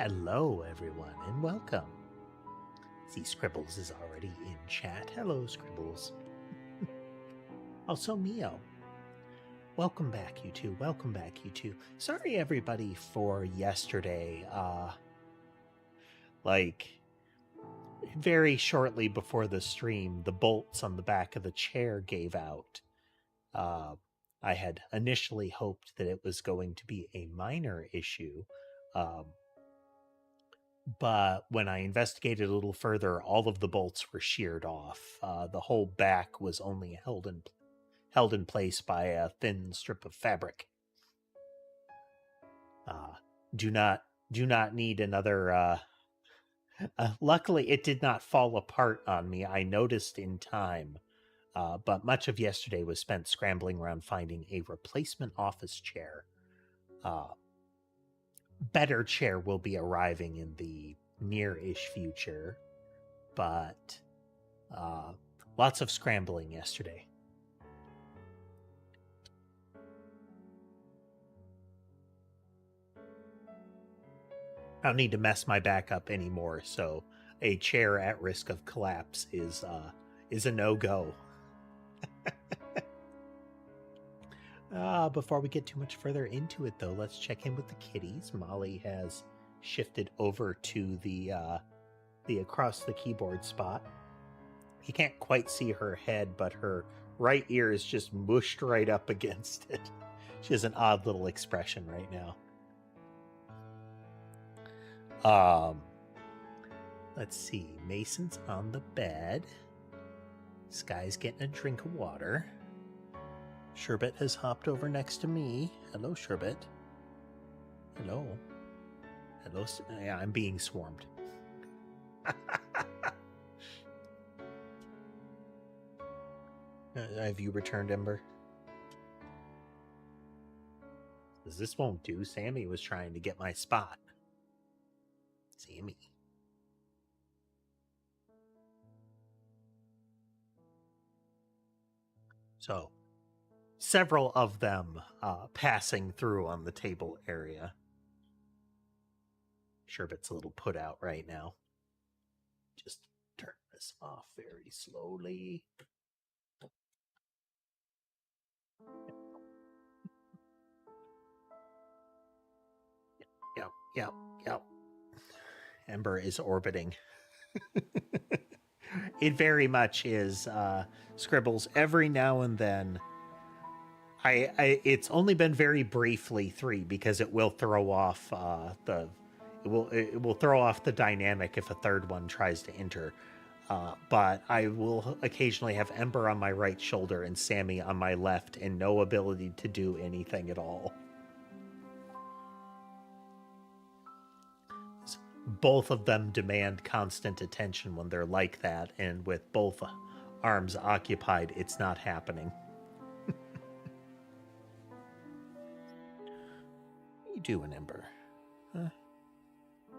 Hello, everyone, and welcome. See, Scribbles is already in chat. Hello, Scribbles. Also, Mio. Welcome back, you two. Welcome back, you two. Sorry, everybody, for yesterday. Very shortly before the stream, the bolts on the back of the chair gave out. I had initially hoped that it was going to be a minor issue. But when I investigated a little further, all of the bolts were sheared off. The whole back was only held in place by a thin strip of fabric. Do not need another. Luckily, it did not fall apart on me. I noticed in time, but much of yesterday was spent scrambling around finding a replacement office chair. Better chair will be arriving in the near-ish future, but lots of scrambling yesterday. I don't need to mess my back up anymore, so a chair at risk of collapse is a no-go. Before we get too much further into it, though, let's check in with the kitties. Molly has shifted over to the across the keyboard spot. You can't quite see her head, but her right ear is just mushed right up against it. She has an odd little expression right now. Let's see. Mason's on the bed. Sky's getting a drink of water. Sherbet has hopped over next to me. Hello, Sherbet. Hello. Hello. Yeah, I'm being swarmed. Have you returned, Ember? Because this won't do. Sammy was trying to get my spot. Sammy. So, several of them passing through on the table area. Sherbet's a little put out right now. Just turn this off very slowly. Yep. Ember is orbiting. It very much is. Scribbles every now and then. It's only been very briefly 3 because it will throw off it will throw off the dynamic if a third one tries to enter. But I will occasionally have Ember on my right shoulder and Sammy on my left, and no ability to do anything at all. Both of them demand constant attention when they're like that, and with both arms occupied, it's not happening. What are you doing, Ember? Huh? I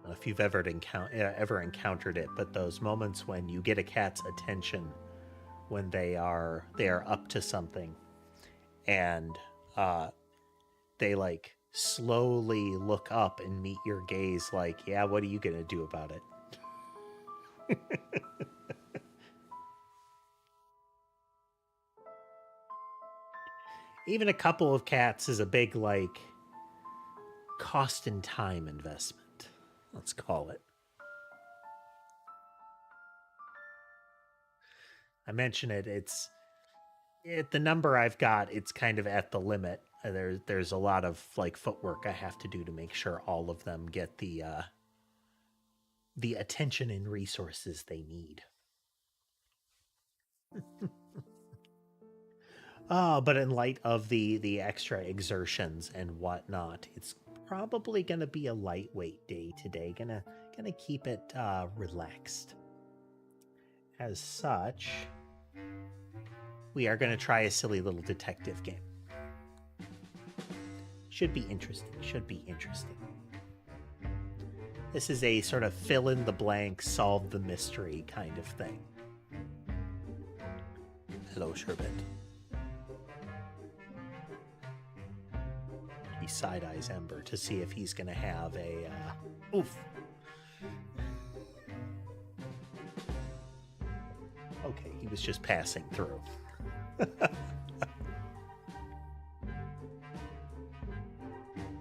don't know if you've ever encountered it, but those moments when you get a cat's attention when they are up to something, and they like slowly look up and meet your gaze like, yeah, what are you gonna do about it? Even a couple of cats is a big, like, cost and time investment, let's call it. I mention it, the number I've got, it's kind of at the limit. There's a lot of like footwork I have to do to make sure all of them get the attention and resources they need. But in light of the extra exertions and whatnot, it's probably gonna be a lightweight day today. Gonna keep it relaxed. As such, we are gonna try a silly little detective game. Should be interesting. This is a sort of fill in the blank, solve the mystery kind of thing. Hello, Sherbet. He side-eyes Ember to see if he's going to have a... oof. Okay, he was just passing through.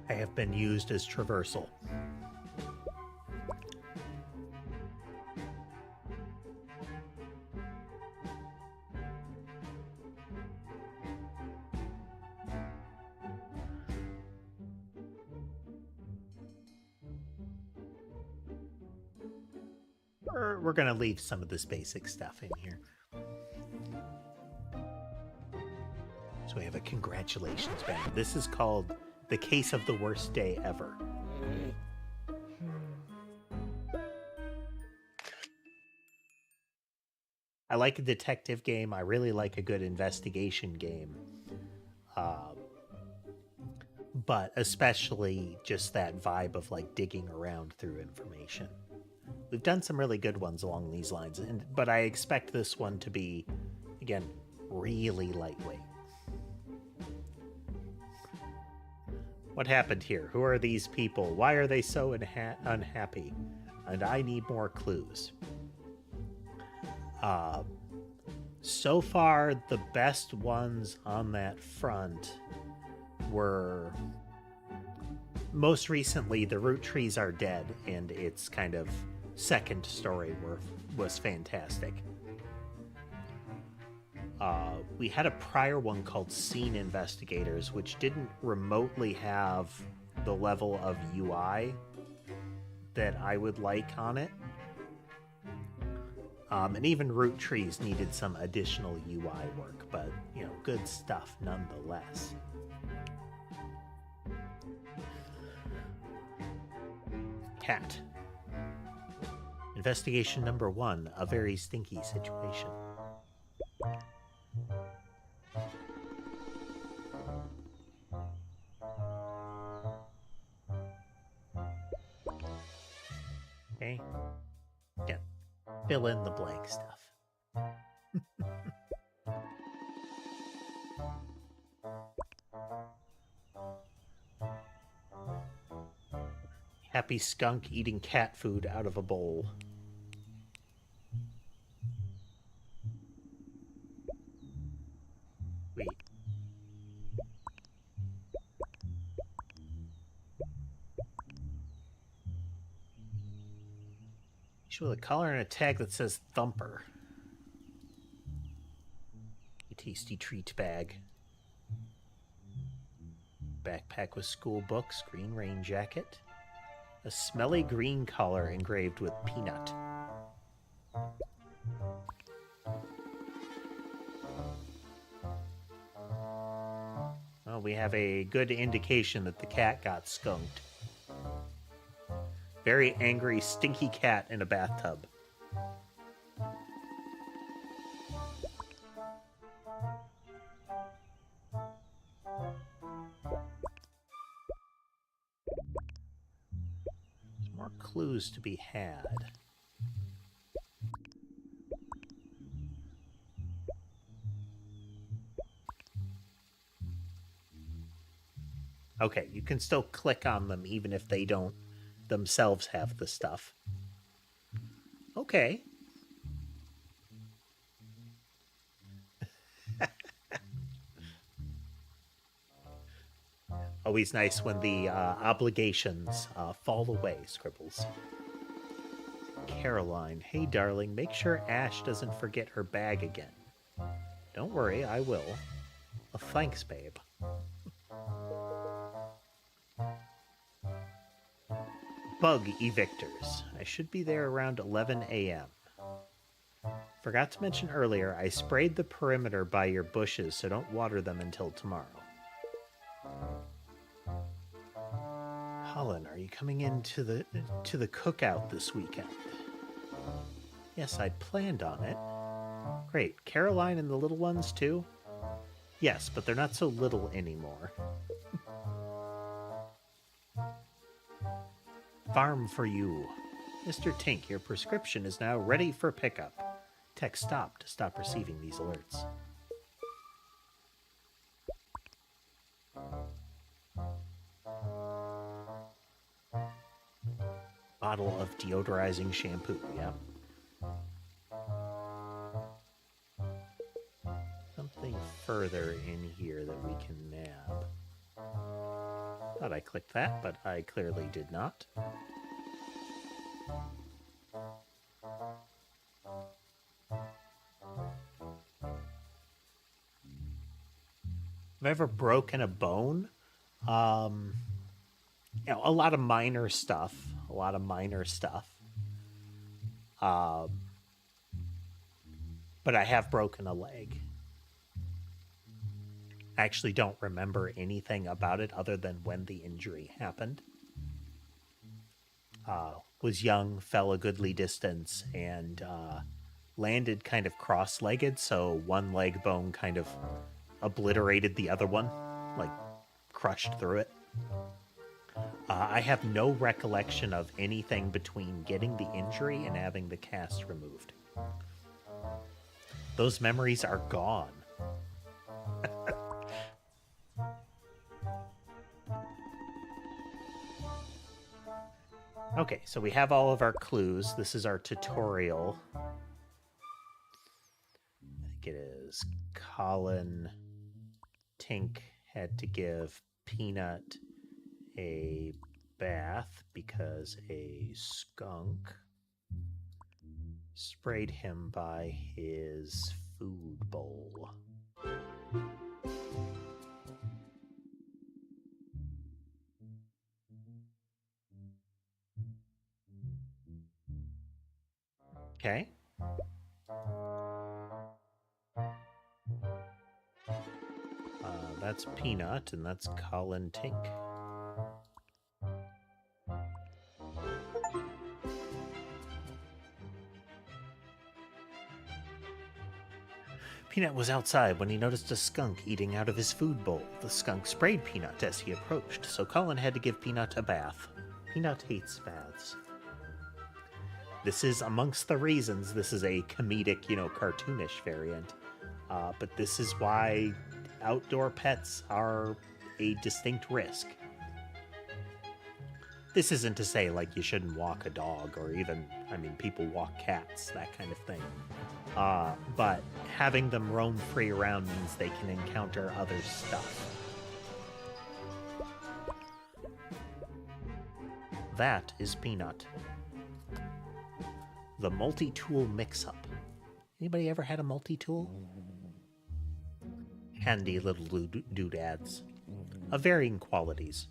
I have been used as traversal. We're going to leave some of this basic stuff in here. So we have a congratulations banner. This is called The Case of the Worst Day Ever. I like a detective game. I really like a good investigation game. But especially just that vibe of like digging around through information. We've done some really good ones along these lines, but I expect this one to be, again, really lightweight. What happened here? Who are these people? Why are they so unhappy? And I need more clues. So far, the best ones on that front were... Most recently, the root trees are dead, and its kind of second story was fantastic. We had a prior one called Scene Investigators, which didn't remotely have the level of UI that I would like on it. And even root trees needed some additional UI work, but, you know, good stuff nonetheless. Cat. Investigation number 1, a very stinky situation. Okay. Yeah. Fill in the blank stuff. Happy skunk eating cat food out of a bowl. Wait. With a collar and a tag that says Thumper. A tasty treat bag. Backpack with school books, green rain jacket. A smelly green collar engraved with peanut. Well, we have a good indication that the cat got skunked. Very angry, stinky cat in a bathtub. There's more clues to be had. Okay, you can still click on them even if they don't themselves have the stuff. Okay. Always nice when the obligations fall away, Scribbles. Caroline, hey darling, make sure Ash doesn't forget her bag again. Don't worry, I will. Thanks, babe. Bug evictors. I should be there around 11 a.m. Forgot to mention earlier, I sprayed the perimeter by your bushes, so don't water them until tomorrow. Holland, are you coming into the cookout this weekend? Yes, I'd planned on it. Great. Caroline and the little ones too? Yes, but they're not so little anymore. Farm for you. Mr. Tink, your prescription is now ready for pickup. Text stop to stop receiving these alerts. bottle of deodorizing shampoo. Yeah. Something further in here that we can nab. Thought I clicked that, but I clearly did not. Have I ever broken a bone? You know, a lot of minor stuff. But I have broken a leg. I actually don't remember anything about it other than when the injury happened. Was young, fell a goodly distance, and landed kind of cross-legged, so one leg bone kind of obliterated the other one, like crushed through it. I have no recollection of anything between getting the injury and having the cast removed. Those memories are gone. Okay, so we have all of our clues. This is our tutorial. I think it is Colin Tink had to give Peanut a bath because a skunk sprayed him by his food bowl. Okay. That's Peanut, and that's Colin Tink. Peanut was outside when he noticed a skunk eating out of his food bowl. The skunk sprayed Peanut as he approached, so Colin had to give Peanut a bath. Peanut hates baths. This is amongst the reasons this is a comedic, cartoonish variant. But this is why outdoor pets are a distinct risk. This isn't to say, like, you shouldn't walk a dog, or even, people walk cats, that kind of thing. But having them roam free around means they can encounter other stuff. That is Peanut. The multi-tool mix-up. Anybody ever had a multi-tool? Handy little doodads. Of varying qualities.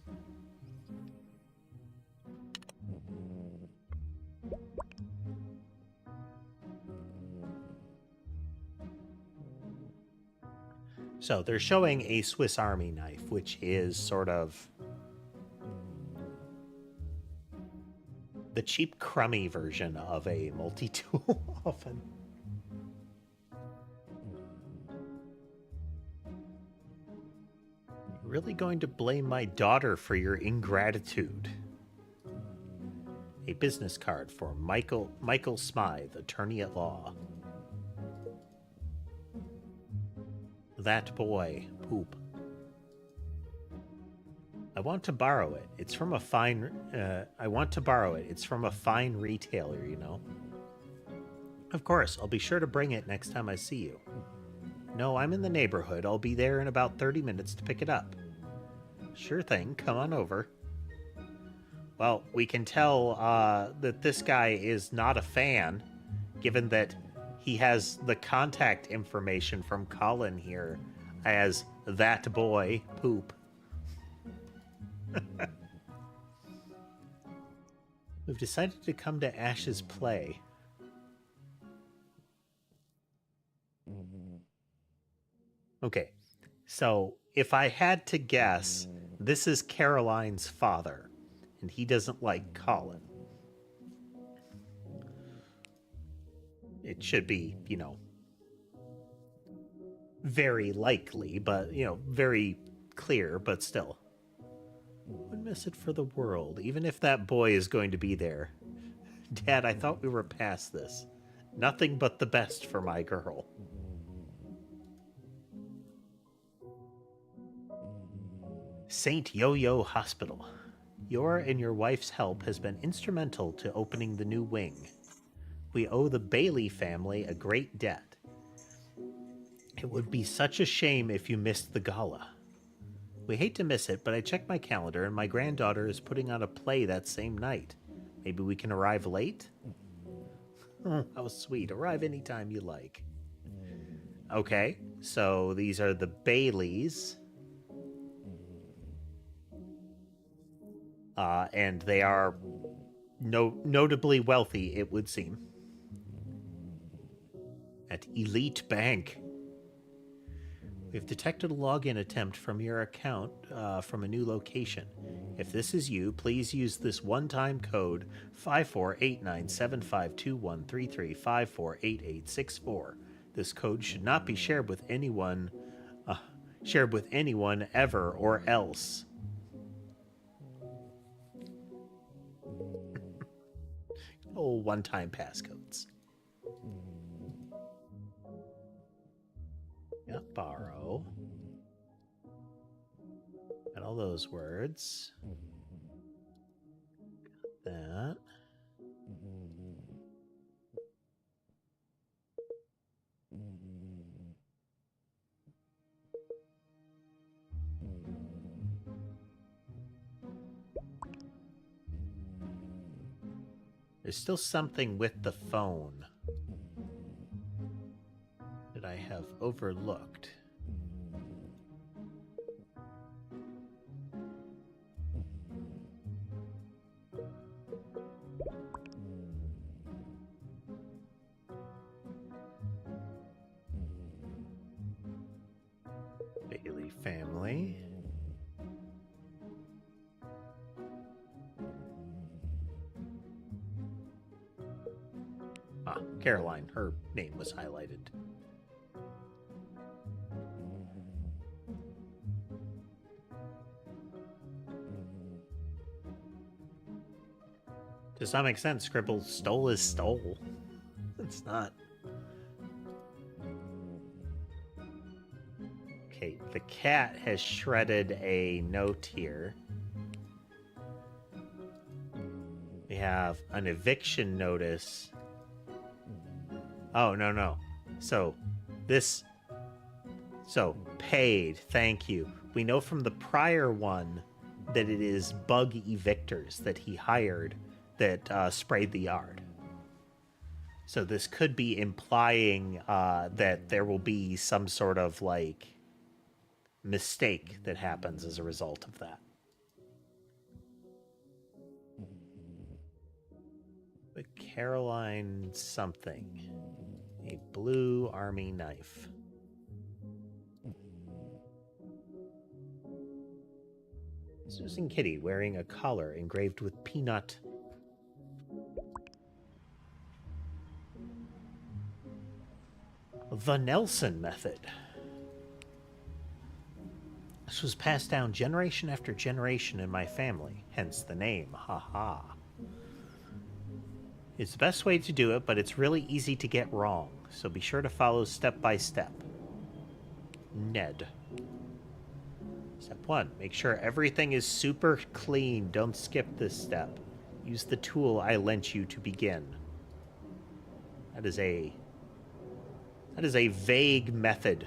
So they're showing a Swiss Army knife, which is sort of the cheap, crummy version of a multi-tool, often. You're really going to blame my daughter for your ingratitude? A business card for Michael Smythe, attorney at law. That boy, Poop. I want to borrow it. It's from a fine retailer, Of course, I'll be sure to bring it next time I see you. No, I'm in the neighborhood. I'll be there in about 30 minutes to pick it up. Sure thing. Come on over. Well, we can tell that this guy is not a fan, given that he has the contact information from Colin here as that boy, Poop. We've decided to come to Ash's play. Okay, so if I had to guess, this is Caroline's father, and he doesn't like Colin. It should be, very likely, but, very clear, but still. Wouldn't miss it for the world, even if that boy is going to be there. Dad, I thought we were past this. Nothing but the best for my girl. St. Yo-Yo Hospital. Your and your wife's help has been instrumental to opening the new wing. We owe the Bailey family a great debt. It would be such a shame if you missed the gala. We hate to miss it, but I checked my calendar and my granddaughter is putting on a play that same night. Maybe we can arrive late? Oh, how sweet. Arrive anytime you like. Okay, so these are the Baileys. And they are notably wealthy, it would seem. At Elite Bank. We've detected a login attempt from your account from a new location. If this is you, please use this one-time code 548975521335488864. This code should not be shared with anyone ever or else. Oh, one-time passcodes. Yeah, borrow. And all those words. Got that. There's still something with the phone that I have overlooked. Bailey family. Caroline, her name was highlighted. To some extent, Scribble stole is stole. It's not. Okay, the cat has shredded a note here. We have an eviction notice. Oh, no. So, paid, thank you. We know from the prior one that it is bug evictors that he hired that sprayed the yard. So this could be implying that there will be some sort of, like, mistake that happens as a result of that. But Caroline something. A blue army knife. Susan Kitty wearing a collar engraved with peanut. The Nelson method. This was passed down generation after generation in my family, hence the name, haha. It's the best way to do it, but it's really easy to get wrong, so be sure to follow step by step. Ned. Step 1. Make sure everything is super clean. Don't skip this step. Use the tool I lent you to begin. That is a vague method.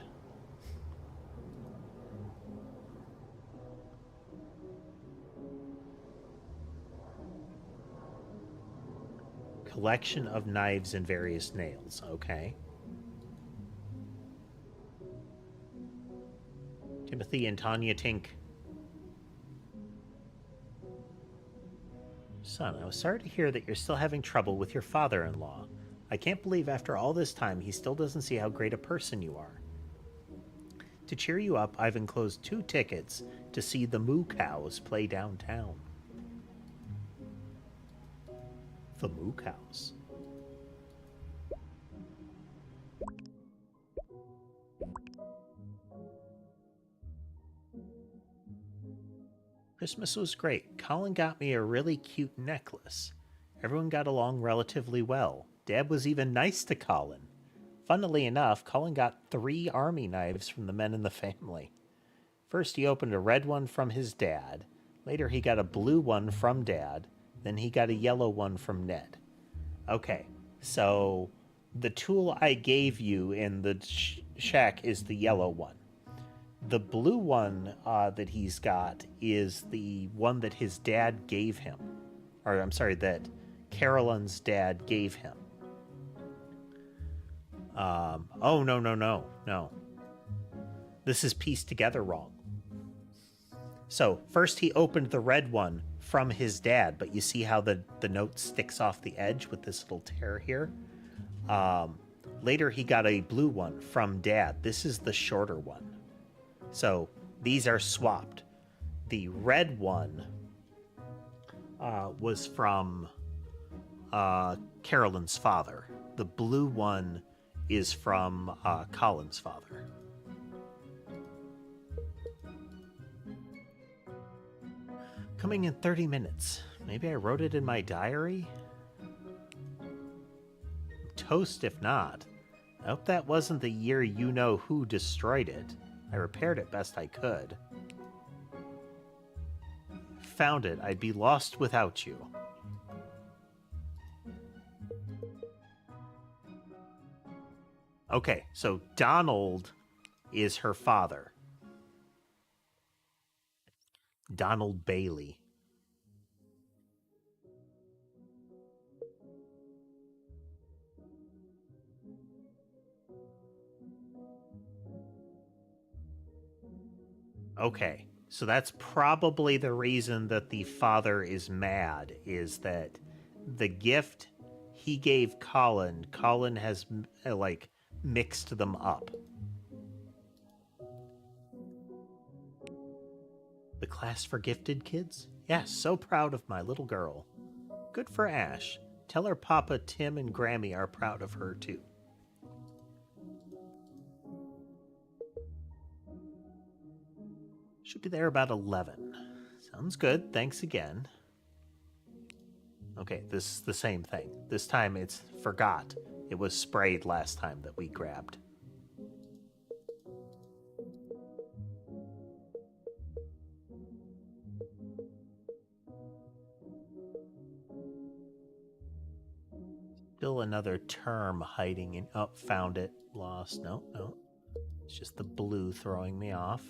Collection of knives and various nails. Okay. Timothy and Tanya Tink. Son, I was sorry to hear that you're still having trouble with your father-in-law. I can't believe after all this time he still doesn't see how great a person you are. To cheer you up, I've enclosed 2 tickets to see the Moo Cows play downtown. The Moo Cows. Christmas was great. Colin got me a really cute necklace. Everyone got along relatively well. Dad was even nice to Colin. Funnily enough, Colin got 3 army knives from the men in the family. First, he opened a red one from his dad, Later, he got a blue one from Dad. Then he got a yellow one from Ned. Okay, so the tool I gave you in the shack is the yellow one. The blue one that he's got is the one that his dad gave him. Or, I'm sorry, that Carolyn's dad gave him. Oh, no. This is pieced together wrong. So, first he opened the red one from his dad, but you see how the note sticks off the edge with this little tear here? Later he got a blue one from Dad. This is the shorter one. So, these are swapped. The red one was from Carolyn's father. The blue one is from Colin's father. Coming in 30 minutes. Maybe I wrote it in my diary? Toast if not. I hope that wasn't the year you-know-who destroyed it. I repaired it best I could. Found it. I'd be lost without you. Okay, so Donald is her father. Donald Bailey. Okay, so that's probably the reason that the father is mad, is that the gift he gave Colin has, like, mixed them up. The class for gifted kids? Yes, so proud of my little girl. Good for Ash. Tell her Papa, Tim, and Grammy are proud of her, too. Should be there about 11. Sounds good. Thanks again. Okay, this is the same thing. This time it's forgot. It was sprayed last time that we grabbed. Still another term hiding in... Oh, found it. Lost. No. It's just the blue throwing me off.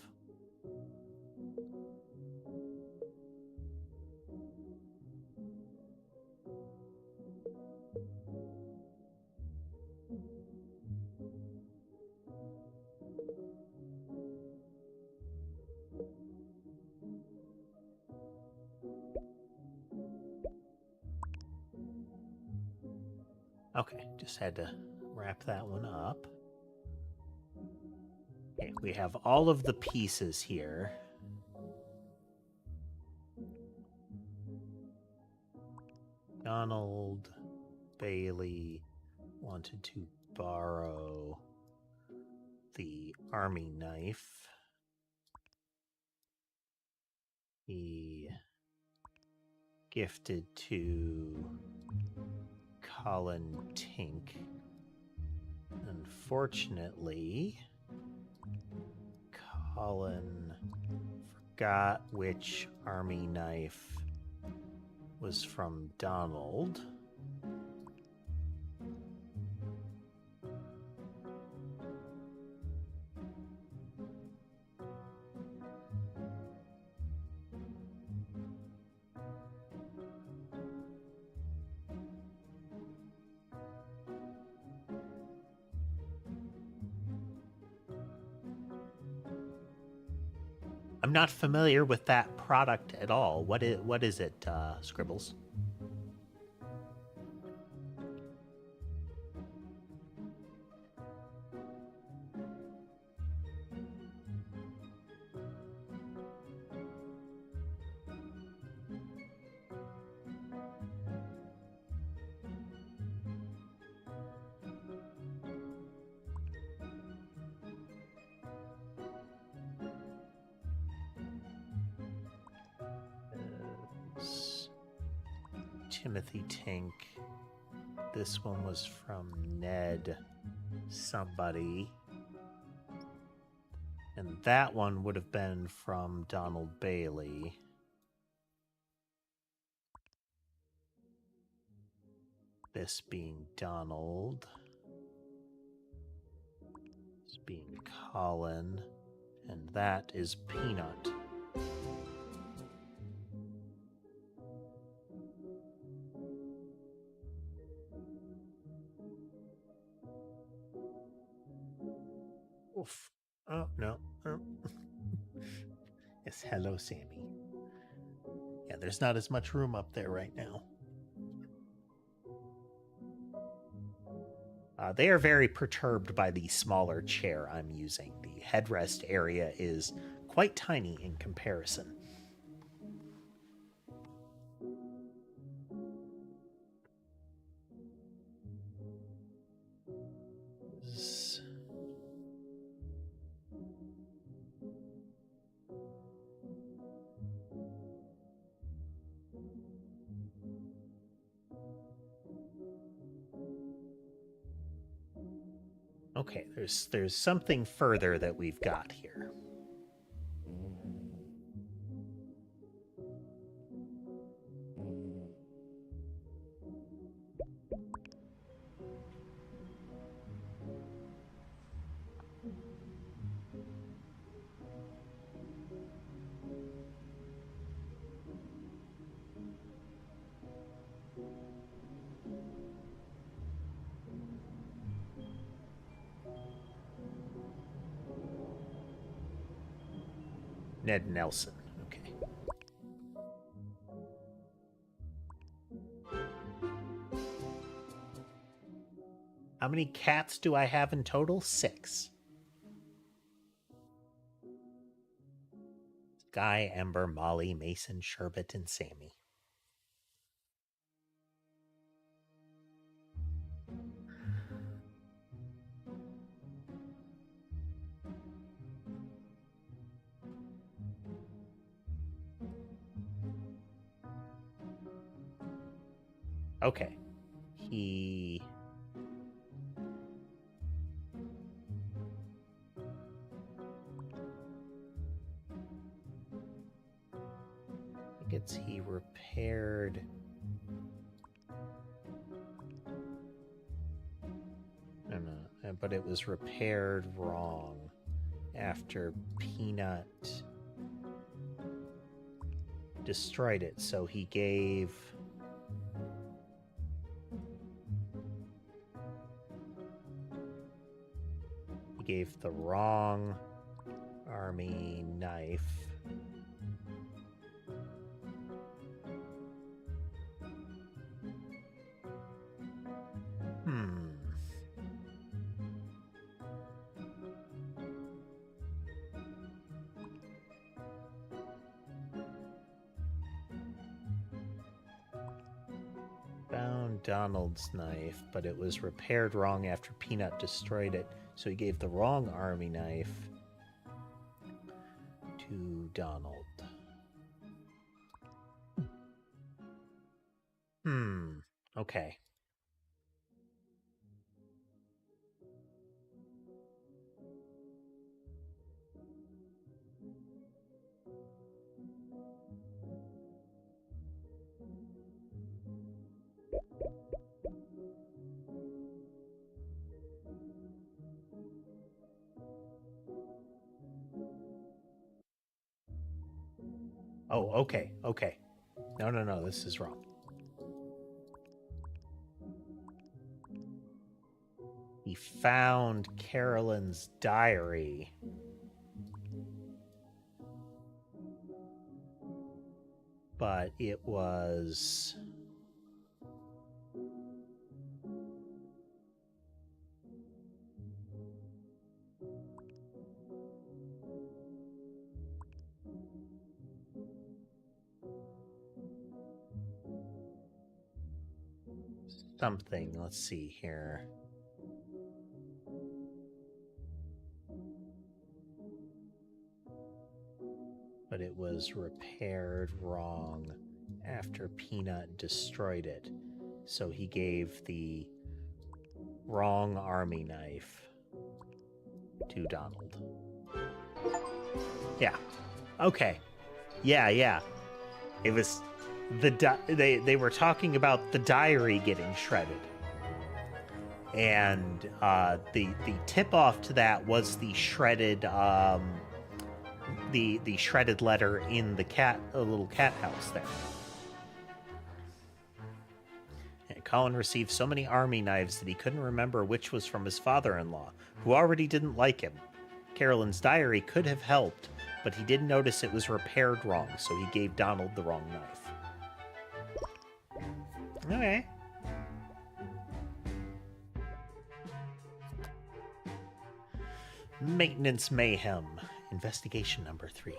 Okay, just had to wrap that one up. Okay, we have all of the pieces here. Donald Bailey wanted to borrow the army knife. He gifted to Colin Tink. Unfortunately, Colin forgot which army knife was from Donald. I'm not familiar with that product at all. What is it, Scribbles? Timothy Tink. This one was from Ned somebody. And that one would have been from Donald Bailey. This being Donald. This being Colin. And that is Peanut. Oof. Oh, no. Oh. Yes, hello, Sammy. Yeah, there's not as much room up there right now. They are very perturbed by the smaller chair I'm using. The headrest area is quite tiny in comparison. Okay, there's something further that we've got here. Ned Nelson. Okay. How many cats do I have in total? 6. Guy, Ember, Molly, Mason, Sherbet, and Sammy. Okay. He... I think it's he repaired... No, but it was repaired wrong after Peanut destroyed it, so he gave... He gave the wrong army knife. Found Donald's knife, but it was repaired wrong after Peanut destroyed it, so he gave the wrong army knife to Donald. Okay. Oh, okay, okay. No, this is wrong. He found Carolyn's diary. But it was... something. Let's see here. But it was repaired wrong after Peanut destroyed it. So he gave the wrong army knife to Donald. Yeah. Okay. Yeah. It was they were talking about the diary getting shredded, and the tip off to that was the shredded the shredded letter in the little cat house there. And Colin received so many army knives that he couldn't remember which was from his father-in-law, who already didn't like him. Carolyn's diary could have helped, but he didn't notice it was repaired wrong, so he gave Donald the wrong knife. Okay. Maintenance mayhem. Investigation number 3.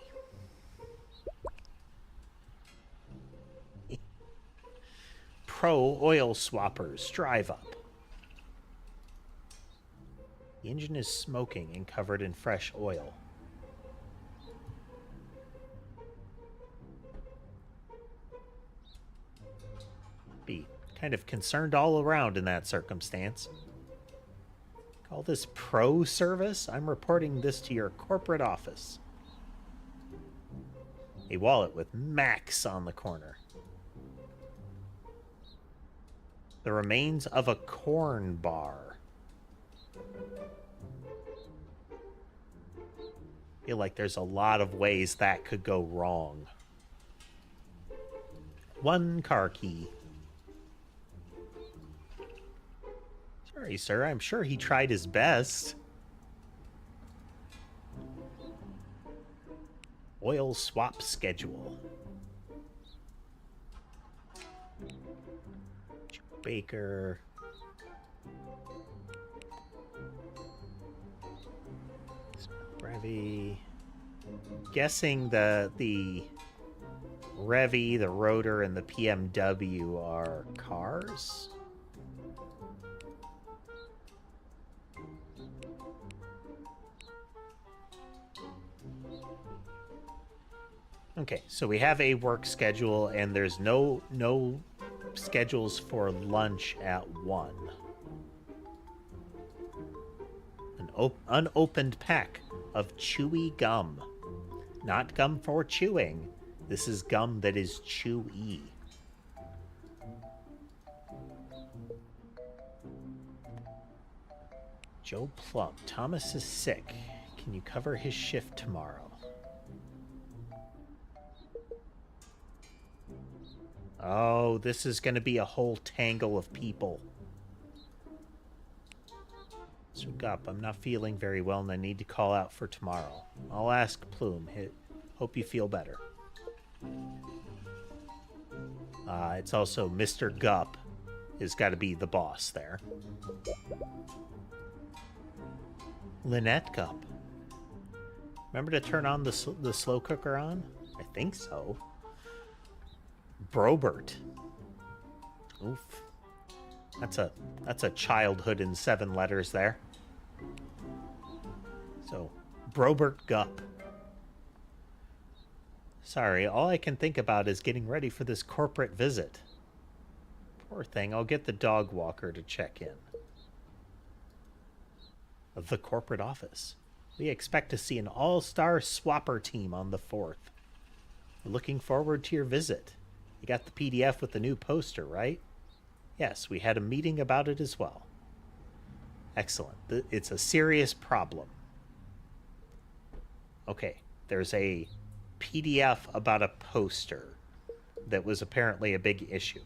Pro oil swappers, drive up. The engine is smoking and covered in fresh oil. Be kind of concerned all around in that circumstance. Call this pro service? I'm reporting this to your corporate office. A wallet with Max on the corner. The remains of a corn bar. I feel like there's a lot of ways that could go wrong. 1 car key. Sorry, sir. I'm sure he tried his best. Oil swap schedule. Baker. Revy. Guessing the Revy, the Rotor, and the PMW are cars. Okay, so we have a work schedule, and there's no schedules for lunch at 1. An unopened pack of chewy gum. Not gum for chewing. This is gum that is chewy. Joe Plump. Thomas is sick. Can you cover his shift tomorrow? Oh, this is going to be a whole tangle of people. Speak up. I'm not feeling very well and I need to call out for tomorrow. I'll ask Plume. Hope you feel better. It's also Mr. Gup has got to be the boss there. Lynette Gup. Remember to turn on the slow cooker on? I think so. Brobert. Oof. That's a childhood in 7 letters there. So, Brobert Gup. Sorry, all I can think about is getting ready for this corporate visit. Poor thing, I'll get the dog walker to check in. The corporate office. We expect to see an all-star swapper team on the 4th. Looking forward to your visit. You got the PDF with the new poster, right? Yes, we had a meeting about it as well. Excellent. It's a serious problem. Okay, there's a PDF about a poster that was apparently a big issue.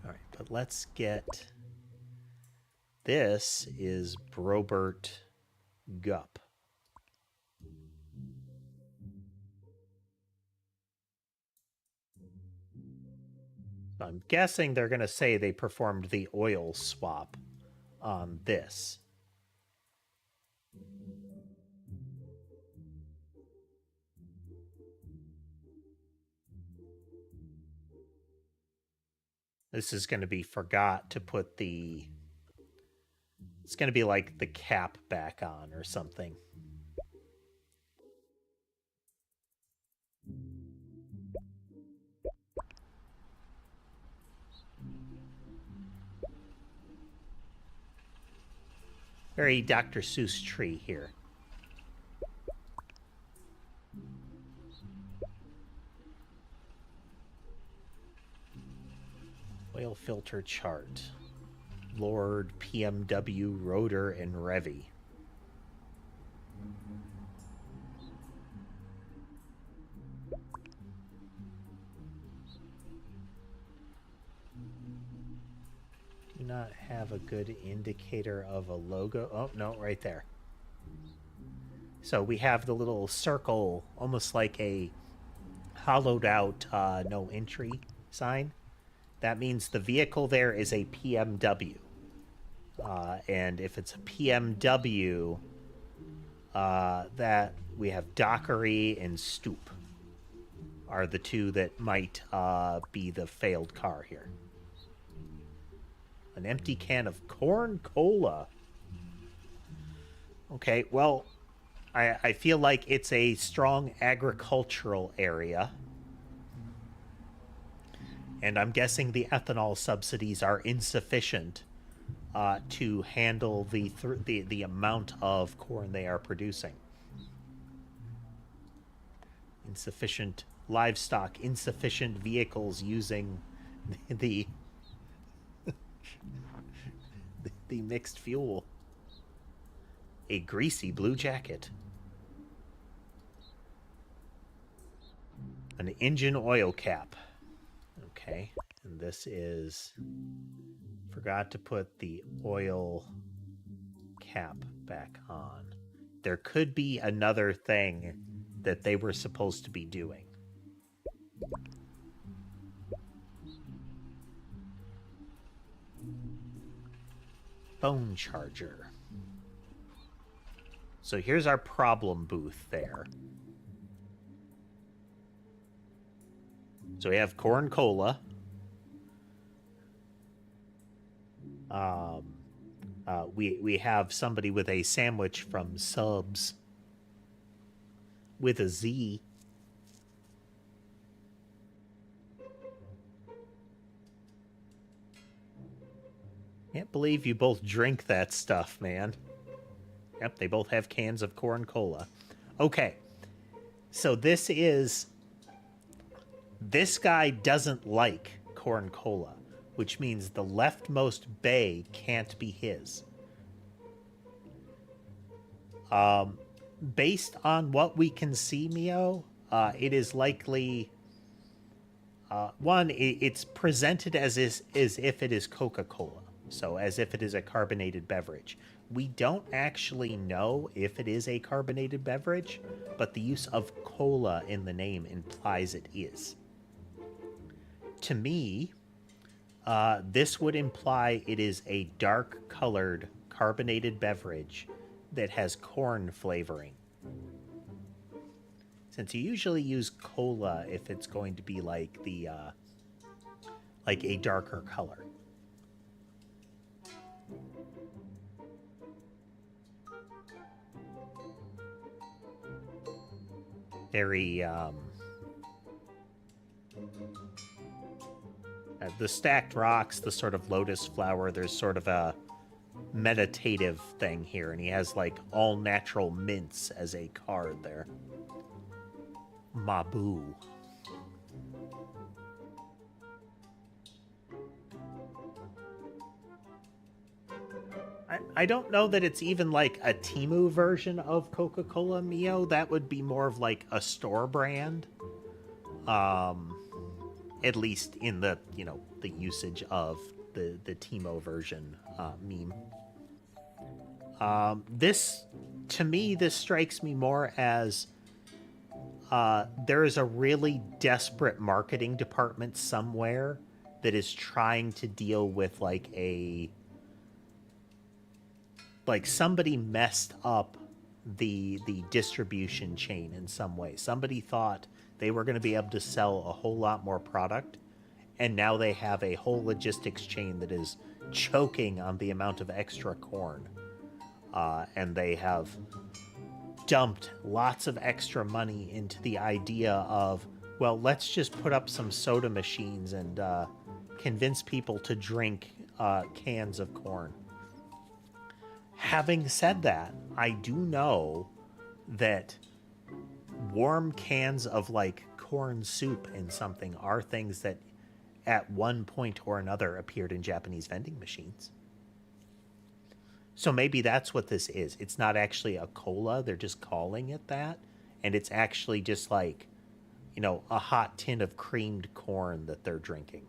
All right, but let's get... This is Brobert Gup. I'm guessing they're going to say they performed the oil swap on this. This is going to be forgot to put the... It's going to be like the cap back on or something. Very Dr. Seuss tree here. Oil filter chart. Lord, PMW, Rotor, and Revy. Do not have a good indicator of a logo. Oh, no, right there. So we have the little circle, almost like a hollowed out no entry sign. That means the vehicle there is a PMW. And if it's a PMW, that we have Dockery and Stoop are the two that might be the failed car here. An empty can of corn cola. Okay, well, I feel like it's a strong agricultural area. And I'm guessing the ethanol subsidies are insufficient to handle the amount of corn they are producing. Insufficient livestock, insufficient vehicles using the mixed fuel. A greasy blue jacket. An engine oil cap. Okay, and this is... Forgot to put the oil cap back on. There could be another thing that they were supposed to be doing. Phone charger. So here's our problem booth there. So we have corn cola. We have somebody with a sandwich from Subs with a Z. Can't believe you both drink that stuff, man. Yep, they both have cans of corn cola. Okay, so this guy doesn't like corn cola, which means the leftmost bay can't be his. Based on what we can see, Mio, it is likely... one, it's presented as if it is Coca-Cola. So as if it is a carbonated beverage. We don't actually know if it is a carbonated beverage, but the use of cola in the name implies it is. To me, this would imply it is a dark-colored carbonated beverage that has corn flavoring. Since you usually use cola if it's going to be like the like a darker color. Very the stacked rocks, the sort of lotus flower, there's sort of a meditative thing here, and he has like all natural mints as a card there. Mabu. I don't know that it's even like a Temu version of Coca-Cola, Mio. That would be more of like a store brand. At least in the, you know, the usage of the Temu version meme. This, to me, this strikes me more as there is a really desperate marketing department somewhere that is trying to deal with like somebody messed up the distribution chain in some way. Somebody thought they were going to be able to sell a whole lot more product, and now they have a whole logistics chain that is choking on the amount of extra corn. And they have dumped lots of extra money into the idea of, well, let's just put up some soda machines and convince people to drink cans of corn. Having said that, I do know that warm cans of like corn soup and something are things that at one point or another appeared in Japanese vending machines. So maybe that's what this is. It's not actually a cola. They're just calling it that. And it's actually just like, you know, a hot tin of creamed corn that they're drinking.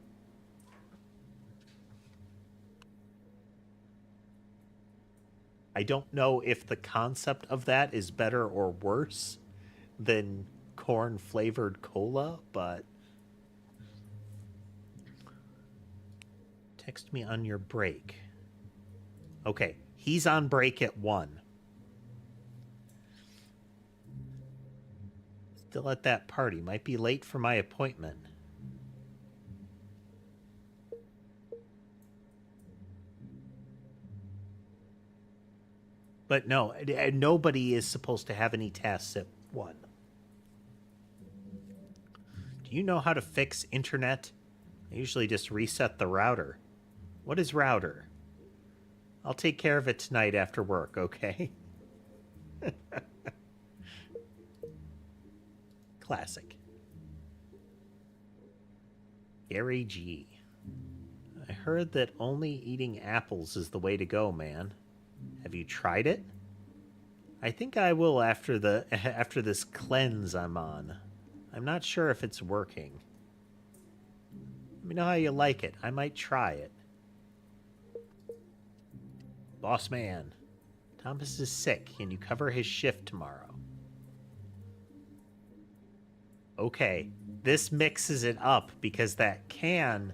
I don't know if the concept of that is better or worse than corn-flavored cola, but... Text me on your break. Okay, he's on break at 1. Still at that party. Might be late for my appointment. But no, nobody is supposed to have any tasks at 1. Do you know how to fix internet? I usually just reset the router. What is router? I'll take care of it tonight after work, okay? Classic. Gary G. I heard that only eating apples is the way to go, man. Have you tried it? I think I will after this cleanse I'm on. I'm not sure if it's working. Let me know how you like it. I might try it. Boss man, Thomas is sick. Can you cover his shift tomorrow? Okay, this mixes it up because that can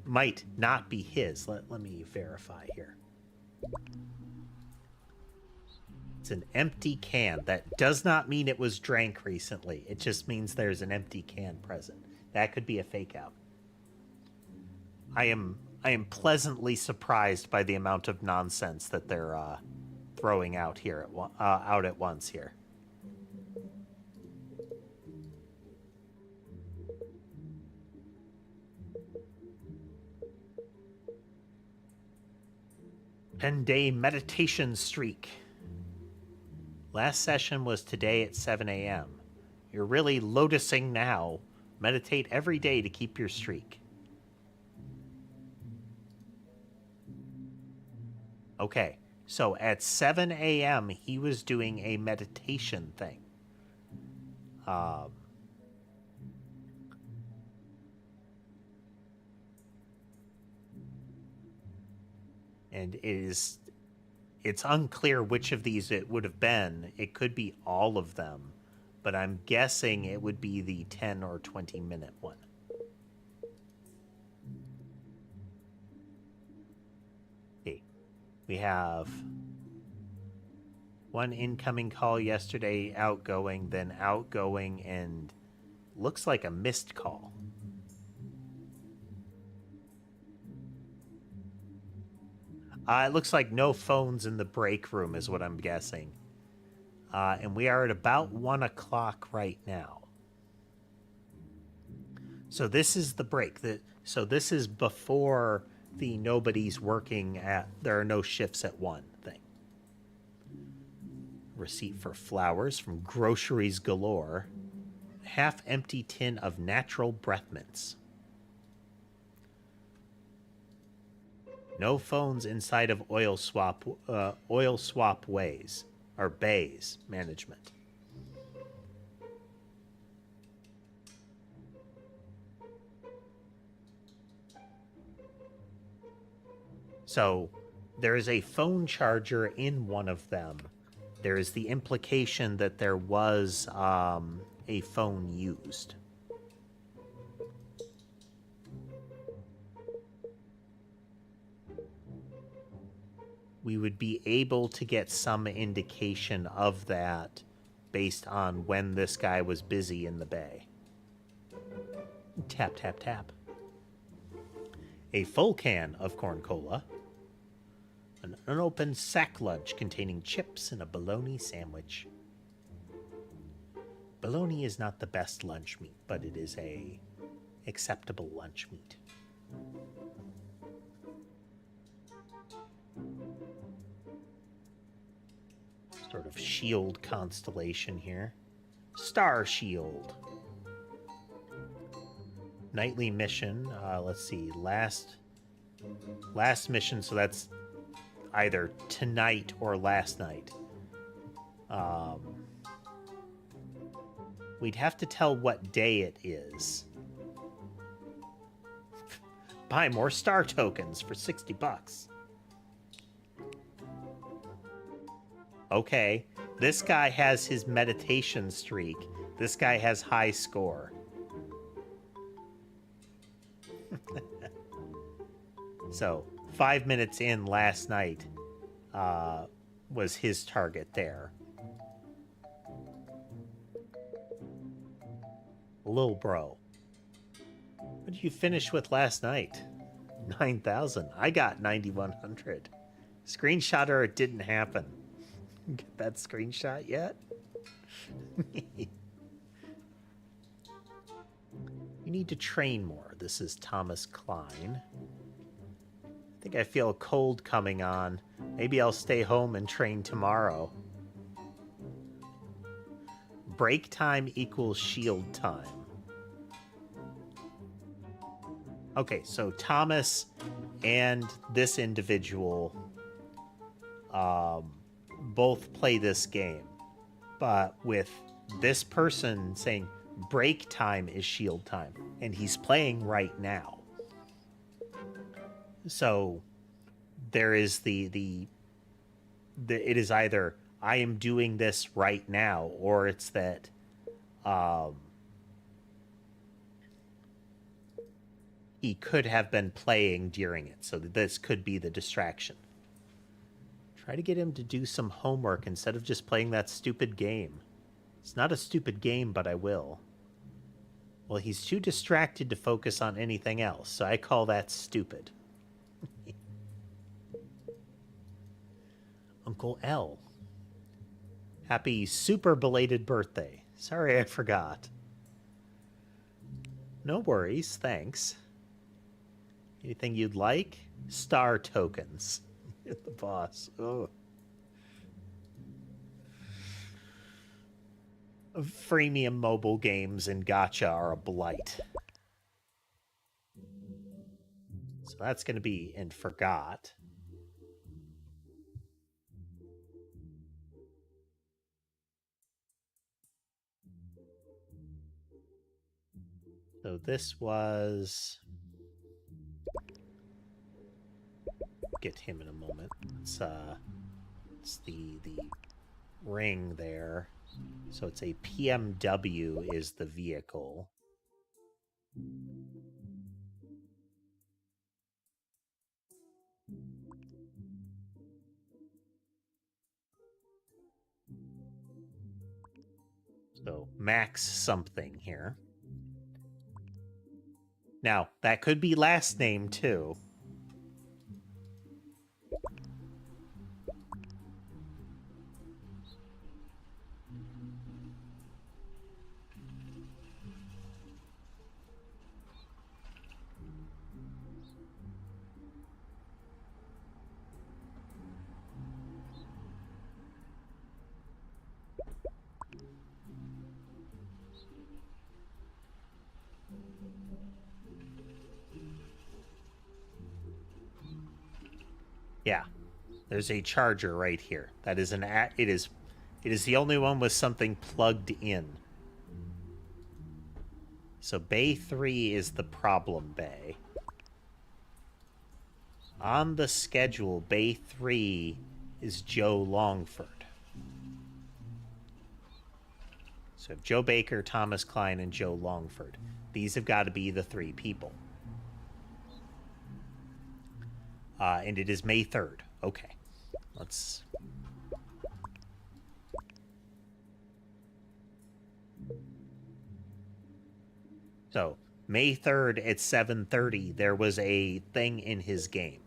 might not be his. Let me verify here. It's an empty can. That does not mean it was drank recently. It just means there's an empty can present. That could be a fake out. I am pleasantly surprised by the amount of nonsense that they're throwing out here out at once here. Day meditation streak. Last session was today at 7 a.m. You're really lotusing now. Meditate every day to keep your streak. Okay, so at 7 a.m. he was doing a meditation thing. And it's unclear which of these it would have been. It could be all of them, but I'm guessing it would be the 10 or 20 minute one. Okay, we have one incoming call yesterday, outgoing, then outgoing, and looks like a missed call. It looks like no phones in the break room is what I'm guessing. And we are at about 1 o'clock right now. So this is the break. So this is before the nobody's working at, there are no shifts at 1 thing. Receipt for flowers from Groceries Galore. Half-empty tin of natural breath mints. No phones inside of oil swap ways or bays management. So there is a phone charger in one of them. There is the implication that there was a phone used. We would be able to get some indication of that based on when this guy was busy in the bay. Tap, tap, tap. A full can of corn cola. An unopened sack lunch containing chips and a bologna sandwich. Bologna is not the best lunch meat, but it is a acceptable lunch meat. Sort of shield constellation here. Star Shield. nightly mission. Let's see, last mission, so that's either tonight or last night. We'd have to tell what day it is. Buy more star tokens for $60. Okay, this guy has his meditation streak. This guy has high score. So, 5 minutes in last night was his target there. Lil bro. What did you finish with last night? 9,000. I got 9,100. Screenshot or it didn't happen. Get that screenshot yet? You need to train more. This is Thomas Klein. I think I feel a cold coming on. Maybe I'll stay home and train tomorrow. Break time equals shield time. Okay, so Thomas and this individual both play this game, but with this person saying break time is shield time, and he's playing right now. So there is the it is either I am doing this right now, or it's that he could have been playing during it, so this could be the distraction. Try to get him to do some homework instead of just playing that stupid game. It's not a stupid game, but I will. Well, he's too distracted to focus on anything else, so I call that stupid. Uncle L. Happy super belated birthday. Sorry I forgot. No worries, thanks. Anything you'd like? Star tokens. The boss. Oh. Freemium mobile games and gacha are a blight. So that's going to be in forgot. So this was... Get him in a moment. It's the ring there. So it's a PMW is the vehicle. So max something here. Now, that could be last name too. Yeah, there's a charger right here. That is it is the only one with something plugged in. So Bay 3 is the problem bay. On the schedule, Bay 3 is Joe Longford. So Joe Baker, Thomas Klein, and Joe Longford. These have got to be the 3 people. And it is May 3rd. Okay. Let's... So, May 3rd at 7:30, there was a thing in his game.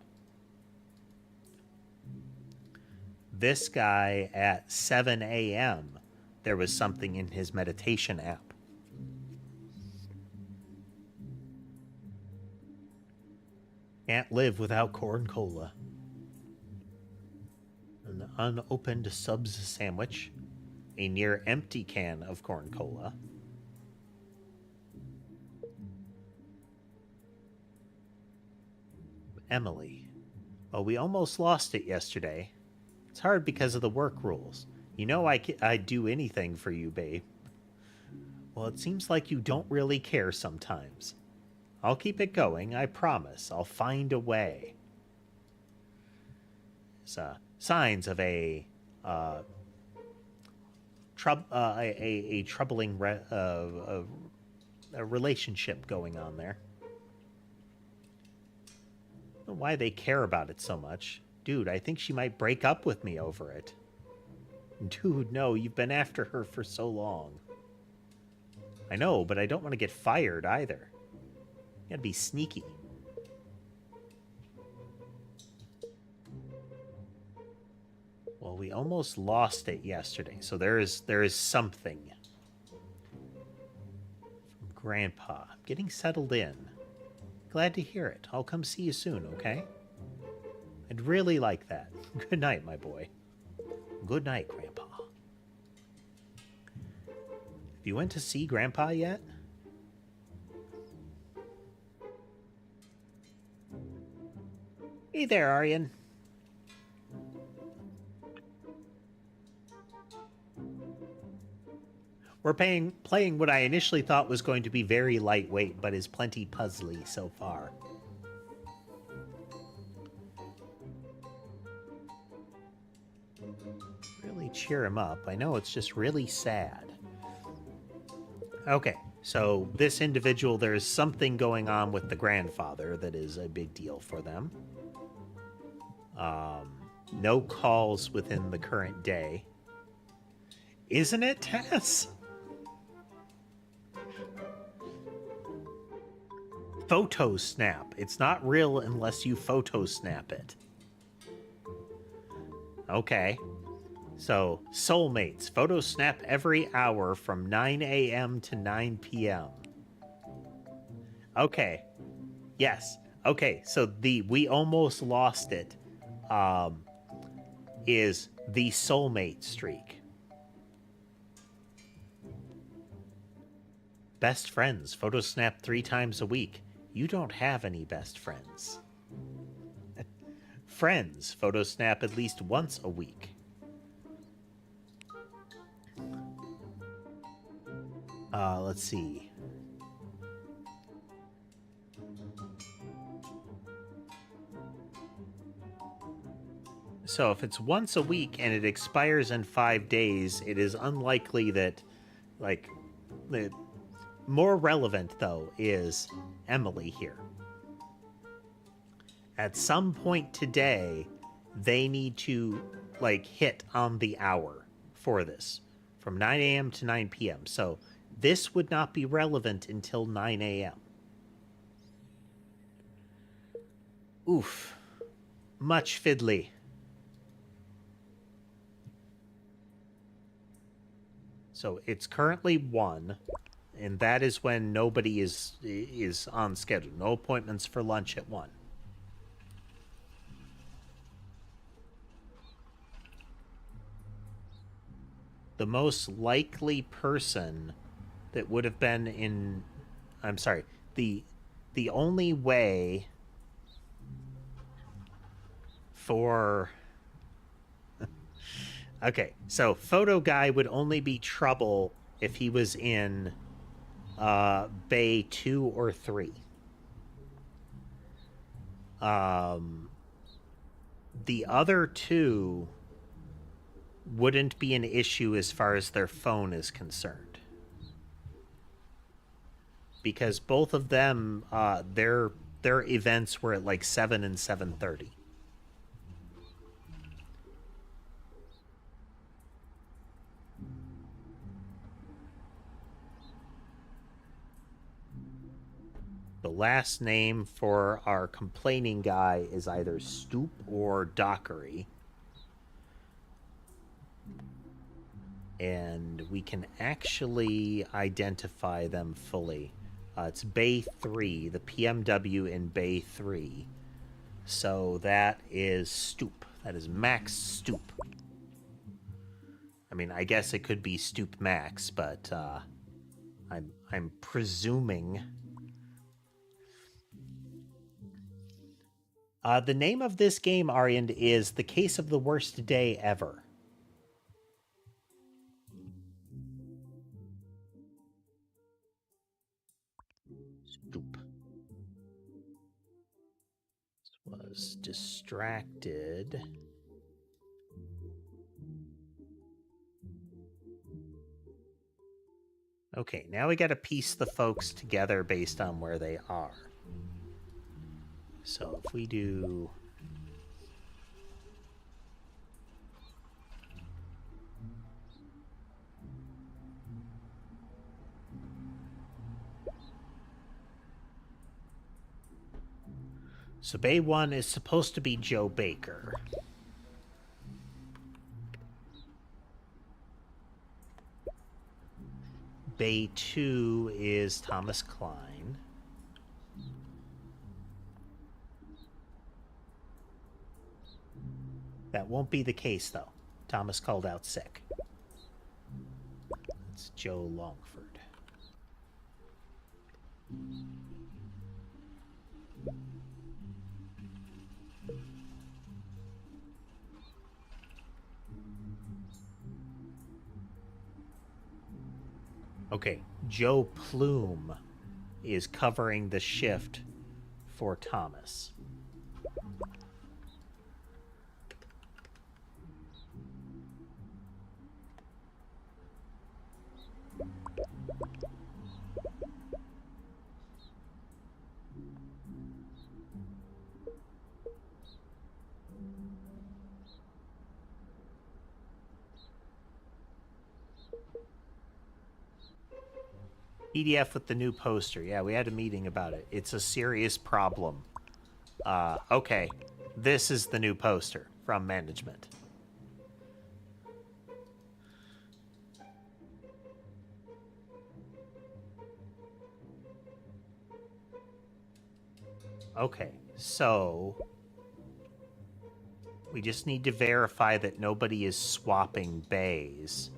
This guy at 7 a.m., there was something in his meditation app. Can't live without corn cola. An unopened subs sandwich. A near empty can of corn cola. Emily. Well, we almost lost it yesterday. It's hard because of the work rules. You know I'd do anything for you, babe. Well, it seems like you don't really care sometimes. I'll keep it going, I promise. I'll find a way. It's signs of a troubling a relationship going on there. I don't know why they care about it so much. Dude, I think she might break up with me over it. Dude, no, you've been after her for so long. I know, but I don't want to get fired either. You gotta be sneaky. Well, we almost lost it yesterday, so there is something. From Grandpa. I'm getting settled in. Glad to hear it. I'll come see you soon, okay? I'd really like that. Good night, my boy. Good night, Grandpa. Have you went to see Grandpa yet? Hey there, Aryan. We're playing what I initially thought was going to be very lightweight, but is plenty puzzly so far. Really cheer him up. I know it's just really sad. Okay, so this individual, there's something going on with the grandfather that is a big deal for them. No calls within the current day. Isn't it, Tess? Photo snap. It's not real unless you photo snap it. Okay. So, soulmates. Photo snap every hour from 9 a.m. to 9 p.m. Okay. Yes. Okay, so the we almost lost it is the soulmate streak. Best friends. Photo snap 3 times a week. You don't have any best friends. Friends. Photo snap at least once a week. Let's see. So if it's once a week and it expires in 5 days, it is unlikely that, like, the more relevant, though, is Emily here. At some point today, they need to, like, hit on the hour for this, from 9 a.m. to 9 p.m. So this would not be relevant until 9 a.m. Oof. Much fiddly. So it's currently 1, and that is when nobody is on schedule. No appointments for lunch at 1. The most likely person that would have been in... I'm sorry. The only way for... Okay, so photo guy would only be trouble if he was in bay 2 or 3. The other 2 wouldn't be an issue as far as their phone is concerned, because both of them their events were at like 7 and 7:30. The last name for our complaining guy is either Stoop or Dockery. And we can actually identify them fully. It's Bay 3, the PMW in Bay 3. So that is Stoop. That is Max Stoop. I mean, I guess it could be Stoop Max, but I'm presuming... The name of this game, Aryand, is The Case of the Worst Day Ever. Stoop. Was distracted. Okay, now we got to piece the folks together based on where they are. So if we do... So Bay 1 is supposed to be Joe Baker. Bay 2 is Thomas Klein. That won't be the case, though. Thomas called out sick. It's Joe Longford. Okay, Joe Plume is covering the shift for Thomas. PDF with the new poster. Yeah, we had a meeting about it. It's a serious problem. Okay, this is the new poster from management. Okay, so we just need to verify that nobody is swapping bays.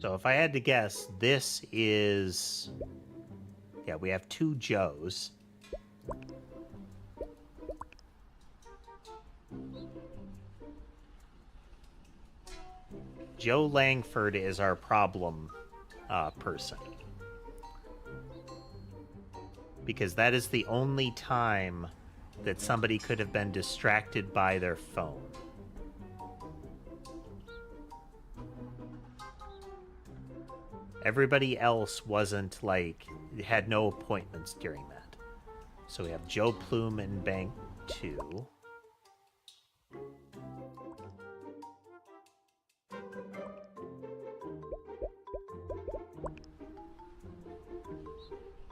So if I had to guess, this is... Yeah, we have two Joes. Joe Langford is our problem person. Because that is the only time that somebody could have been distracted by their phone. Everybody else wasn't, like, had no appointments during that. So we have Joe Plume in Bank 2.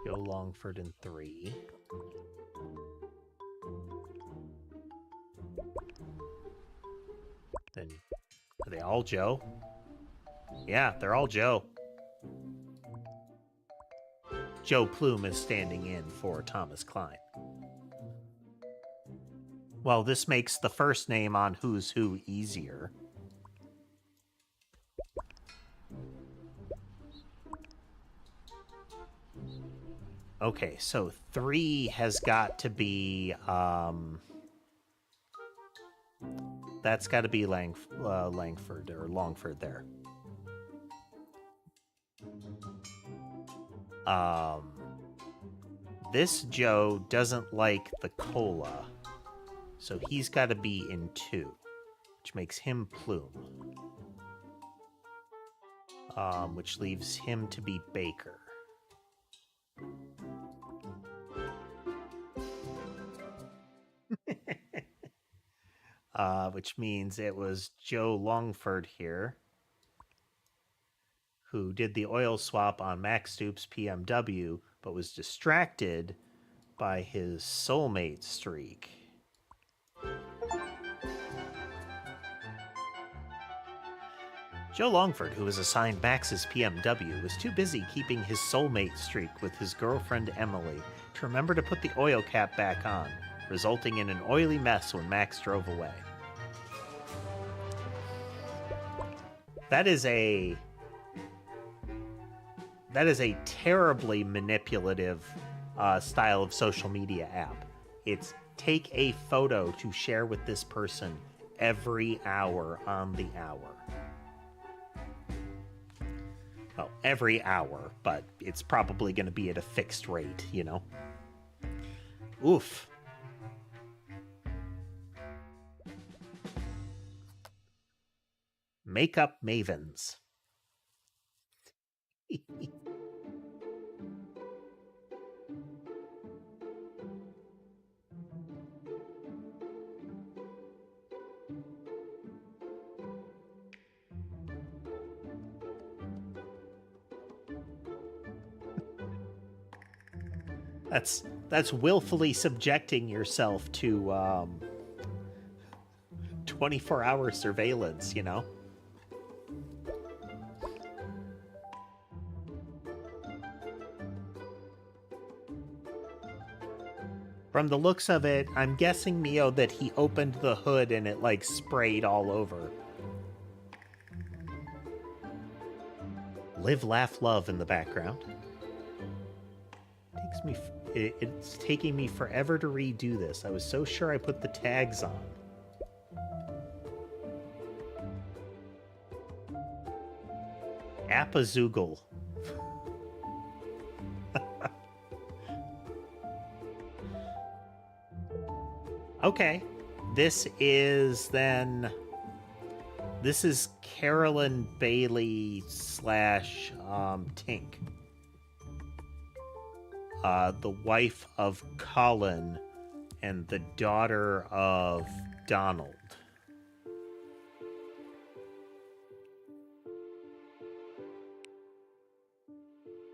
Joe Longford in 3. Then, are they all Joe? Yeah, they're all Joe. Joe Plume is standing in for Thomas Klein. Well, this makes the first name on Who's Who easier. Okay, so 3 has got to be... that's got to be Langford, or Longford there. This Joe doesn't like the cola, so he's got to be in 2, which makes him Plume. Which leaves him to be Baker. Which means it was Joe Longford here who did the oil swap on Max Stoops PMW, but was distracted by his soulmate streak. Joe Longford, who was assigned Max's PMW, was too busy keeping his soulmate streak with his girlfriend Emily to remember to put the oil cap back on, resulting in an oily mess when Max drove away. That is a terribly manipulative style of social media app. It's take a photo to share with this person every hour on the hour. Well, every hour, but it's probably going to be at a fixed rate, you know? Oof. Makeup mavens. That's willfully subjecting yourself to 24-hour surveillance, you know? From the looks of it, I'm guessing, Mio, that he opened the hood and it, like, sprayed all over. Live, laugh, love in the background. It's taking me forever to redo this. I was so sure I put the tags on. Appazoogle. Okay. This is Carolyn Bailey / Tink. The wife of Colin and the daughter of Donald.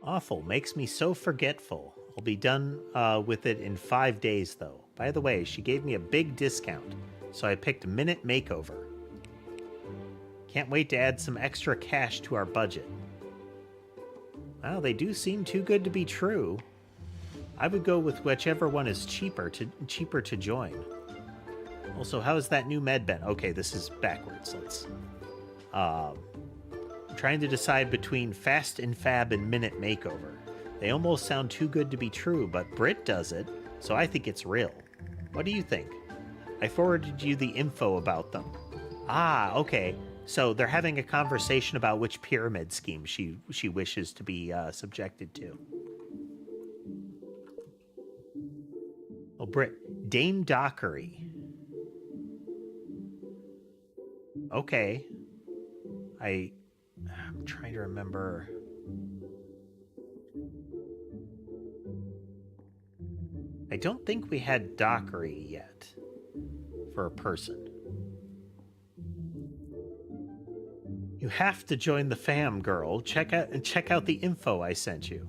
Awful. Makes me so forgetful. I'll be done with it in 5 days, though. By the way, she gave me a big discount, so I picked Minute Makeover. Can't wait to add some extra cash to our budget. Well, they do seem too good to be true. I would go with whichever one is cheaper to join. Also, how is that new med bent? Okay, this is backwards. Let's. I'm trying to decide between Fast and Fab and Minute Makeover. They almost sound too good to be true, but Britt does it, so I think it's real. What do you think? I forwarded you the info about them. Ah, okay. So they're having a conversation about which pyramid scheme she wishes to be subjected to. Oh, Britt. Dame Dockery. Okay. I'm trying to remember. I don't think we had Dockery yet for a person. You have to join the fam, girl. Check out the info I sent you.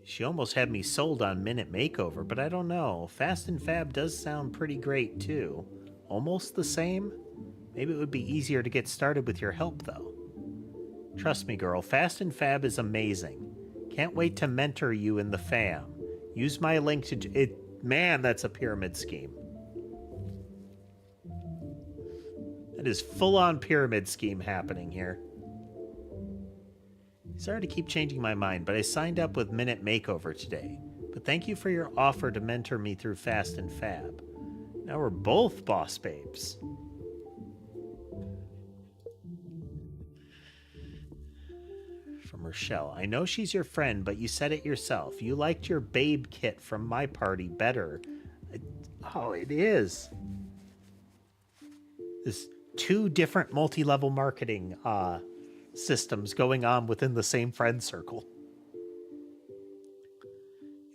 She almost had me sold on Minute Makeover, but I don't know. Fast and Fab does sound pretty great too. Almost the same? Maybe it would be easier to get started with your help though. Trust me, girl, Fast and Fab is amazing. Can't wait to mentor you in the fam. Use my link to it. Man, that's a pyramid scheme. That is full-on pyramid scheme happening here. Sorry to keep changing my mind, but I signed up with Minute Makeover today. But thank you for your offer to mentor me through Fast and Fab. Now we're both boss babes. From Rochelle. I know she's your friend, but you said it yourself. You liked your babe kit from my party better. Oh, it is. There's 2 different multi-level marketing systems going on within the same friend circle.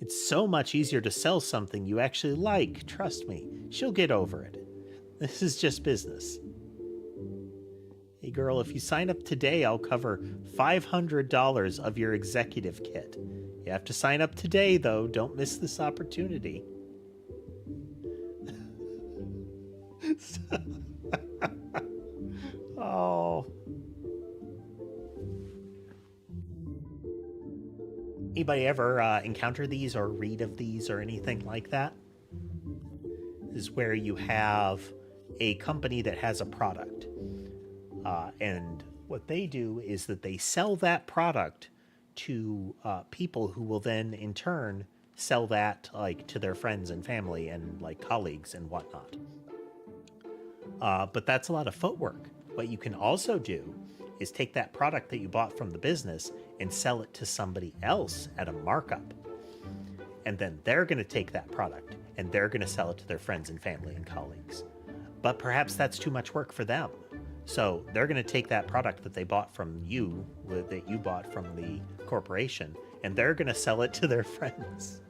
It's so much easier to sell something you actually like. Trust me, she'll get over it. This is just business. Hey girl, if you sign up today, I'll cover $500 of your executive kit. You have to sign up today, though. Don't miss this opportunity. Anybody ever encounter these or read of these or anything like that? This is where you have a company that has a product, and what they do is that they sell that product to people who will then in turn sell that like to their friends and family and like colleagues and whatnot. But that's a lot of footwork. What you can also do is take that product that you bought from the business and sell it to somebody else at a markup. And then they're going to take that product and they're going to sell it to their friends and family and colleagues. But perhaps that's too much work for them. So they're going to take that product that they bought from you, that you bought from the corporation, and they're going to sell it to their friends.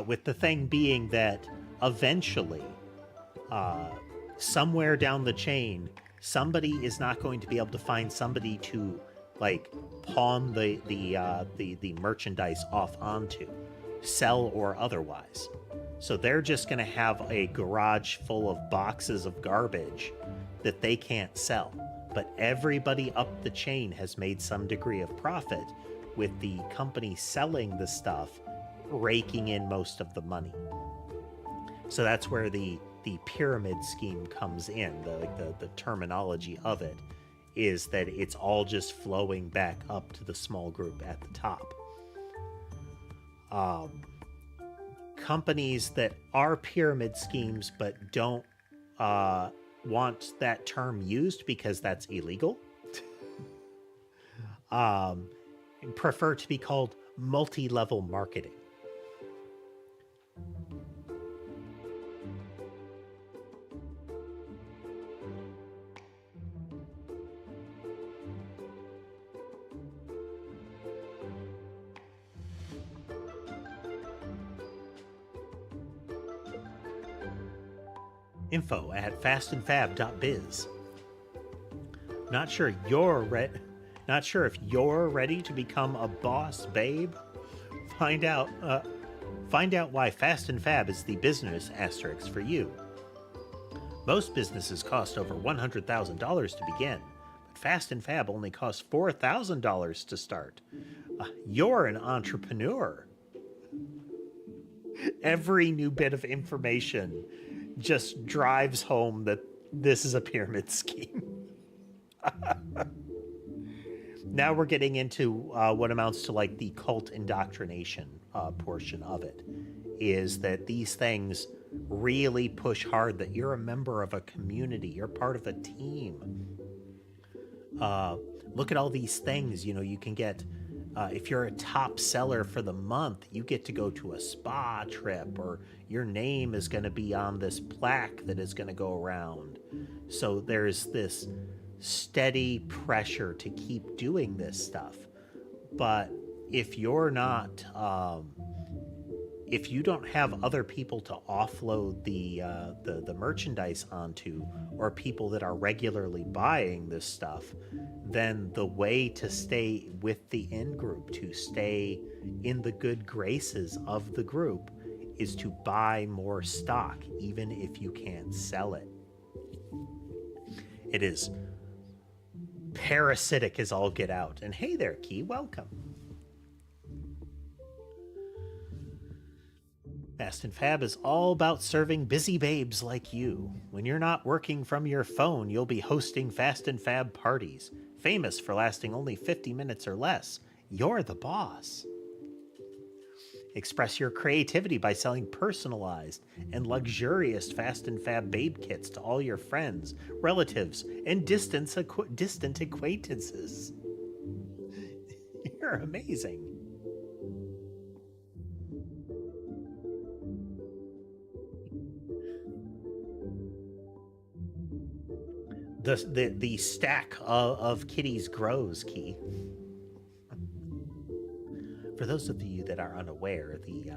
With the thing being that eventually, somewhere down the chain, somebody is not going to be able to find somebody to like pawn the merchandise off onto, sell or otherwise. So they're just going to have a garage full of boxes of garbage that they can't sell. But everybody up the chain has made some degree of profit, with the company selling the stuff raking in most of the money. So that's where the pyramid scheme comes in. The terminology of it is that it's all just flowing back up to the small group at the top. Companies that are pyramid schemes but don't want that term used because that's illegal prefer to be called multi-level marketing. Info at fastandfab.biz. Not sure if you're ready to become a boss, babe. Find out why Fast and Fab is the business asterisk for you. Most businesses cost over $100,000 to begin, but Fast and Fab only costs $4,000 to start. You're an entrepreneur. Every new bit of information just drives home that this is a pyramid scheme. Now we're getting into what amounts to like the cult indoctrination portion of it, is that these things really push hard that you're a member of a community, you're part of a team. Look at all these things, you can get, if you're a top seller for the month, you get to go to a spa trip, or your name is going to be on this plaque that is going to go around. So there's this steady pressure to keep doing this stuff. But if you're not, if you don't have other people to offload the merchandise onto, or people that are regularly buying this stuff, then the way to stay with the in-group, to stay in the good graces of the group, is to buy more stock, even if you can't sell it. It is parasitic as all get out. And hey there, Key, welcome. Fast and Fab is all about serving busy babes like you. When you're not working from your phone, you'll be hosting Fast and Fab parties, famous for lasting only 50 minutes or less. You're the boss. Express your creativity by selling personalized and luxurious Fast and Fab babe kits to all your friends, relatives, and distant acquaintances. You're amazing. The stack of kitties grows, Key. For those of you that are unaware, the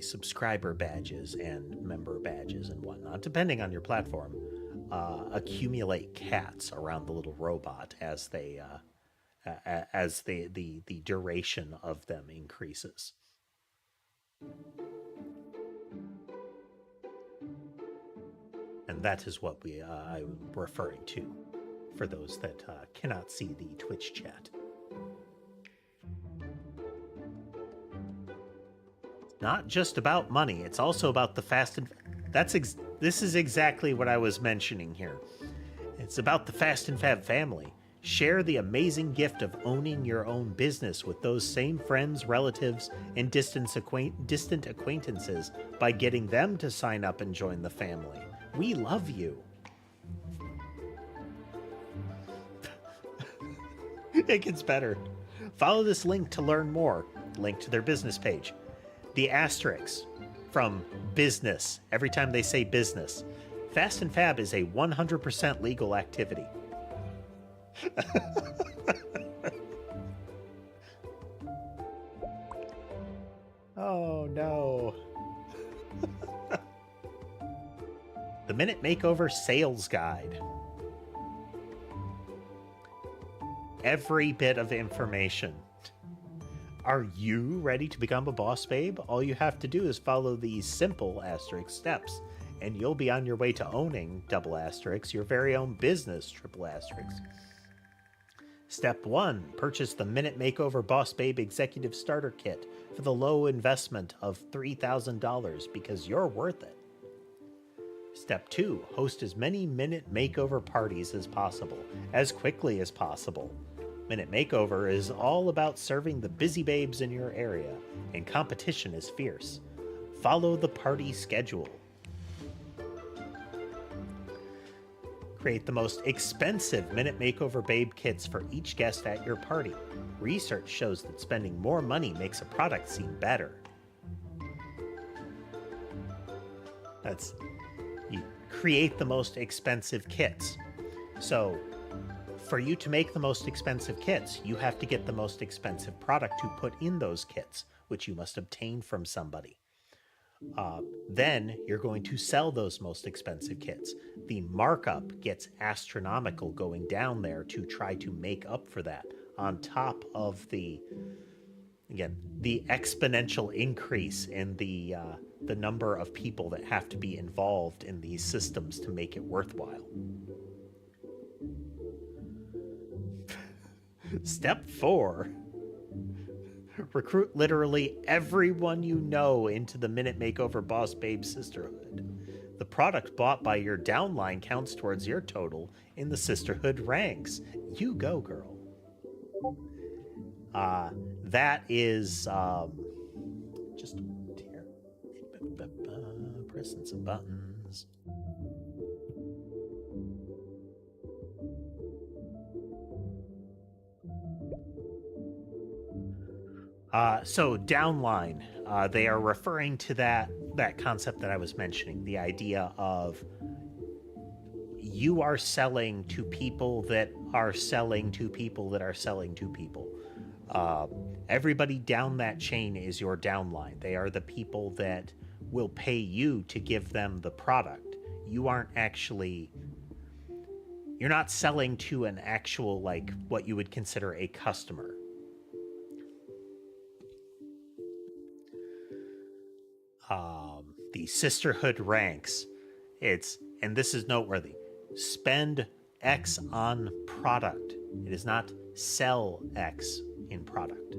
subscriber badges and member badges and whatnot, depending on your platform, accumulate cats around the little robot as they as the duration of them increases. And that is what I'm referring to for those that cannot see the Twitch chat. Not just about money, it's also about the fast and... This is exactly what I was mentioning here. It's about the Fast and Fab family. Share the amazing gift of owning your own business with those same friends, relatives, and distant acquaintances by getting them to sign up and join the family. We love you. It gets better. Follow this link to learn more. Link to their business page. The asterisks from business, every time they say business. Fast and Fab is a 100% legal activity. Oh no. The Minute Makeover Sales Guide. Every bit of information. Are you ready to become a boss babe? All you have to do is follow these simple asterisk steps, and you'll be on your way to owning double asterisks, your very own business triple asterisks. Step 1, purchase the Minute Makeover Boss Babe Executive Starter Kit for the low investment of $3,000 because you're worth it. Step 2, host as many Minute Makeover parties as possible, as quickly as possible. Minute Makeover is all about serving the busy babes in your area, and competition is fierce. Follow the party schedule. Create the most expensive Minute Makeover Babe kits for each guest at your party. Research shows that spending more money makes a product seem better. You create the most expensive kits. So, for you to make the most expensive kits, you have to get the most expensive product to put in those kits, which you must obtain from somebody. Then you're going to sell those most expensive kits. The markup gets astronomical going down there to try to make up for that, on top of the exponential increase in the number of people that have to be involved in these systems to make it worthwhile. Step 4. Recruit literally everyone you know into the Minute Makeover Boss Babe Sisterhood. The product bought by your downline counts towards your total in the sisterhood ranks. You go, girl. That is just here. Pressing some buttons. So downline, they are referring to that concept that I was mentioning, the idea of you are selling to people that are selling to people that are selling to people. Everybody down that chain is your downline. They are the people that will pay you to give them the product. You're not selling to an actual, like, what you would consider a customer. The sisterhood ranks. And this is noteworthy. Spend X on product. It is not sell X in product.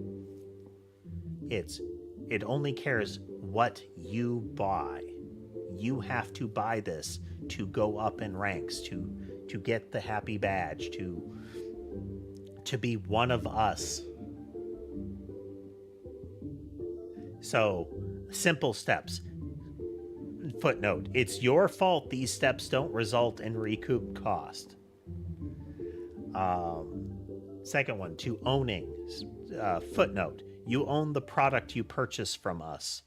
It only cares what you buy. You have to buy this to go up in ranks, to get the happy badge, to be one of us. So, simple steps. Footnote, it's your fault these steps don't result in recouped cost. Second one, to owning. Footnote, you own the product you purchase from us.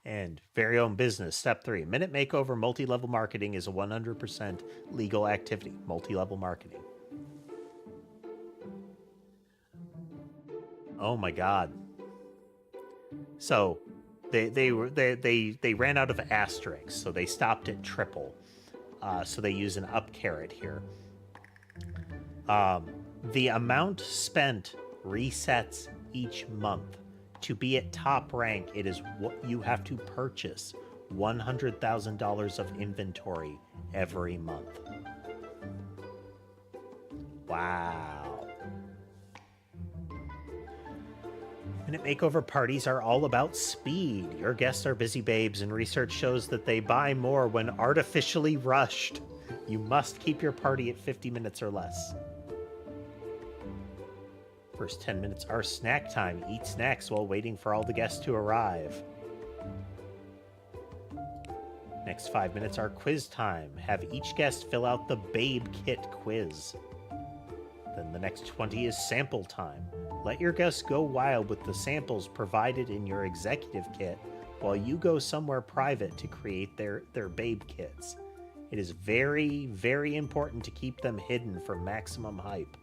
And very own business. Step 3, Minute Makeover multi-level marketing is a 100% legal activity. Multi-level marketing. Oh my God. So they ran out of asterisks, so they stopped at triple. So they use an up caret here. The amount spent resets each month. To be at top rank, it is what you have to purchase $100,000 of inventory every month. Wow. Minute makeover parties are all about speed. Your guests are busy babes, and research shows that they buy more when artificially rushed. You must keep your party at 50 minutes or less. First 10 minutes are snack time. Eat snacks while waiting for all the guests to arrive. Next 5 minutes are quiz time. Have each guest fill out the Babe Kit quiz. Then the next 20 is sample time. Let your guests go wild with the samples provided in your executive kit while you go somewhere private to create their Babe Kits. It is very, very important to keep them hidden for maximum hype.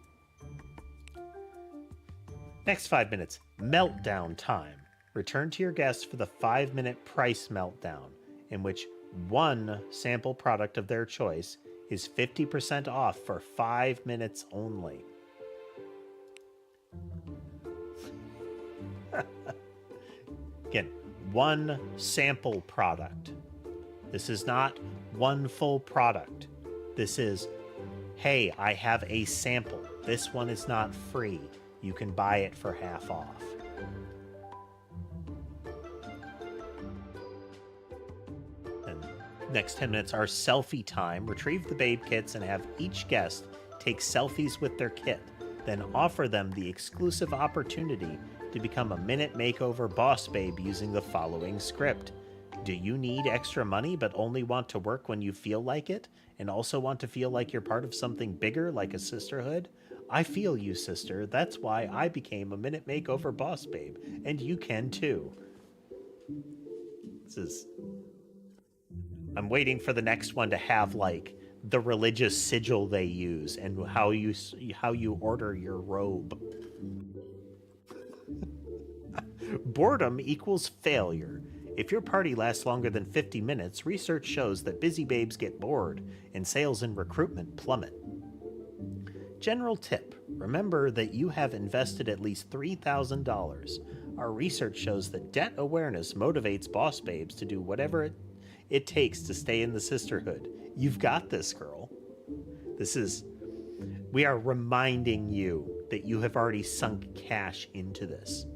Next 5 minutes, meltdown time. Return to your guests for the 5-minute price meltdown, in which one sample product of their choice is 50% off for 5 minutes only. Again, one sample product. This is not one full product. This is, hey, I have a sample. This one is not free. You can buy it for half off. And next 10 minutes are selfie time. Retrieve the Babe Kits and have each guest take selfies with their kit. Then offer them the exclusive opportunity to become a Minute Makeover boss babe using the following script. Do you need extra money but only want to work when you feel like it, and also want to feel like you're part of something bigger like a sisterhood? I feel you, sister. That's why I became a Minute Makeover boss babe, and you can too. I'm waiting for the next one to have like the religious sigil they use and how you order your robe. Boredom equals failure. If your party lasts longer than 50 minutes, research shows that busy babes get bored and sales and recruitment plummet. General tip: remember that you have invested at least $3,000. Our research shows that debt awareness motivates boss babes to do whatever it takes to stay in the sisterhood. You've got this, girl. We are reminding you that you have already sunk cash into this.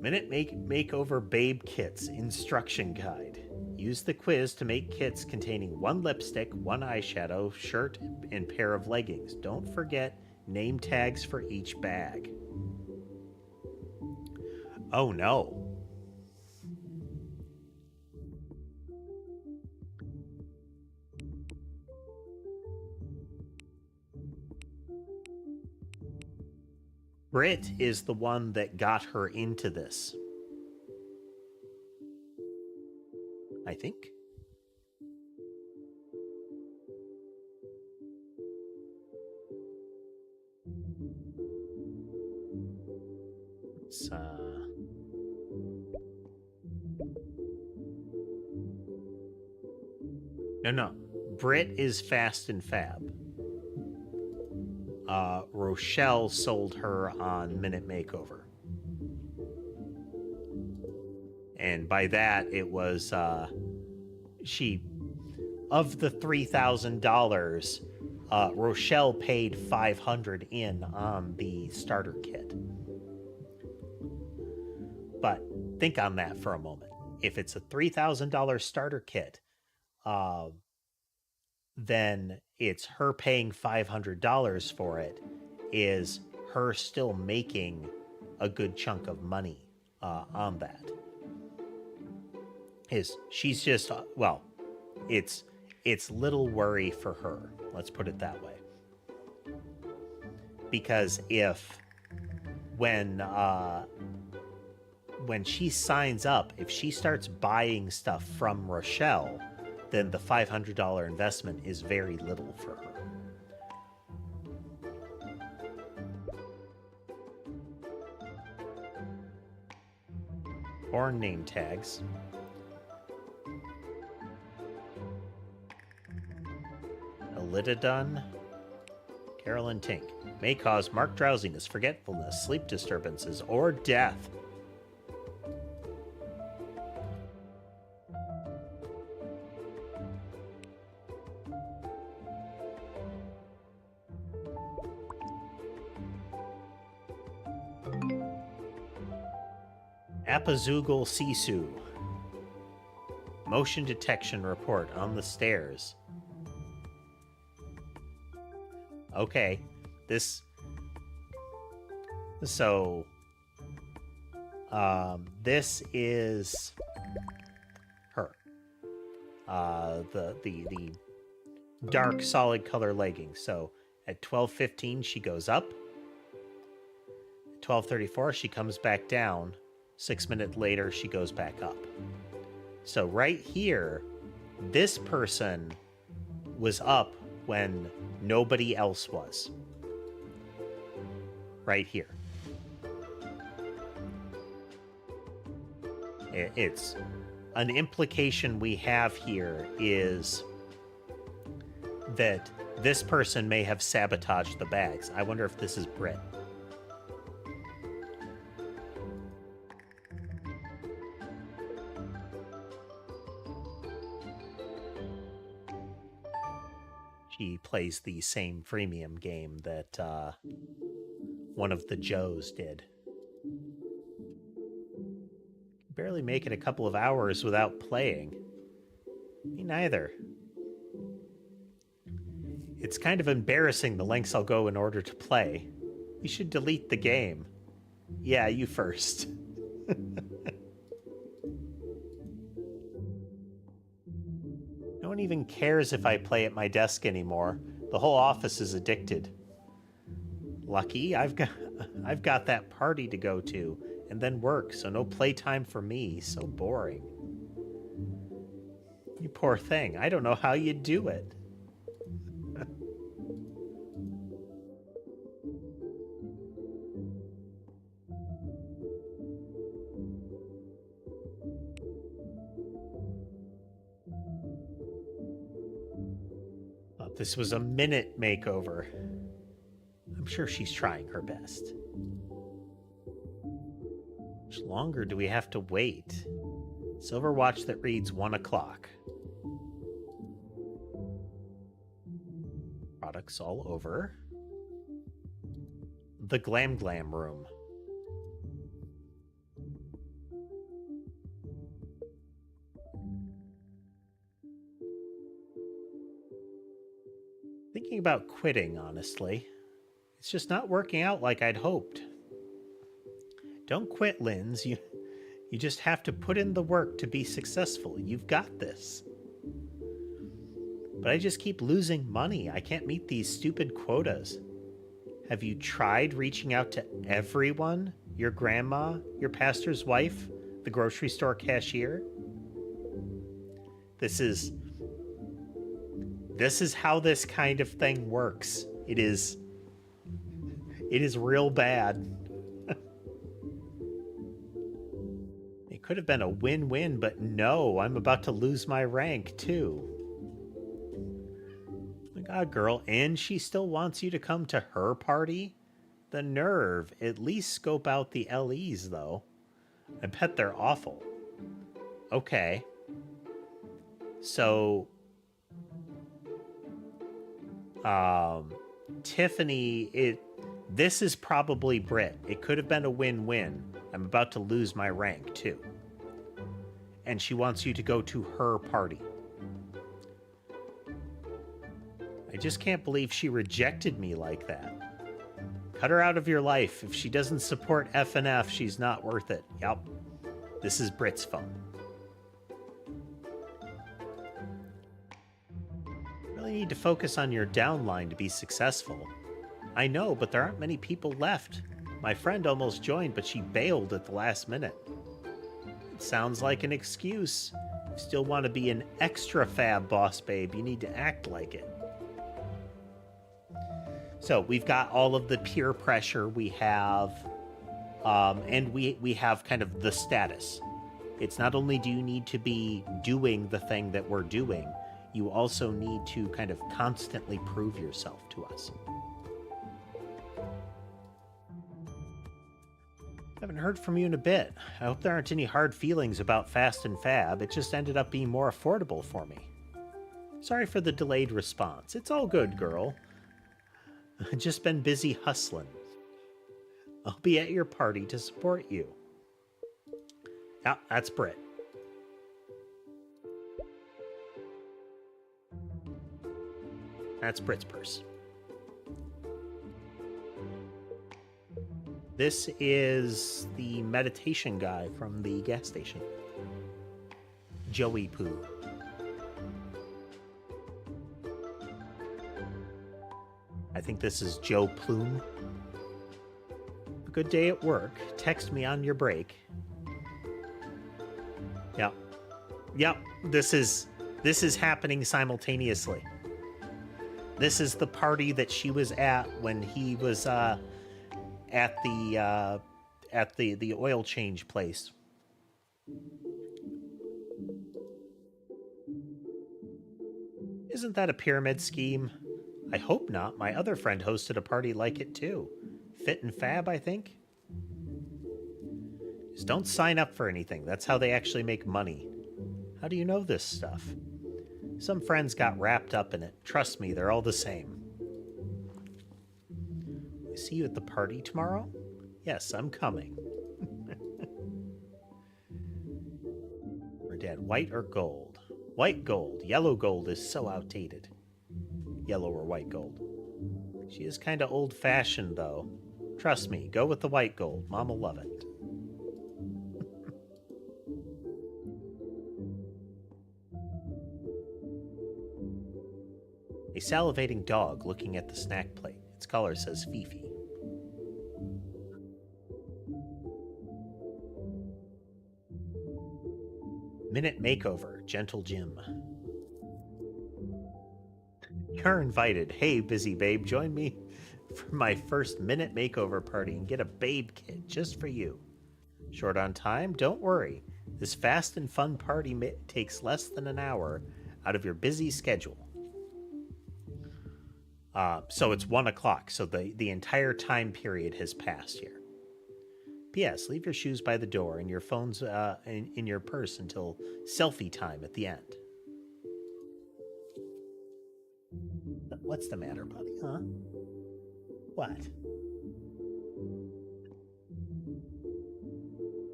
Minute Makeover Babe Kits Instruction Guide. Use the quiz to make kits containing one lipstick, one eyeshadow, shirt, and pair of leggings. Don't forget name tags for each bag. Oh no. Brit is the one that got her into this. I think. It's, No. Brit is Fast and Fab. Rochelle sold her on Minute Makeover. And by that, it was, of the $3,000, Rochelle paid $500 in on the starter kit. But think on that for a moment. If it's a $3,000 starter kit, then it's her paying $500 for it, is her still making a good chunk of money on that. She's just, it's little worry for her. Let's put it that way. Because when she signs up, if she starts buying stuff from Rochelle, then the $500 investment is very little for her. Or name tags. Elidodon, Carolyn Tink. May cause marked drowsiness, forgetfulness, sleep disturbances, or death. Apazugal Sisu. Motion detection report on the stairs. Okay, this... So... this is... her. The dark solid color leggings. So at 12:15 she goes up. At 12:34 she comes back down. 6 minutes later she goes back up. So right here, this person was up when nobody else was. Right here. It's an implication we have here is that this person may have sabotaged the bags. I wonder if this is Brit. She plays the same freemium game that one of the Joes did. Barely make it a couple of hours without playing. Me neither. It's kind of embarrassing the lengths I'll go in order to play. You should delete the game. Yeah, you first. No one even cares if I play at my desk anymore. The whole office is addicted. Lucky, I've got that party to go to, and then work, so no playtime for me. So boring. You poor thing. I don't know how you do it. Thought this was a minute makeover. I'm sure she's trying her best. How much longer do we have to wait? Silver watch that reads 1 o'clock. Products all over. The Glam Glam room. Thinking about quitting, honestly. It's just not working out like I'd hoped. Don't quit, Linz. You just have to put in the work to be successful. You've got this. But I just keep losing money. I can't meet these stupid quotas. Have you tried reaching out to everyone? Your grandma? Your pastor's wife? The grocery store cashier? This is how this kind of thing works. It is real bad. It could have been a win-win, but no, I'm about to lose my rank too. Oh my God, girl, and she still wants you to come to her party? The nerve. At least scope out the LEs, though. I bet they're awful. Okay. So... Tiffany, this is probably Brit. It could have been a win-win. I'm about to lose my rank, too. And she wants you to go to her party. I just can't believe she rejected me like that. Cut her out of your life. If she doesn't support FNF, she's not worth it. Yup. This is Brit's phone. Really need to focus on your downline to be successful. I know, but there aren't many people left. My friend almost joined, but she bailed at the last minute. It sounds like an excuse. If you still want to be an extra fab boss babe, you need to act like it. So we've got all of the peer pressure we have, and we have kind of the status. It's not only do you need to be doing the thing that we're doing, you also need to kind of constantly prove yourself to us. Haven't heard from you in a bit. I hope there aren't any hard feelings about Fast and Fab. It just ended up being more affordable for me. Sorry for the delayed response. It's all good, girl. I've just been busy hustling. I'll be at your party to support you. Yeah, that's Brit. That's Brit's purse. This is the meditation guy from the gas station. Joey Poo. I think this is Joe Plume. A good day at work. Text me on your break. Yep. Yep. This is happening simultaneously. This is the party that she was at when he was at the oil change place. Isn't that a pyramid scheme? I hope not. My other friend hosted a party like it too. Fit and Fab, I think. Just don't sign up for anything. That's how they actually make money. How do you know this stuff? Some friends got wrapped up in it. Trust me, they're all the same. I see you at the party tomorrow? Yes, I'm coming. Or Dad, white or gold? White gold. Yellow gold is so outdated. Yellow or white gold. She is kind of old-fashioned, though. Trust me, go with the white gold. Mom will love it. A salivating dog looking at the snack plate. Its color says Fifi. Minute makeover, Gentle Jim. You're invited. Hey, busy babe, join me for my first minute makeover party and get a babe kit just for you. Short on time? Don't worry. This fast and fun party takes less than an hour out of your busy schedule. So it's 1 o'clock, so the entire time period has passed here. P.S. Leave your shoes by the door and your phones in your purse until selfie time at the end. What's the matter, buddy, huh? What?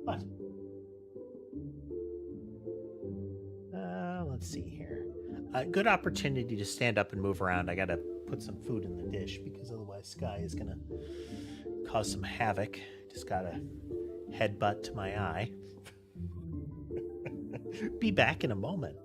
What? Let's see here. Good opportunity to stand up and move around. I gotta put some food in the dish because otherwise Sky is gonna cause some havoc. Just gotta headbutt to my eye. Be back in a moment.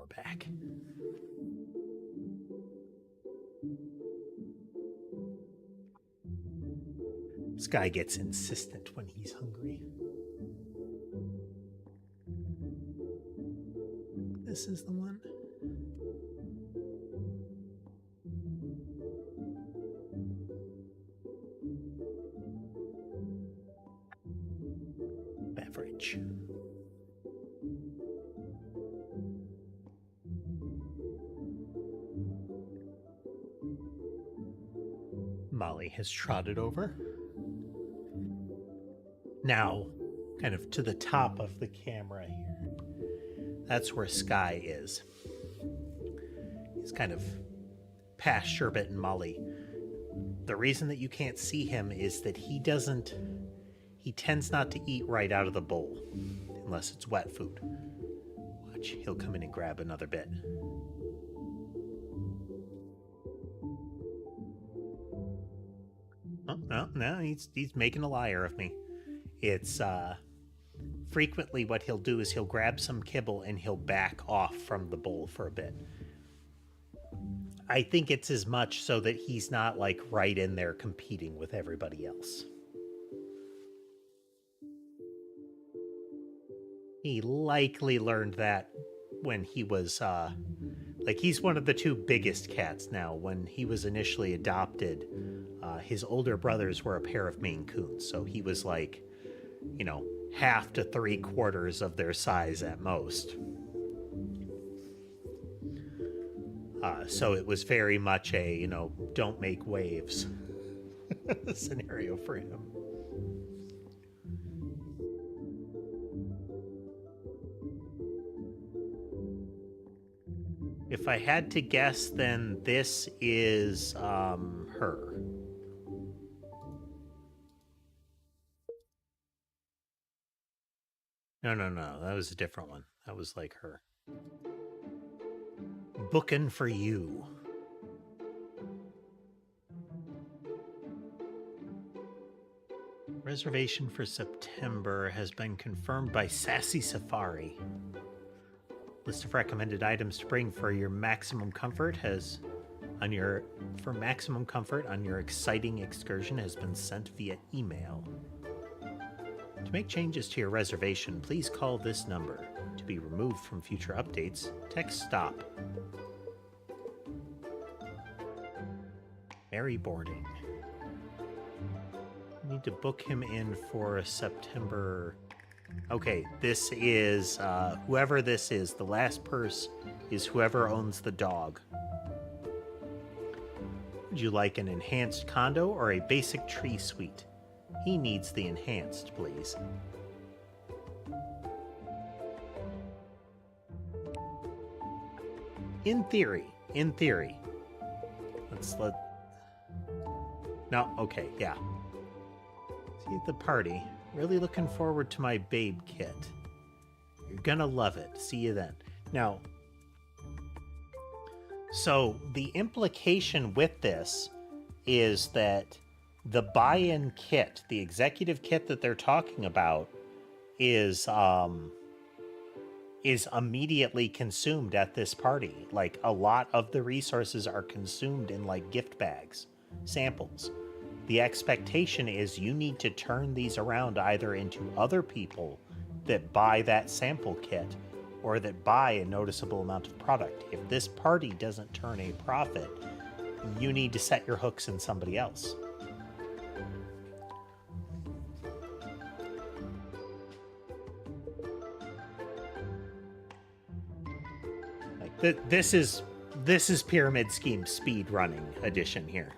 back. This guy gets insistent when he's hungry. This is the one. Beverage. Molly has trotted over. Now, kind of to the top of the camera here. That's where Sky is. He's kind of past Sherbet and Molly. The reason that you can't see him is that he tends not to eat right out of the bowl, unless it's wet food. Watch, he'll come in and grab another bit. Oh, no, he's making a liar of me. It's, frequently what he'll do is he'll grab some kibble and he'll back off from the bowl for a bit. I think it's as much so that he's not, like, right in there competing with everybody else. He likely learned that when he was, like, he's one of the two biggest cats now. When he was initially adopted, his older brothers were a pair of Maine Coons, so he was, like, you know, half to 3/4 of their size at most. So it was very much a, you know, don't make waves scenario for him. If I had to guess, then this is her. No, that was a different one. That was like her. Booking for you. Reservation for September has been confirmed by Sassy Safari. List of recommended items to bring for your maximum comfort on your exciting excursion has been sent via email. To make changes to your reservation, please call this number. To be removed from future updates, text STOP. Merry boarding. I need to book him in for September. Okay, this is, whoever this is, the last purse is whoever owns the dog. Would you like an enhanced condo or a basic tree suite? He needs the enhanced, please. In theory. No, okay, yeah. See you at the party. Really looking forward to my babe kit. You're gonna love it. See you then. Now, so the implication with this is that the buy-in kit, the executive kit that they're talking about, is immediately consumed at this party. Like, a lot of the resources are consumed in, like, gift bags, samples. The expectation is you need to turn these around either into other people that buy that sample kit or that buy a noticeable amount of product. If this party doesn't turn a profit, you need to set your hooks in somebody else. Like, this is Pyramid Scheme speed running edition here.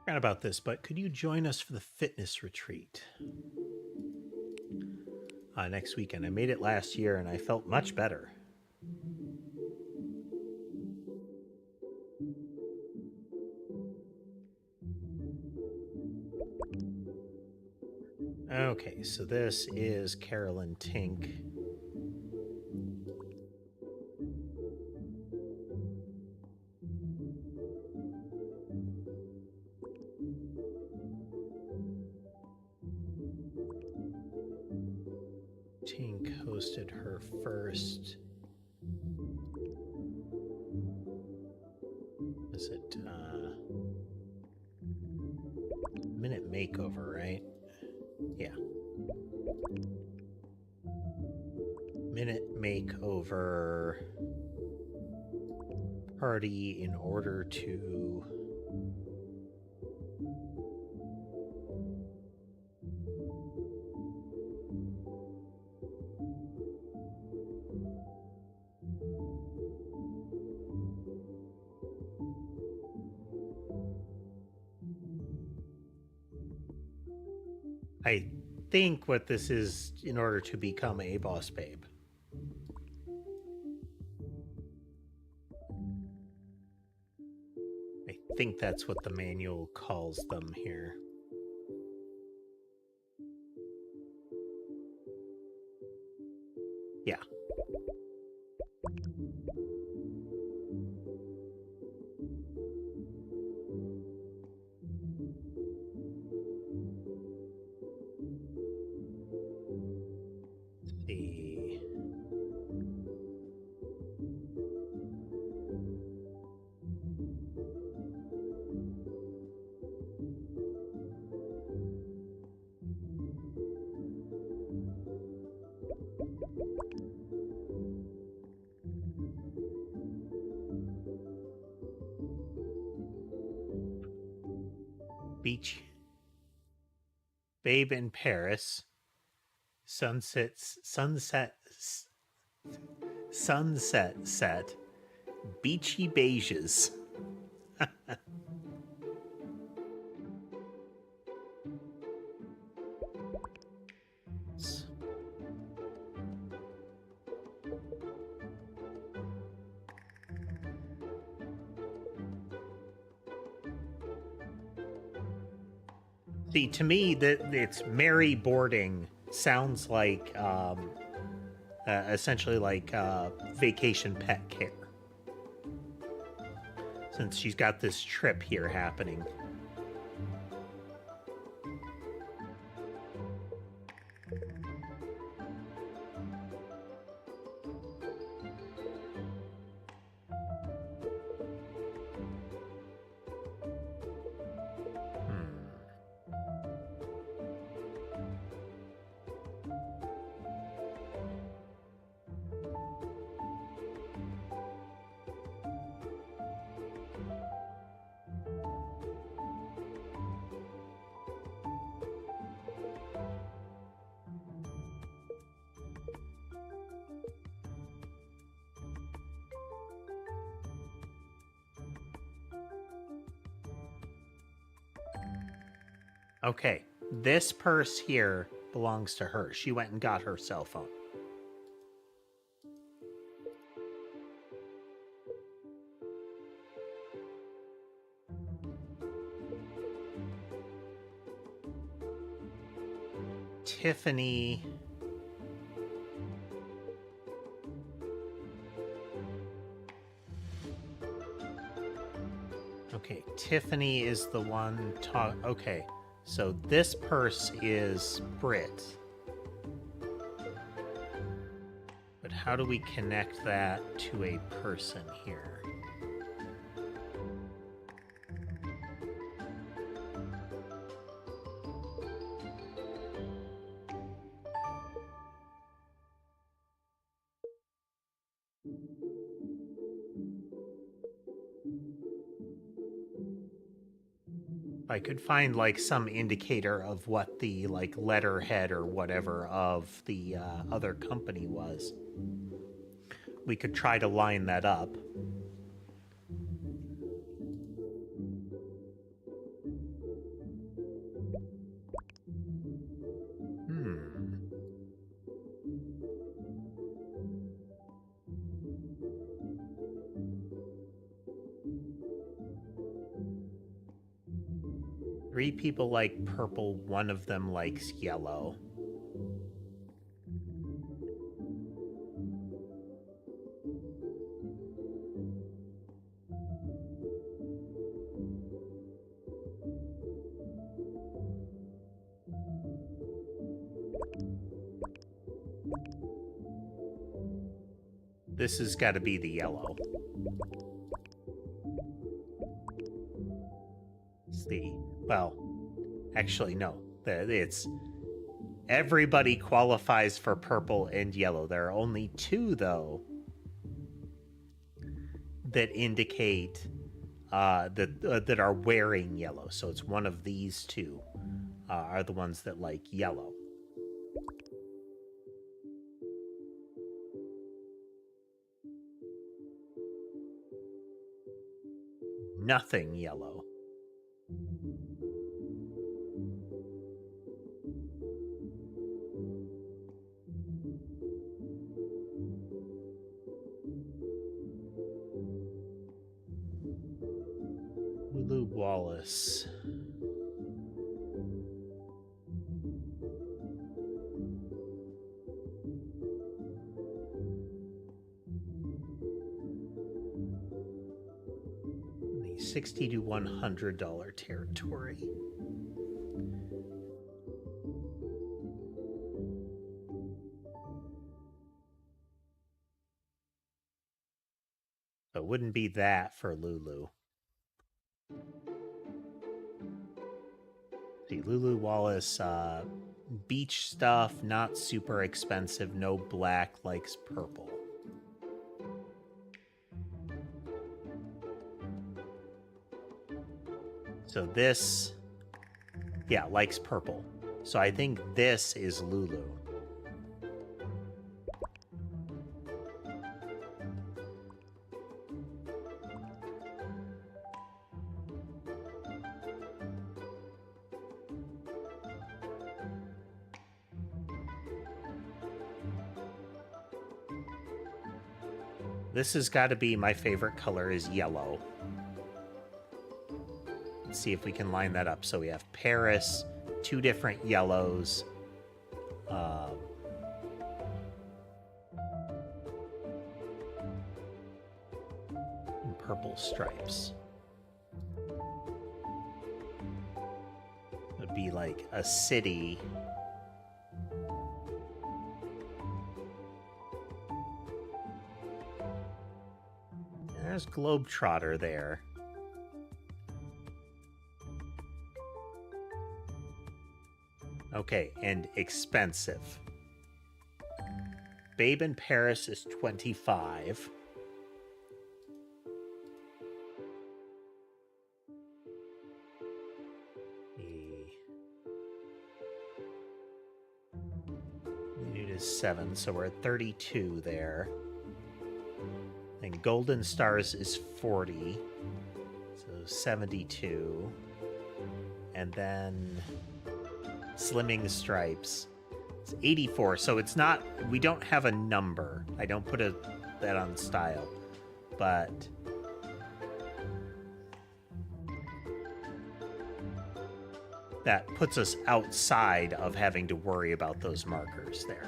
Forgot about this, but could you join us for the fitness retreat next weekend? I made it last year and I felt much better. Okay, so this is Carolyn Tink. posted her first. Is it minute makeover, right? Yeah. Minute makeover party in order to I think what this is in order to become a boss babe. I think that's what the manual calls them here. Yeah. Let's see. Beach. Babe in Paris. Sunset set. Beachy beiges. See, to me, that it's merry boarding sounds like essentially like vacation pet care, since she's got this trip here happening. Okay, this purse here belongs to her. She went and got her cell phone. Tiffany. Okay, Tiffany is the one okay. So this purse is Brit. But how do we connect that to a person here? I could find like some indicator of what the like letterhead or whatever of the other company was. We could try to line that up. Three people like purple, one of them likes yellow. This has got to be the yellow. It's the... Well, actually, no. It's... Everybody qualifies for purple and yellow. There are only two, though, that indicate that are wearing yellow. So it's one of these two are the ones that like yellow. Nothing yellow. Lulu Wallace. The $60 to $100 territory. So it wouldn't be that for Lulu. See, Lulu Wallace, beach stuff, not super expensive, no black, likes purple. So this, yeah, likes purple. So I think this is Lulu. This has got to be my favorite color is yellow. Let's see if we can line that up. So we have Paris, two different yellows. And purple stripes. It would be like a city. There's Globetrotter there. Okay, and expensive. Babe in Paris is $25. The nude is 7, so we're at 32 there. And Golden Stars is 40, so 72. And then Slimming Stripes, it's 84. So it's not, we don't have a number. I don't put that on style, but that puts us outside of having to worry about those markers there.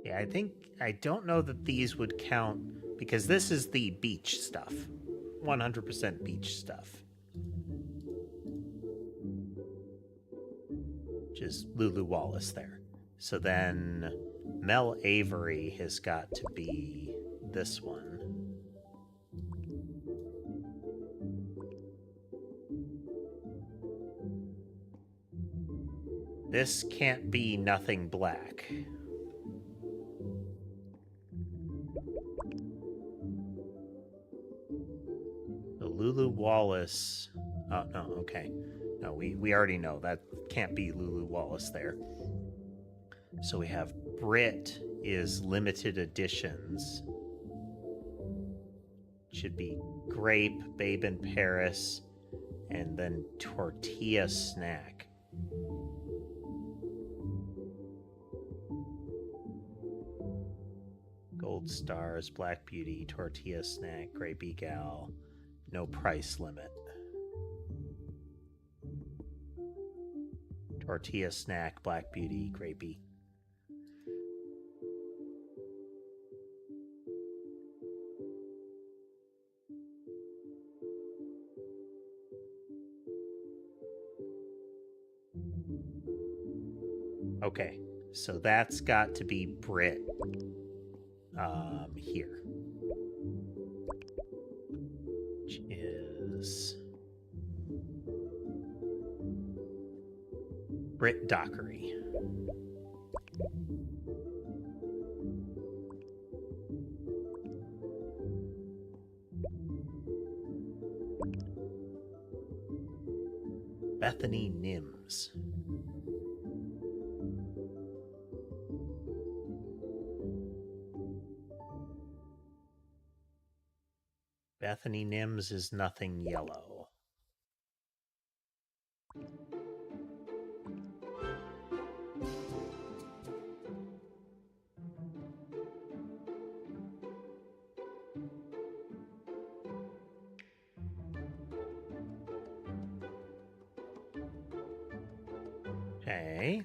Yeah, I don't know that these would count because this is the beach stuff. 100% beach stuff. Which is Lulu Wallace there. So then Mel Avery has got to be this one. This can't be Nothing Black. Lulu Wallace. Oh, no, okay. No, we already know that can't be Lulu Wallace there. So we have Brit is limited editions. Should be Grape, Babe in Paris, and then Tortilla Snack. Gold Stars, Black Beauty, Tortilla Snack, Grapey Gal. No price limit. Tortilla Snack, Black Beauty, Grapey. Okay, so that's got to be Brit. Here. Which is Brit Dockery. Bethany Nims. Bethany Nims is nothing yellow. Okay.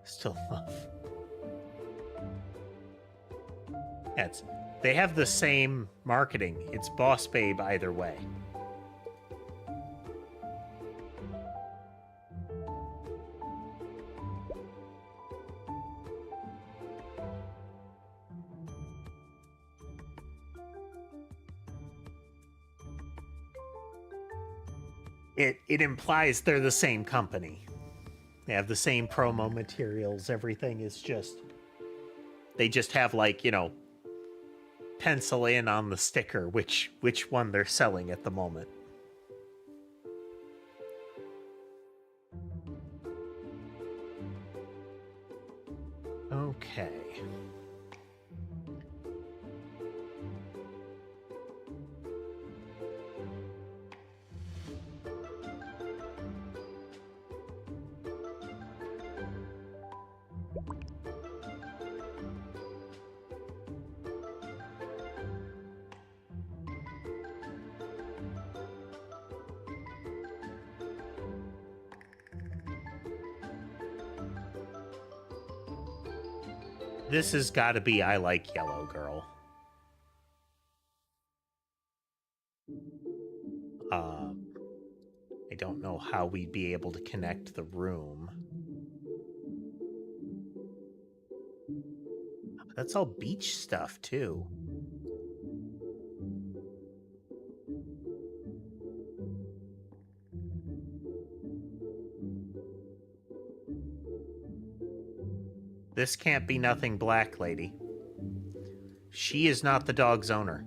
Still love. They have the same marketing. It's Boss Babe either way. It implies they're the same company. They have the same promo materials. Everything is just... They just have, like, you know, pencil in on the sticker which one they're selling at the moment. Okay. This has got to be I Like Yellow Girl. I don't know how we'd be able to connect the room. That's all beach stuff, too. This can't be nothing black, lady. She is not the dog's owner.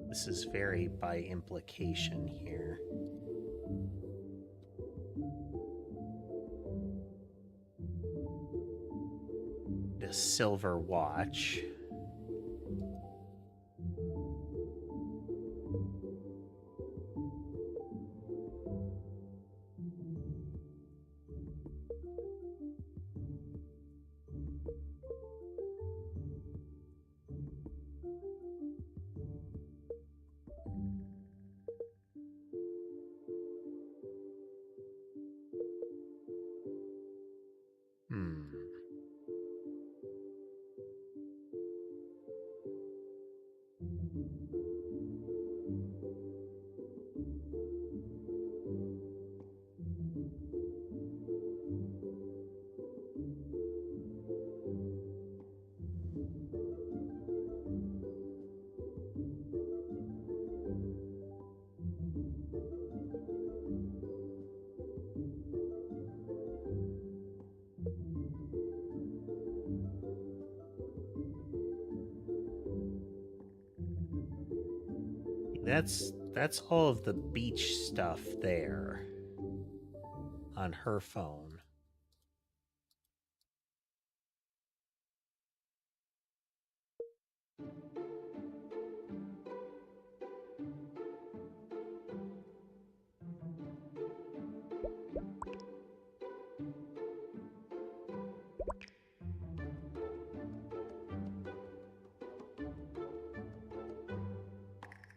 This is very by implication here. A silver watch. That's all of the beach stuff there on her phone.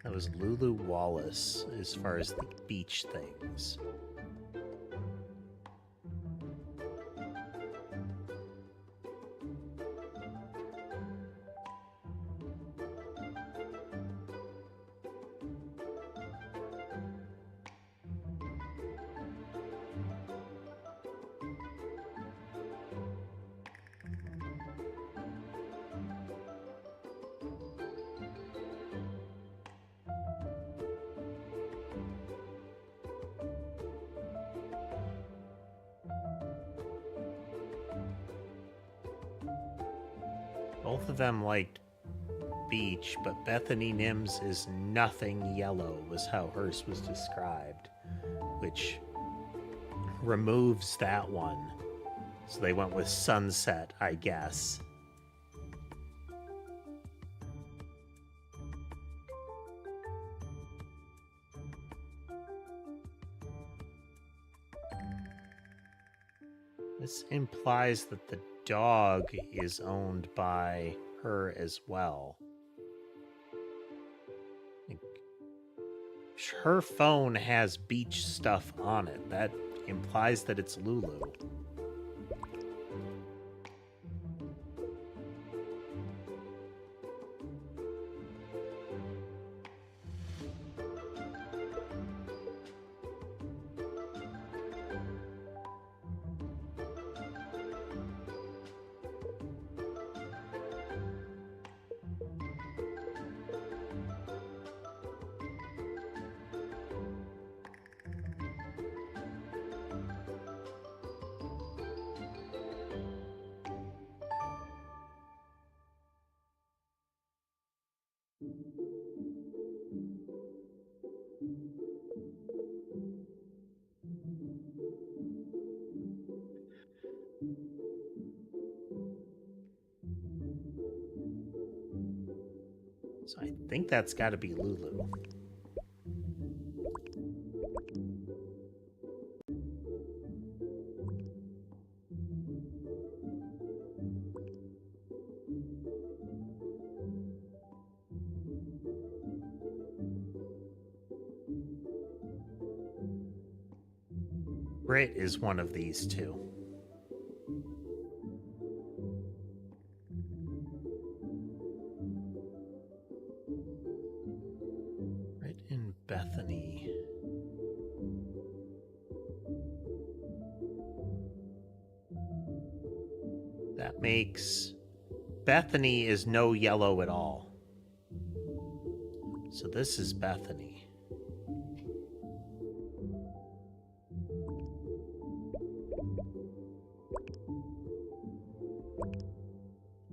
That was Lulu Wallace as far as the beach things. Both of them liked beach, but Bethany Nims is nothing yellow, was how hers was described, which removes that one. So they went with sunset, I guess. This implies that the dog is owned by her as well. Her phone has beach stuff on it. That implies that it's Lulu. So I think that's got to be Lulu. Britt is one of these two. Britt and Bethany. That makes Bethany is no yellow at all. So this is Bethany.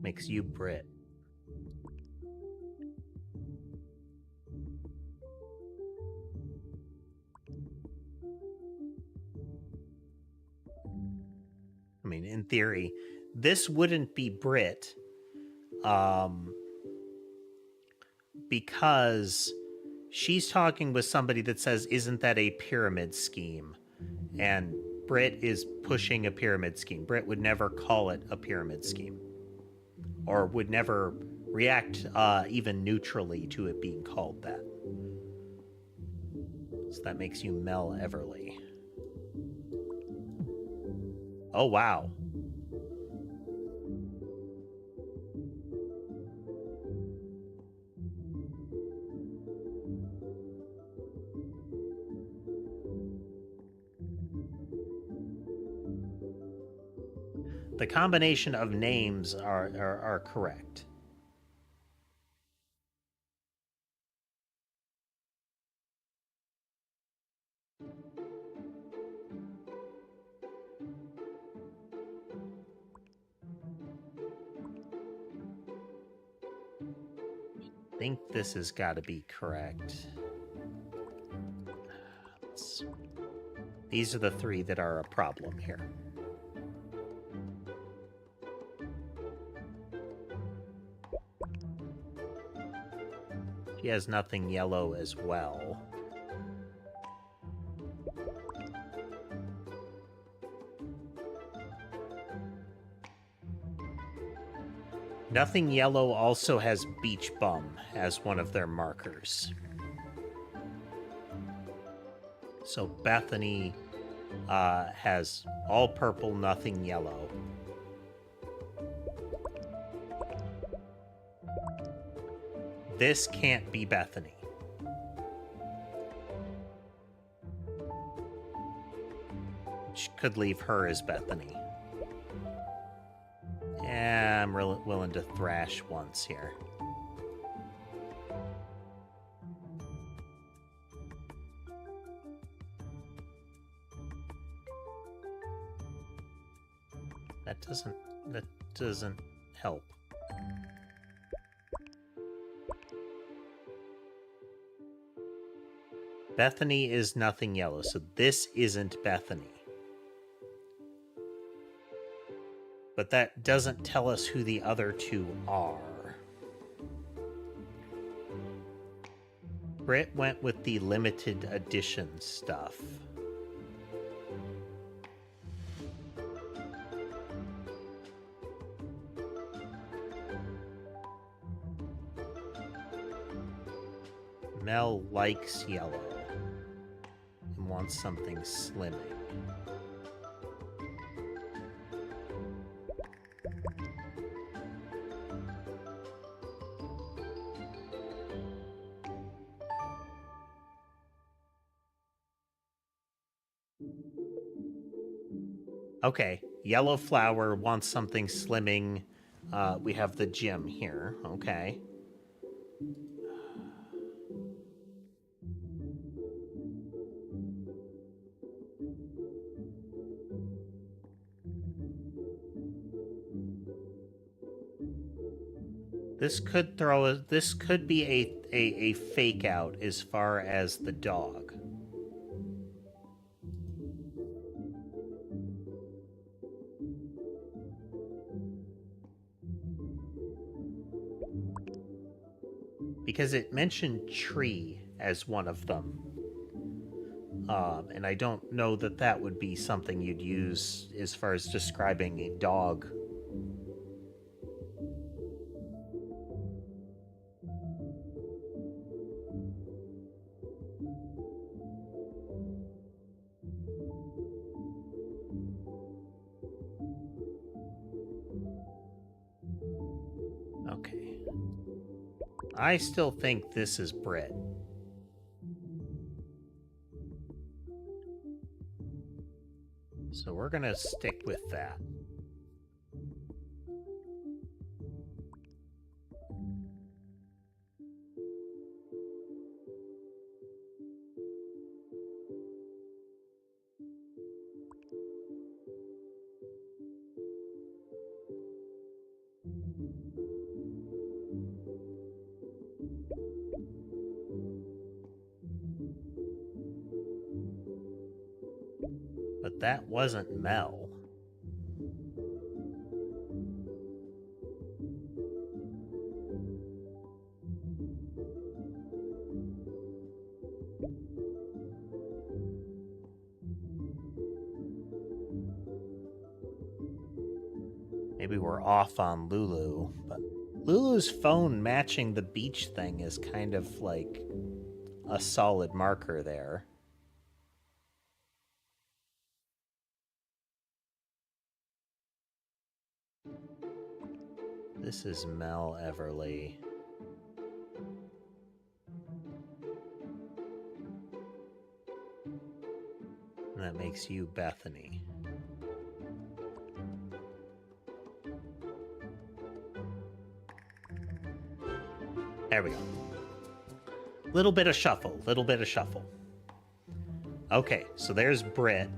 Makes you Brit. I mean, in theory, this wouldn't be Brit, because she's talking with somebody that says, "Isn't that a pyramid scheme?" And Brit is pushing a pyramid scheme. Brit would never call it a pyramid scheme, or would never react even neutrally to it being called that. So that makes you Mel Everly. Oh, wow. The combination of names are correct. think this has got to be correct. These are the three that are a problem here. She has nothing yellow as well. Nothing Yellow also has Beach Bum as one of their markers. So Bethany has all purple, nothing yellow. This can't be Bethany. Which could leave her as Bethany. Yeah, I'm really willing to thrash once here. That doesn't help. Bethany is nothing yellow, so this isn't Bethany. But that doesn't tell us who the other two are. Britt went with the limited edition stuff. Mel likes yellow and wants something slimming. Okay, Yellow Flower wants something slimming. We have the gym here, okay. This could be a fake out as far as the dog. Because it mentioned tree as one of them. And I don't know that that would be something you'd use as far as describing a dog. Okay. I still think this is Brit. So we're gonna stick with that. But that wasn't Mel. Maybe we're off on Lulu, but Lulu's phone matching the beach thing is kind of like a solid marker there. This is Mel Everly. And that makes you Bethany. There we go. Little bit of shuffle, little bit of shuffle. Okay, so there's Brit.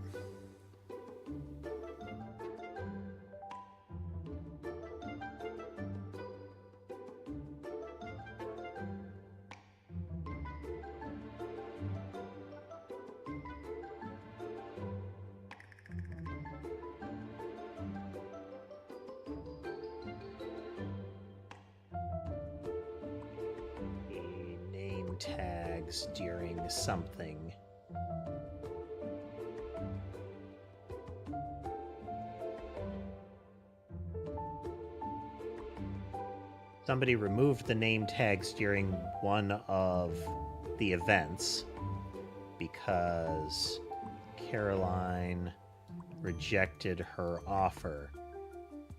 name tags during something. Somebody removed the name tags during one of the events because Caroline rejected her offer.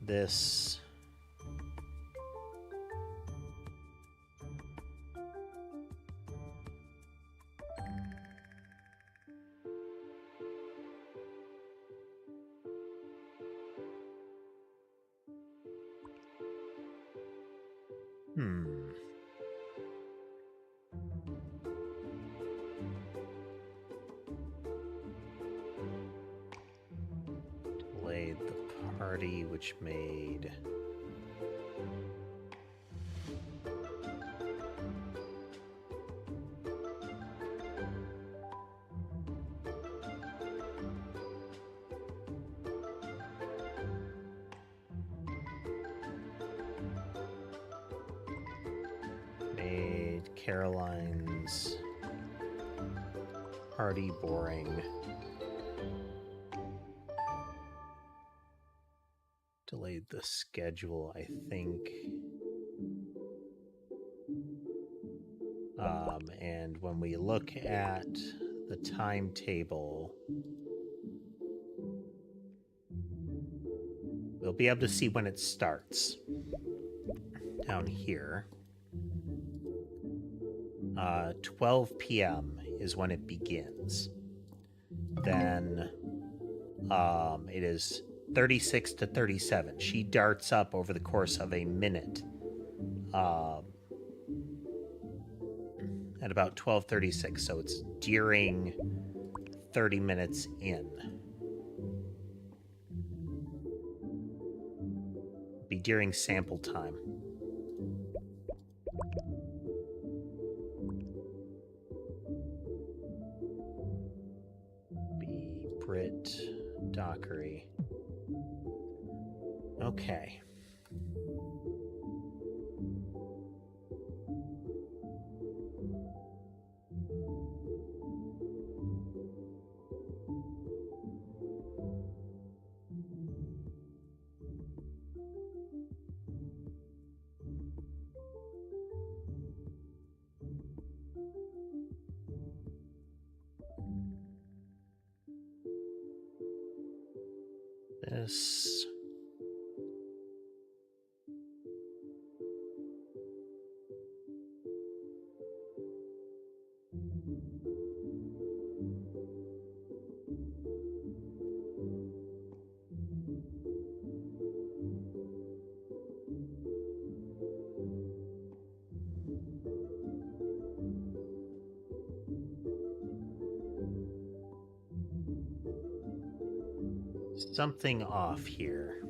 This... Delayed the party, which made... Caroline's party boring. Delayed the schedule, I think. And when we look at the timetable, we'll be able to see when it starts down here. 12 p.m. is when it begins. Then it is 36 to 37. She darts up over the course of a minute at about 12:36. So it's during 30 minutes in. Be during sample time. Brit Dockery. Okay. This... something off here.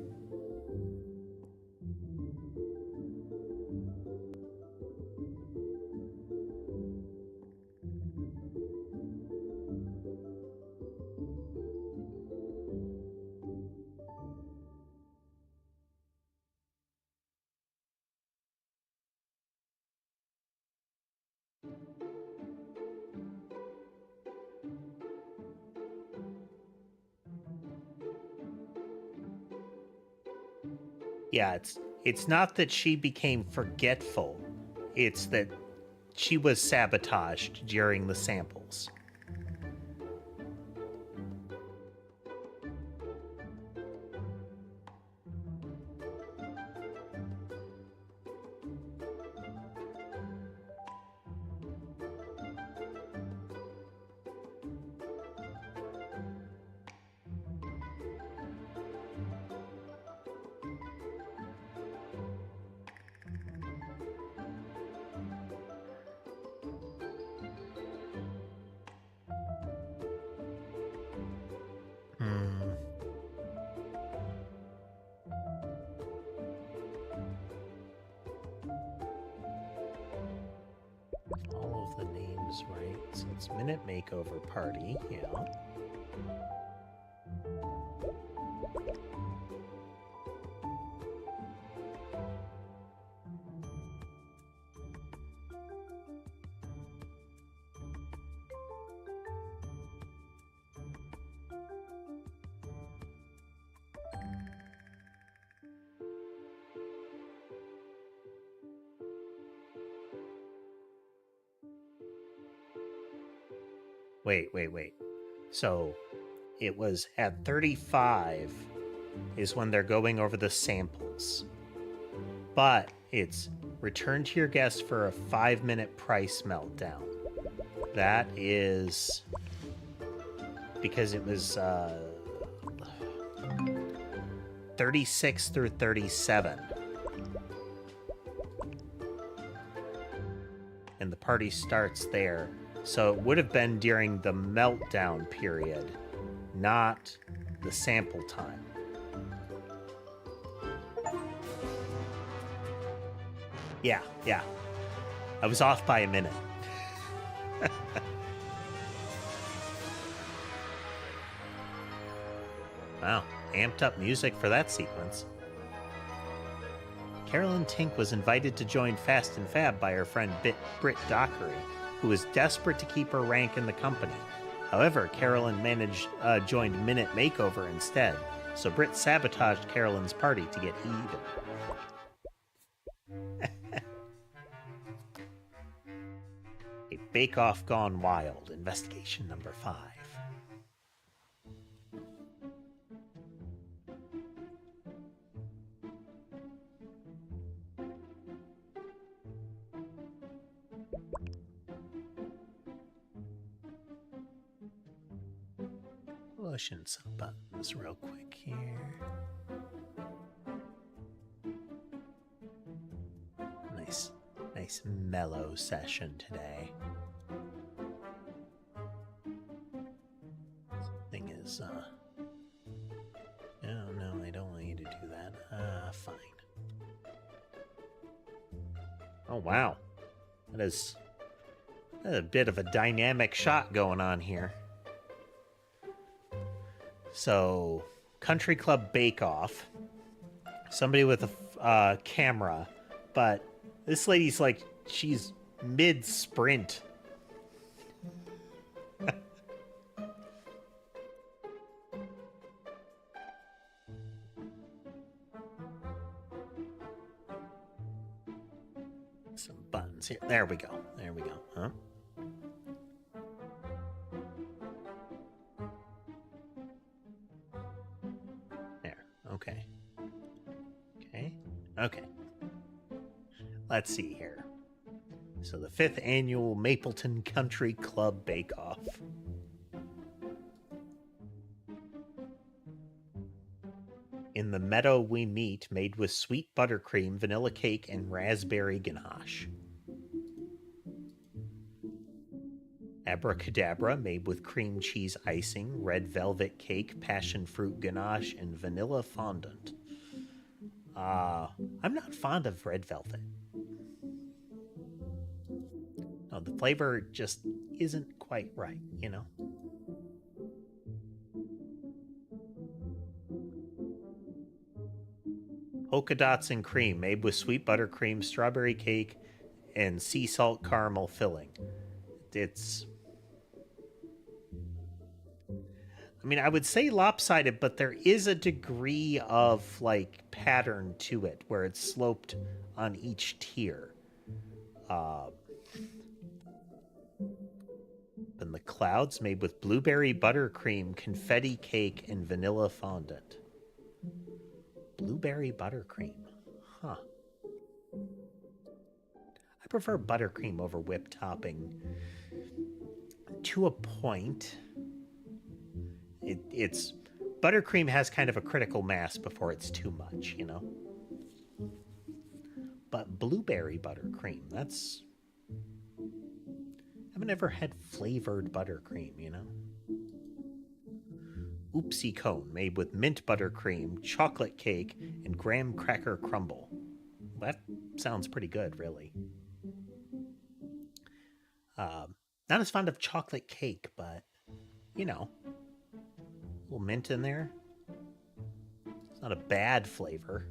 Yeah, it's not that she became forgetful. It's that she was sabotaged during the samples. All of the names right, so it's Minute Makeover Party, yeah. Wait. So it was at 35 is when they're going over the samples. But it's return to your guest for a 5-minute price meltdown. That is because it was 36 through 37. And the party starts there. So it would have been during the meltdown period, not the sample time. Yeah. I was off by a minute. Wow, amped up music for that sequence. Carolyn Tink was invited to join Fast and Fab by her friend Britt Dockery, who was desperate to keep her rank in the company. However, Carolyn joined Minute Makeover instead, so Britt sabotaged Carolyn's party to get even. A bake-off gone wild, investigation number 5. Pushing some buttons real quick here. Nice mellow session today. Thing is, no, I don't want you to do that. Fine. Oh, wow. That is a bit of a dynamic shot going on here. So, Country Club Bake Off. Somebody with a camera, but this lady's like, she's mid-sprint. Some buttons here. There we go. Huh? There. Okay. Let's see here. So the 5th annual Mapleton Country Club Bake Off. In the meadow we meet, made with sweet buttercream, vanilla cake, and raspberry ganache. Abracadabra, made with cream cheese icing, red velvet cake, passion fruit ganache, and vanilla fondant. I'm not fond of red velvet. No, the flavor just isn't quite right, you know? Polka dots and cream, made with sweet buttercream, strawberry cake, and sea salt caramel filling. I would say lopsided, but there is a degree of, like, pattern to it, where it's sloped on each tier. Then the clouds, made with blueberry buttercream, confetti cake, and vanilla fondant. Blueberry buttercream. Huh. I prefer buttercream over whipped topping. To a point. It's buttercream has kind of a critical mass before it's too much, you know? But blueberry buttercream, that's... I haven't ever had flavored buttercream, you know? Oopsie cone, made with mint buttercream, chocolate cake, and graham cracker crumble. That sounds pretty good, really. Not as fond of chocolate cake, but, you know, a little mint in there. It's not a bad flavor.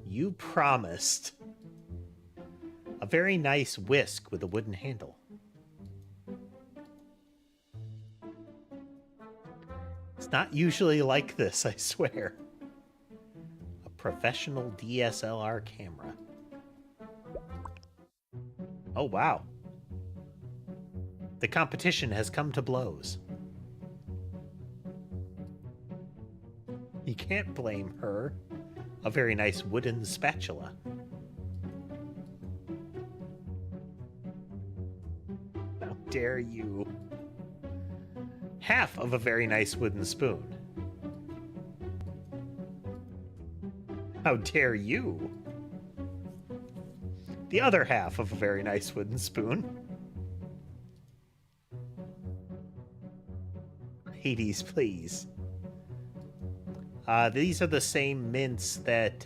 You promised a very nice whisk with a wooden handle. It's not usually like this, I swear. A professional DSLR camera. Oh, wow. The competition has come to blows. You can't blame her. A very nice wooden spatula. How dare you? Half of a very nice wooden spoon. How dare you? The other half of a very nice wooden spoon. Hades, please. These are the same mints that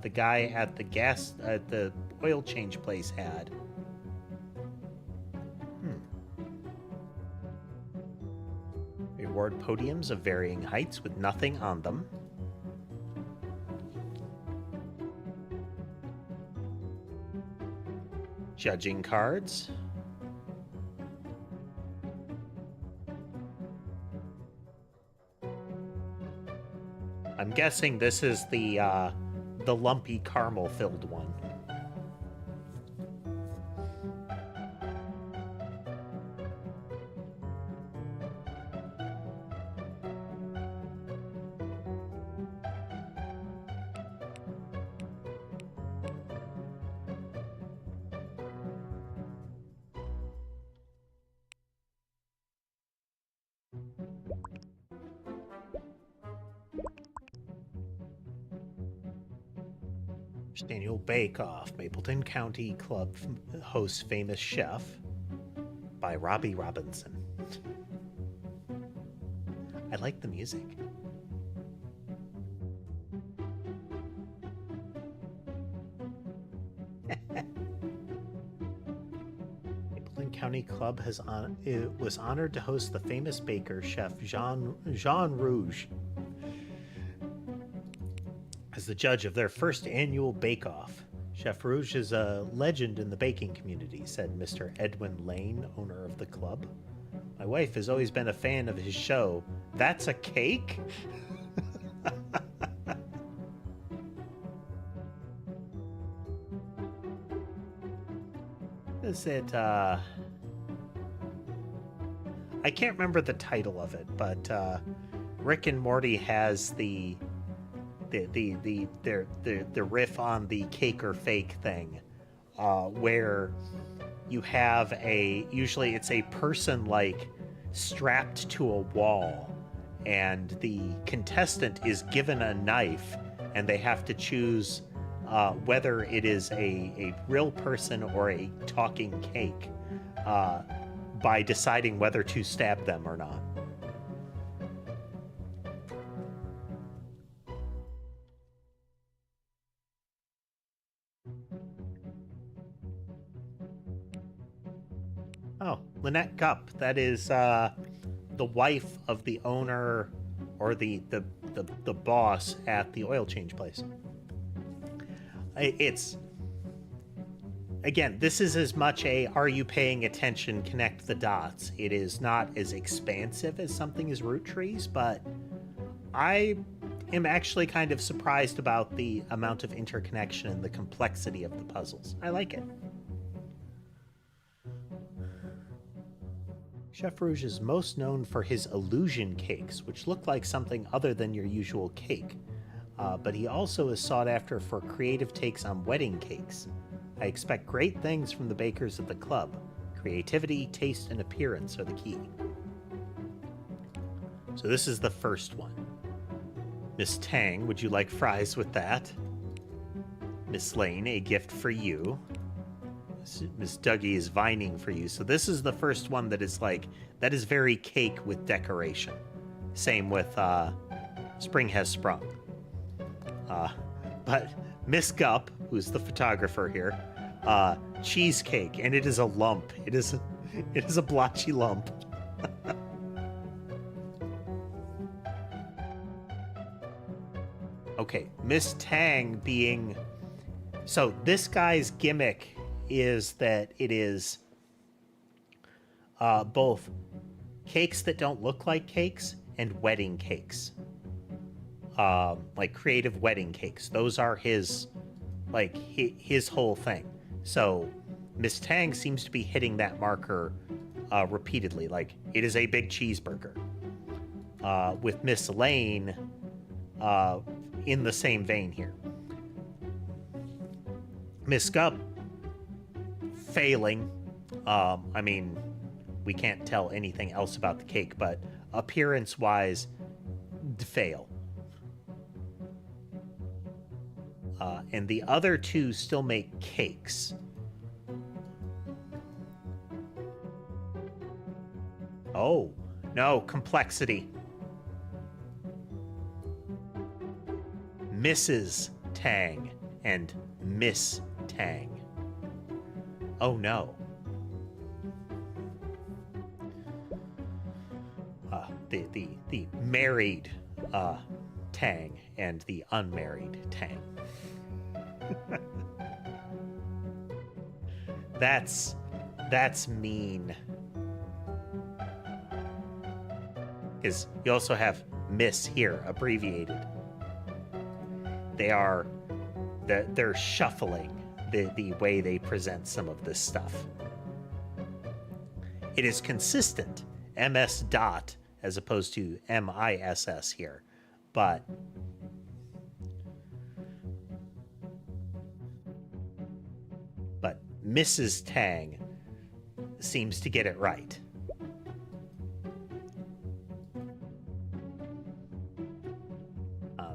the guy at the oil change place had. Reward podiums of varying heights with nothing on them. Judging cards. I'm guessing this is the lumpy caramel-filled one. Annual Bake Off. Mapleton County Club hosts famous chef by Robbie Robinson. I like the music. Mapleton County Club was honored to host the famous baker chef Jean Rouge as the judge of their first annual bake-off. Chef Rouge is a legend in the baking community, said Mr. Edwin Lane, owner of the club. My wife has always been a fan of his show. That's a cake? Is it, I can't remember the title of it, but Rick and Morty has the riff on the cake or fake thing, where you have usually it's a person like strapped to a wall, and the contestant is given a knife, and they have to choose whether it is a real person or a talking cake by deciding whether to stab them or not. Oh, Lynette Gupp. That is the wife of the owner or the boss at the oil change place. It's, again, this is as much a are you paying attention, connect the dots. It is not as expansive as something as Root Trees, but I am actually kind of surprised about the amount of interconnection and the complexity of the puzzles. I like it. Chef Rouge is most known for his illusion cakes, which look like something other than your usual cake. But he also is sought after for creative takes on wedding cakes. I expect great things from the bakers at the club. Creativity, taste, and appearance are the key. So this is the first one. Miss Tang, would you like fries with that? Miss Lane, a gift for you. Miss Dougie is vining for you. So this is the first one that is like, that is very cake with decoration. Same with Spring Has Sprung. But Miss Gupp, who's the photographer here, cheesecake, and it is a lump. It is a blotchy lump. Okay, Miss Tang being... So this guy's gimmick is that it is both cakes that don't look like cakes and wedding cakes. Like creative wedding cakes. Those are his, like, his whole thing. So Miss Tang seems to be hitting that marker repeatedly, like, it is a big cheeseburger. With Miss Lane, in the same vein here. Miss Gup, failing. I mean, we can't tell anything else about the cake, but appearance-wise, fail. And the other two still make cakes. Oh, no, complexity. Mrs. Tang and Miss Tang. Oh no. The married Tang and the unmarried Tang. That's mean. Because you also have Miss here, abbreviated. They're shuffling the way they present some of this stuff. It is consistent, MS dot as opposed to MISS here, but Mrs. Tang seems to get it right.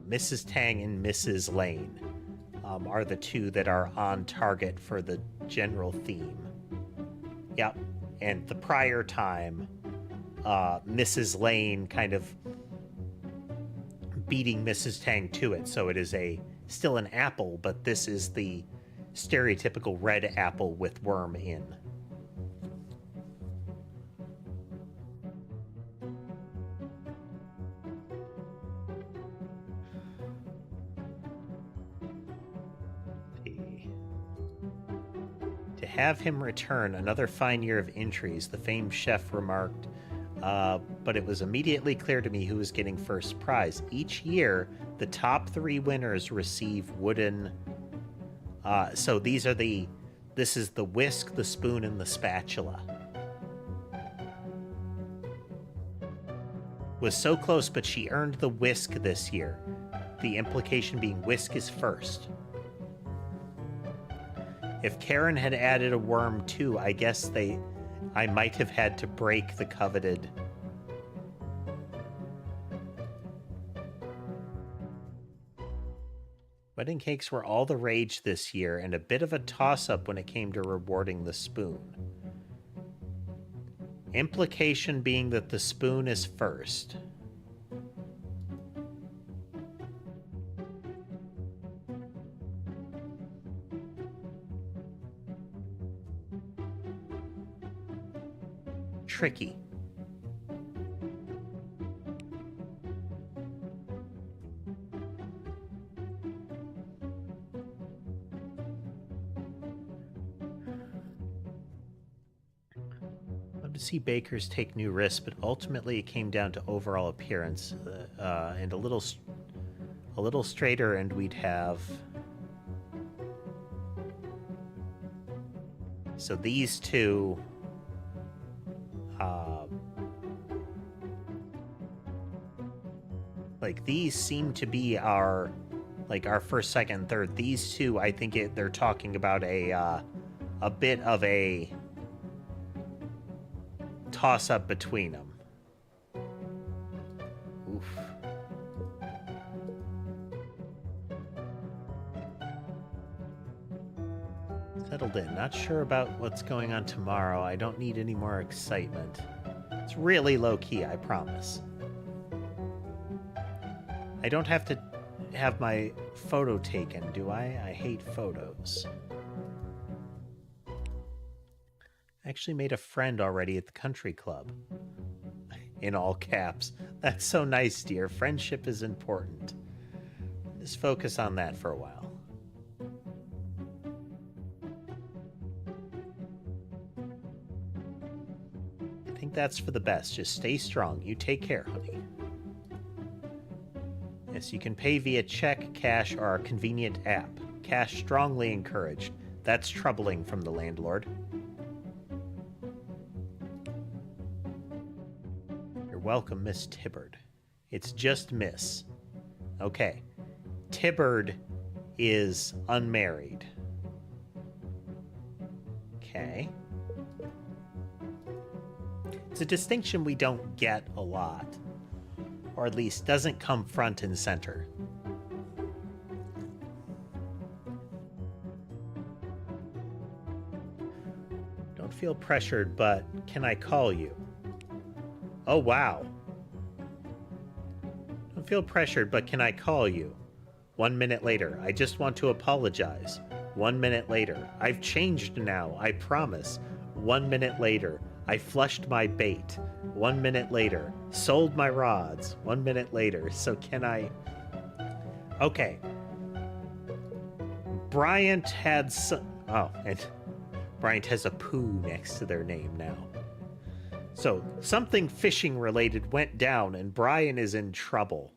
Mrs. Tang and Mrs. Lane are the two that are on target for the general theme. Yep, and the prior time, Mrs. Lane kind of beating Mrs. Tang to it, so it is still an apple, but this is the stereotypical red apple with worm in. To have him return another fine year of entries, the famed chef remarked, but it was immediately clear to me who was getting first prize. Each year, the top 3 winners receive wooden... so this is the whisk, the spoon, and the spatula. Was so close, but she earned the whisk this year. The implication being whisk is first. If Karen had added a worm too, I guess I might have had to break the coveted... Wedding cakes were all the rage this year, and a bit of a toss-up when it came to rewarding the spoon. Implication being that the spoon is first. Tricky. See bakers take new risks, but ultimately it came down to overall appearance, and a little straighter, and we'd have... So these two... like, these seem to be our first, second, third. These two, I think they're talking about a bit of a... toss-up between them. Oof. Settled in. Not sure about what's going on tomorrow. I don't need any more excitement. It's really low-key, I promise. I don't have to have my photo taken, do I? I hate photos. Actually made a friend already at the country club. In all caps. That's so nice, dear. Friendship is important. Just focus on that for a while. I think that's for the best. Just stay strong. You take care, honey. Yes, you can pay via check, cash, or our convenient app. Cash strongly encouraged. That's troubling from the landlord. You're welcome, Miss Tibbard. It's just Miss. Okay. Tibbard is unmarried. Okay. It's a distinction we don't get a lot. Or at least doesn't come front and center. Don't feel pressured, but can I call you? Oh, wow. Don't feel pressured, but can I call you? 1 minute later, I just want to apologize. 1 minute later, I've changed now, I promise. 1 minute later, I flushed my bait. 1 minute later, sold my rods. 1 minute later, so can I... Okay. Bryant had some... Oh, and Bryant has a poo next to their name now. So, something fishing related went down and Brian is in trouble.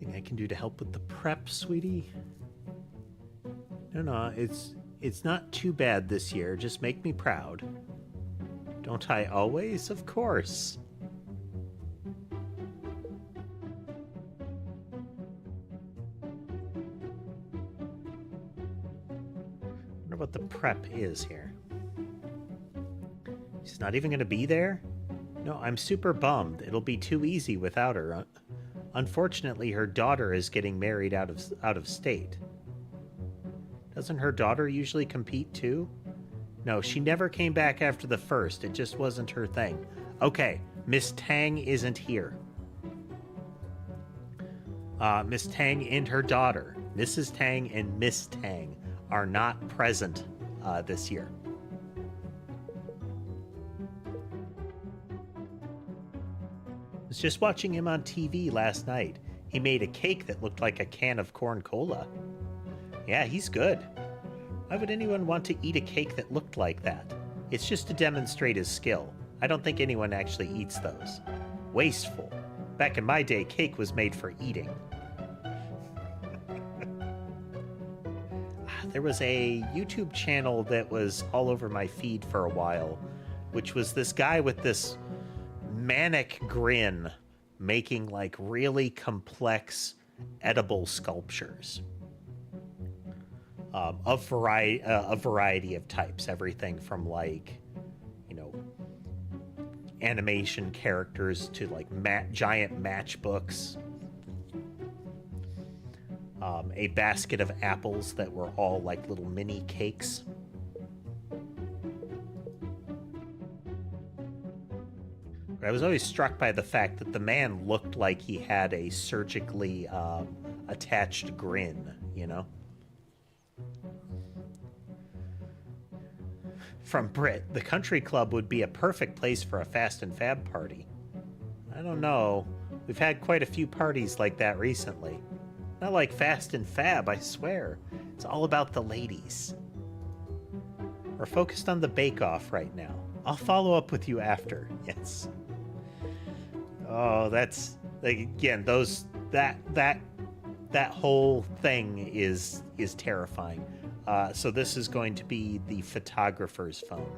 Anything I can do to help with the prep, sweetie? No, it's not too bad this year. Just make me proud. Don't I always? Of course. I wonder what the prep is here. She's not even going to be there? No, I'm super bummed. It'll be too easy without her. Unfortunately, her daughter is getting married out of state. Doesn't her daughter usually compete too? No, she never came back after the first. It just wasn't her thing. Okay, Miss Tang isn't here. Miss Tang and her daughter, Mrs. Tang and Miss Tang, are not present this year. I was just watching him on TV last night. He made a cake that looked like a can of corn cola. Yeah, he's good. Why would anyone want to eat a cake that looked like that? It's just to demonstrate his skill. I don't think anyone actually eats those. Wasteful. Back in my day, cake was made for eating. There was a YouTube channel that was all over my feed for a while, which was this guy with this manic grin making like really complex edible sculptures. A variety of types, everything from like, you know, animation characters to like giant matchbooks, a basket of apples that were all like little mini cakes. I was always struck by the fact that the man looked like he had a surgically attached grin, you know? From Brit, the country club would be a perfect place for a Fast and Fab party. I don't know. We've had quite a few parties like that recently. Not like Fast and Fab, I swear. It's all about the ladies. We're focused on the bake-off right now. I'll follow up with you after. Yes. Oh, that's like, again, that whole thing is terrifying. So this is going to be the photographer's phone.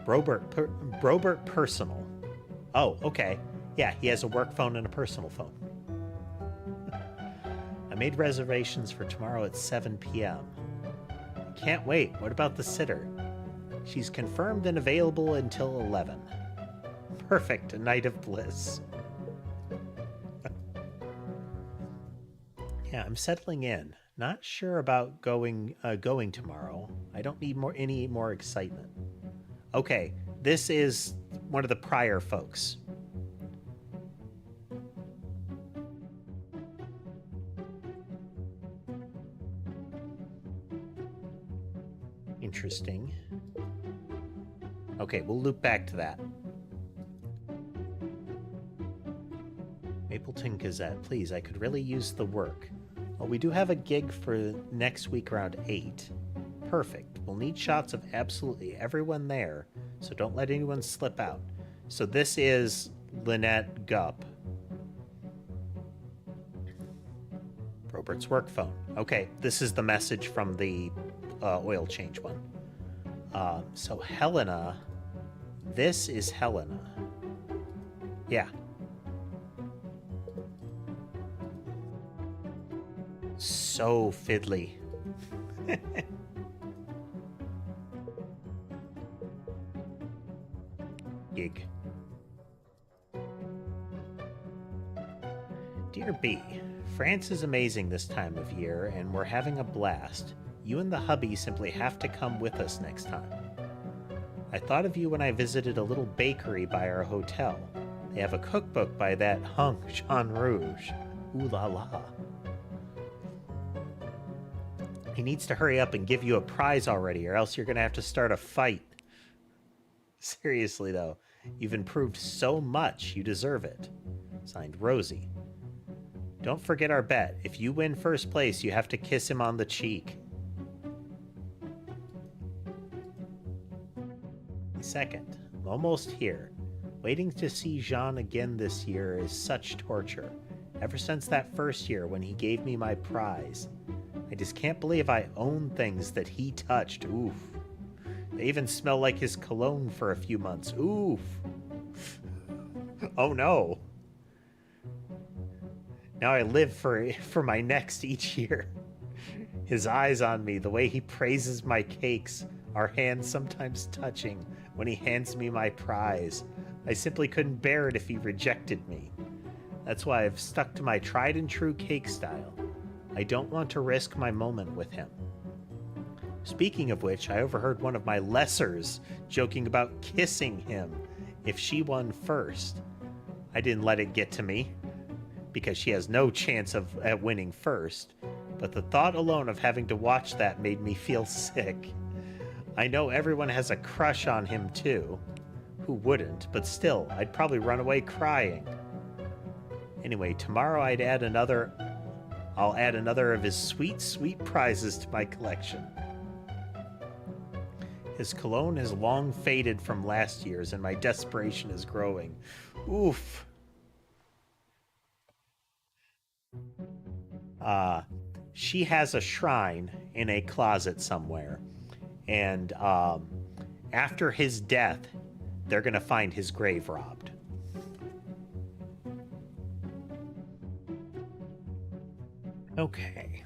Brobert Personal. Oh, okay. Yeah, he has a work phone and a personal phone. I made reservations for tomorrow at 7 p.m. Can't wait. What about the sitter? She's confirmed and available until 11. Perfect. A night of bliss. Yeah, I'm settling in. Not sure about going tomorrow. I don't need any more excitement. Okay, this is one of the prior folks. Interesting. Okay, we'll loop back to that. Mapleton Gazette, please, I could really use the work. Well, we do have a gig for next week around 8. Perfect. We'll need shots of absolutely everyone there, so don't let anyone slip out. So this is Lynette Gupp. Robert's work phone. Okay, this is the message from the oil change one. So Helena, this is Helena. Yeah. So fiddly. Gig. Dear B, France is amazing this time of year, and we're having a blast. You and the hubby simply have to come with us next time. I thought of you when I visited a little bakery by our hotel. They have a cookbook by that hunk Jean Rouge. Ooh la la. He needs to hurry up and give you a prize already, or else you're going to have to start a fight. Seriously, though, you've improved so much, you deserve it. Signed, Rosie. Don't forget our bet. If you win first place, you have to kiss him on the cheek. Second, I'm almost here. Waiting to see Jean again this year is such torture. Ever since that first year when he gave me my prize. I just can't believe I own things that he touched. Oof. They even smell like his cologne for a few months. Oof. Oh no. Now I live for my next each year. His eyes on me, the way he praises my cakes, our hands sometimes touching when he hands me my prize. I simply couldn't bear it if he rejected me. That's why I've stuck to my tried and true cake style. I don't want to risk my moment with him. Speaking of which, I overheard one of my lessers joking about kissing him if she won first. I didn't let it get to me, because she has no chance at winning first, but the thought alone of having to watch that made me feel sick. I know everyone has a crush on him too. Who wouldn't? But still, I'd probably run away crying. Anyway, tomorrow I'll add another of his sweet, sweet prizes to my collection. His cologne has long faded from last year's, and my desperation is growing. Oof. She has a shrine in a closet somewhere, and after his death, they're gonna find his grave robbed. Okay.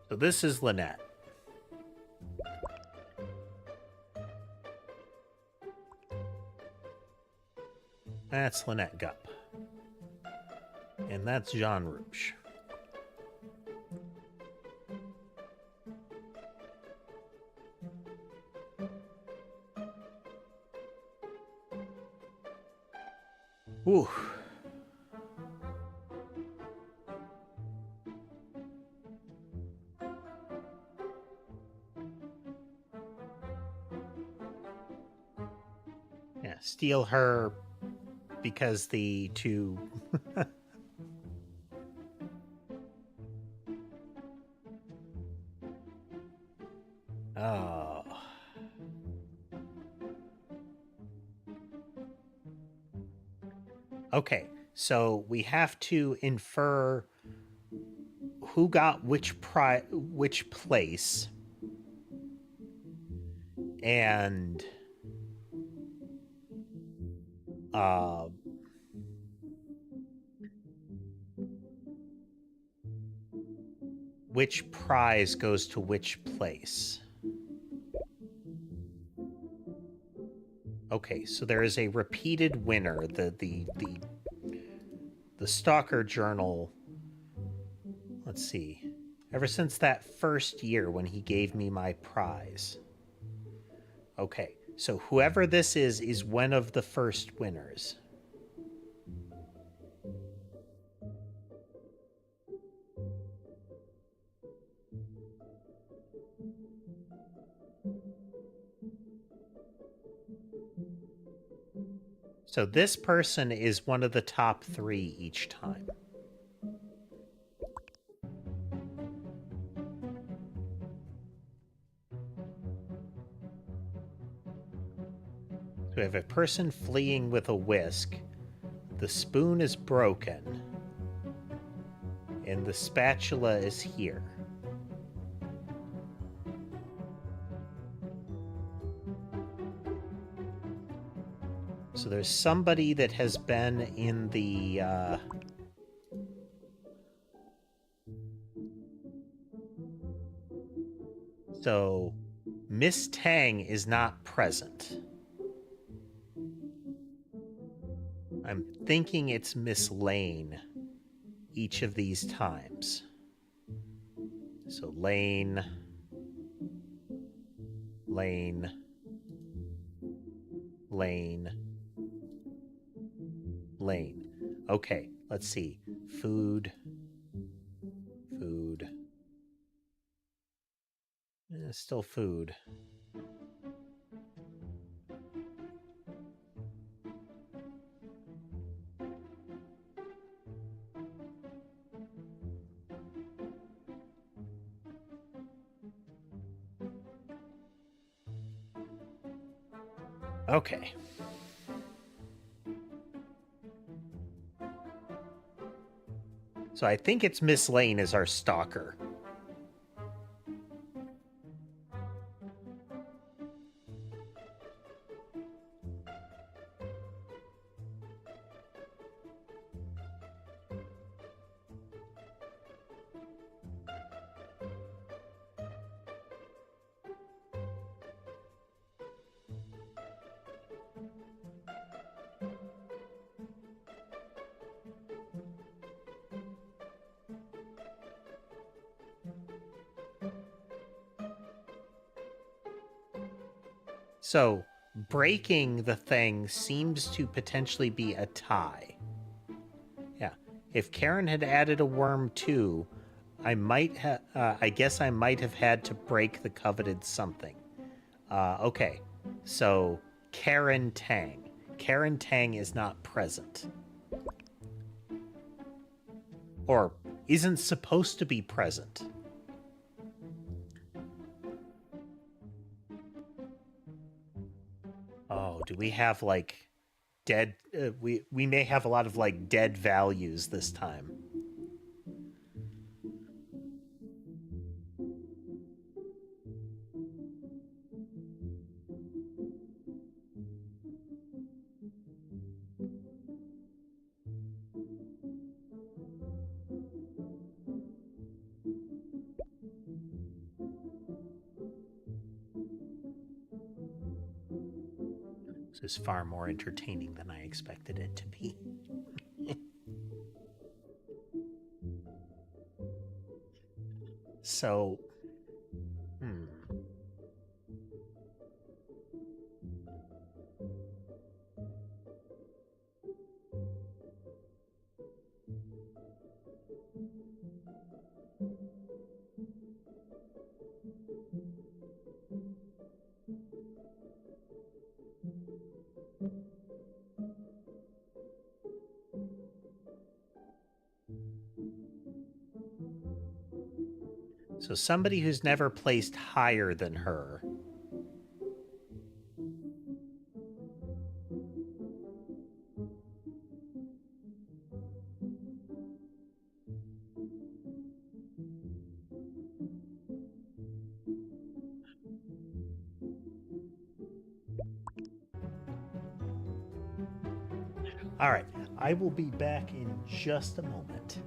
So this is Lynette. That's Lynette Gupp. And that's Jean Rouge. Ooh. Yeah, steal her because the two... Oh. Okay, so we have to infer who got which place, and which prize goes to which place. Okay, so there is a repeated winner. The Stalker Journal. Let's see. Ever since that first year when he gave me my prize. Okay, so whoever this is one of the first winners. So this person is one of the top 3 each time. So we have a person fleeing with a whisk. The spoon is broken. And the spatula is here. So there's somebody that has been in the... So Miss Tang is not present. I'm thinking it's Miss Lane each of these times. So Lane, Lane, Lane, Lane. Okay, let's see. Food, food. Still food. Okay. So I think it's Miss Lane as our stalker. So breaking the thing seems to potentially be a tie. Yeah. If Karen had added a worm too, I might have. I guess I might have had to break the coveted something. Okay. So Karen Tang. Karen Tang is not present, or isn't supposed to be present. Oh, do we have like dead? We may have a lot of like dead values this time. This is far more entertaining than I expected it to be. So, So somebody who's never placed higher than her. All right, I will be back in just a moment.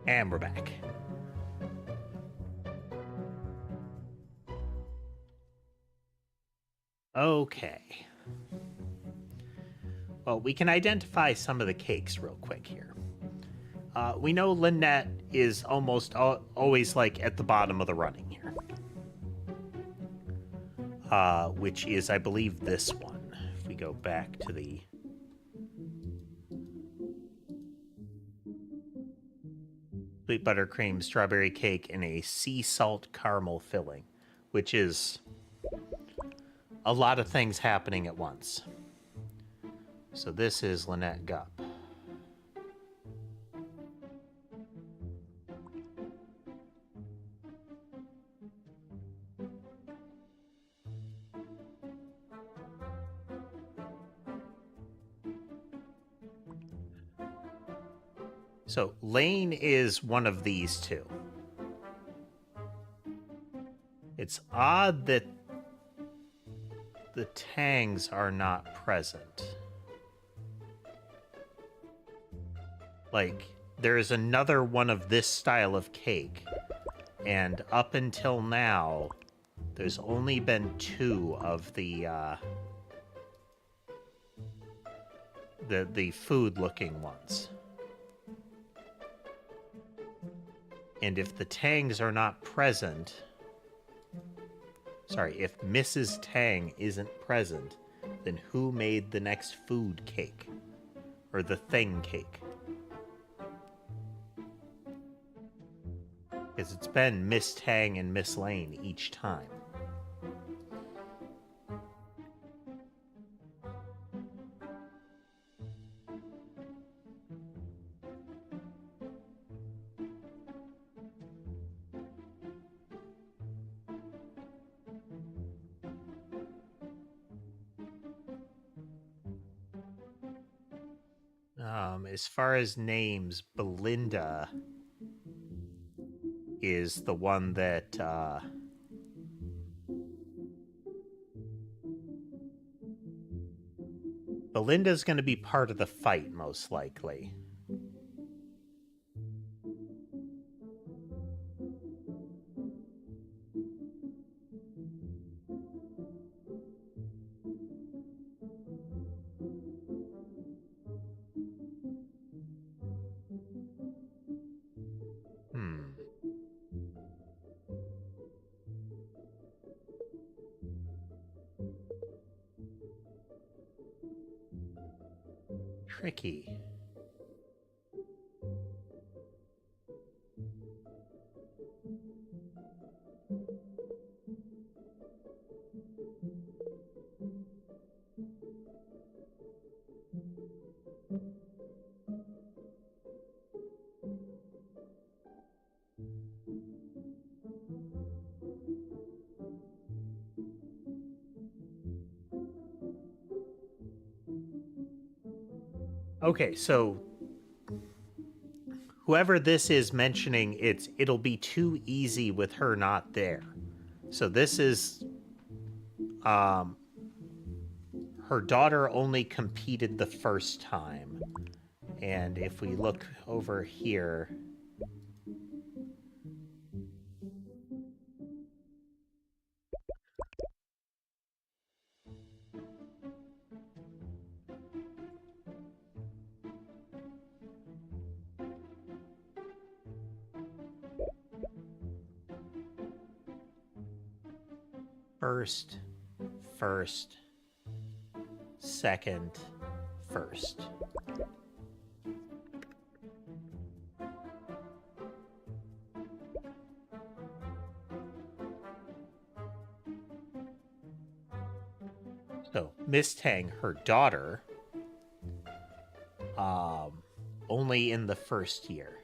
And we're back. Okay. Well, we can identify some of the cakes real quick here. We know Lynette is almost always like at the bottom of the running here. Which is, I believe, this one. If we go back to the... sweet buttercream strawberry cake in a sea salt caramel filling, which is a lot of things happening at once. So this is Lynette Gupp. So Lane is one of these two. It's odd that the Tangs are not present. Like, there is another one of this style of cake, and up until now, there's only been 2 of the food-looking ones. And if the Tangs are not present... Sorry, if Mrs. Tang isn't present, then who made the next food cake? Or the thing cake? Because it's been Miss Tang and Miss Lane each time. As far as names, Belinda is the one that Belinda's going to be part of the fight, most likely. Tricky. Okay, so whoever this is mentioning, it'll be too easy with her not there. So this is her daughter only competed the first time. And if we look over here, first, second, first. So Miss Tang, her daughter, only in the first year.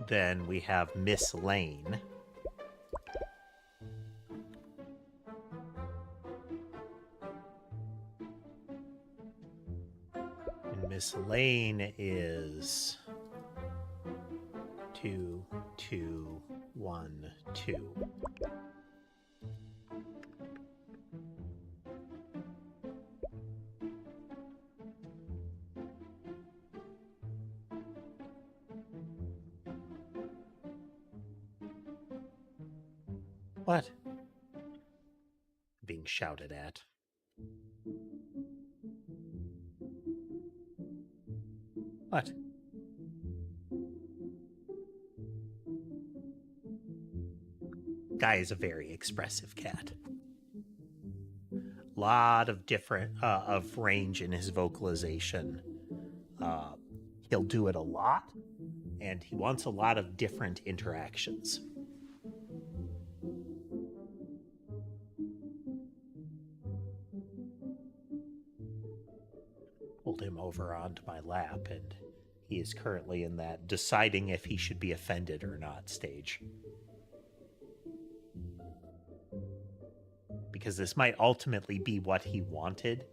Then we have Miss Lane. Miss Lane is 2, 2, 1, 2. What? Being shouted at. What? Guy is a very expressive cat. Lot of different of range in his vocalization. He'll do it a lot, and he wants a lot of different interactions. Pulled him over onto my lap, and he is currently in that deciding if he should be offended or not stage. Because this might ultimately be what he wanted,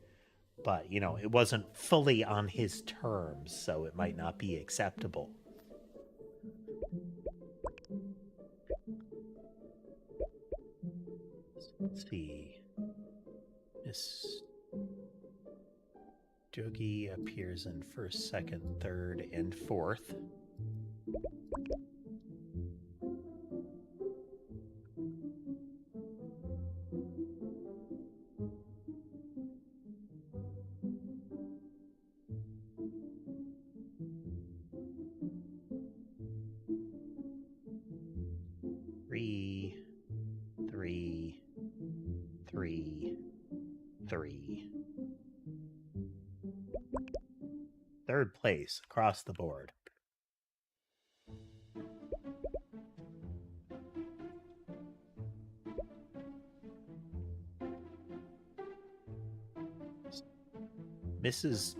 but, you know, it wasn't fully on his terms, so it might not be acceptable. Let's see. Miss Doogie appears in first, second, third, and fourth. Three. Third place across the board. Mrs.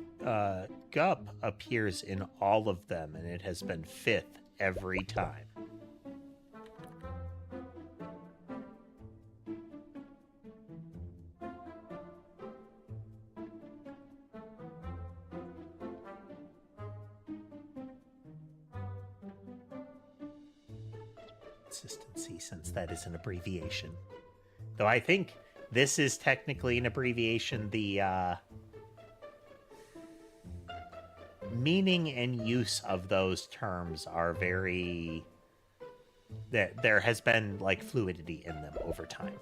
Gup appears in all of them, and it has been fifth every time. Consistency, since that is an abbreviation. Though I think this is technically an abbreviation. The meaning and use of those terms are very... There has been, like, fluidity in them over time.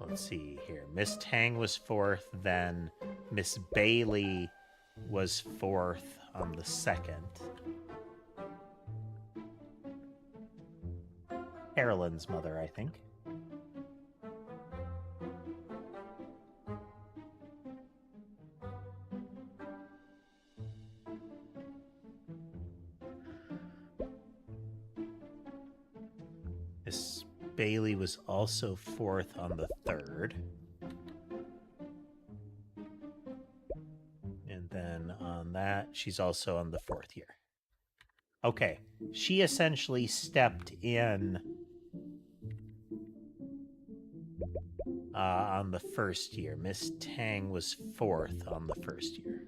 Let's see here. Miss Tang was fourth, then Miss Bailey was fourth on the second. Carolyn's mother, I think. Miss Bailey was also fourth on the third. And then on that, she's also on the fourth year. Okay, she essentially stepped in on the first year. Miss Tang was fourth on the first year.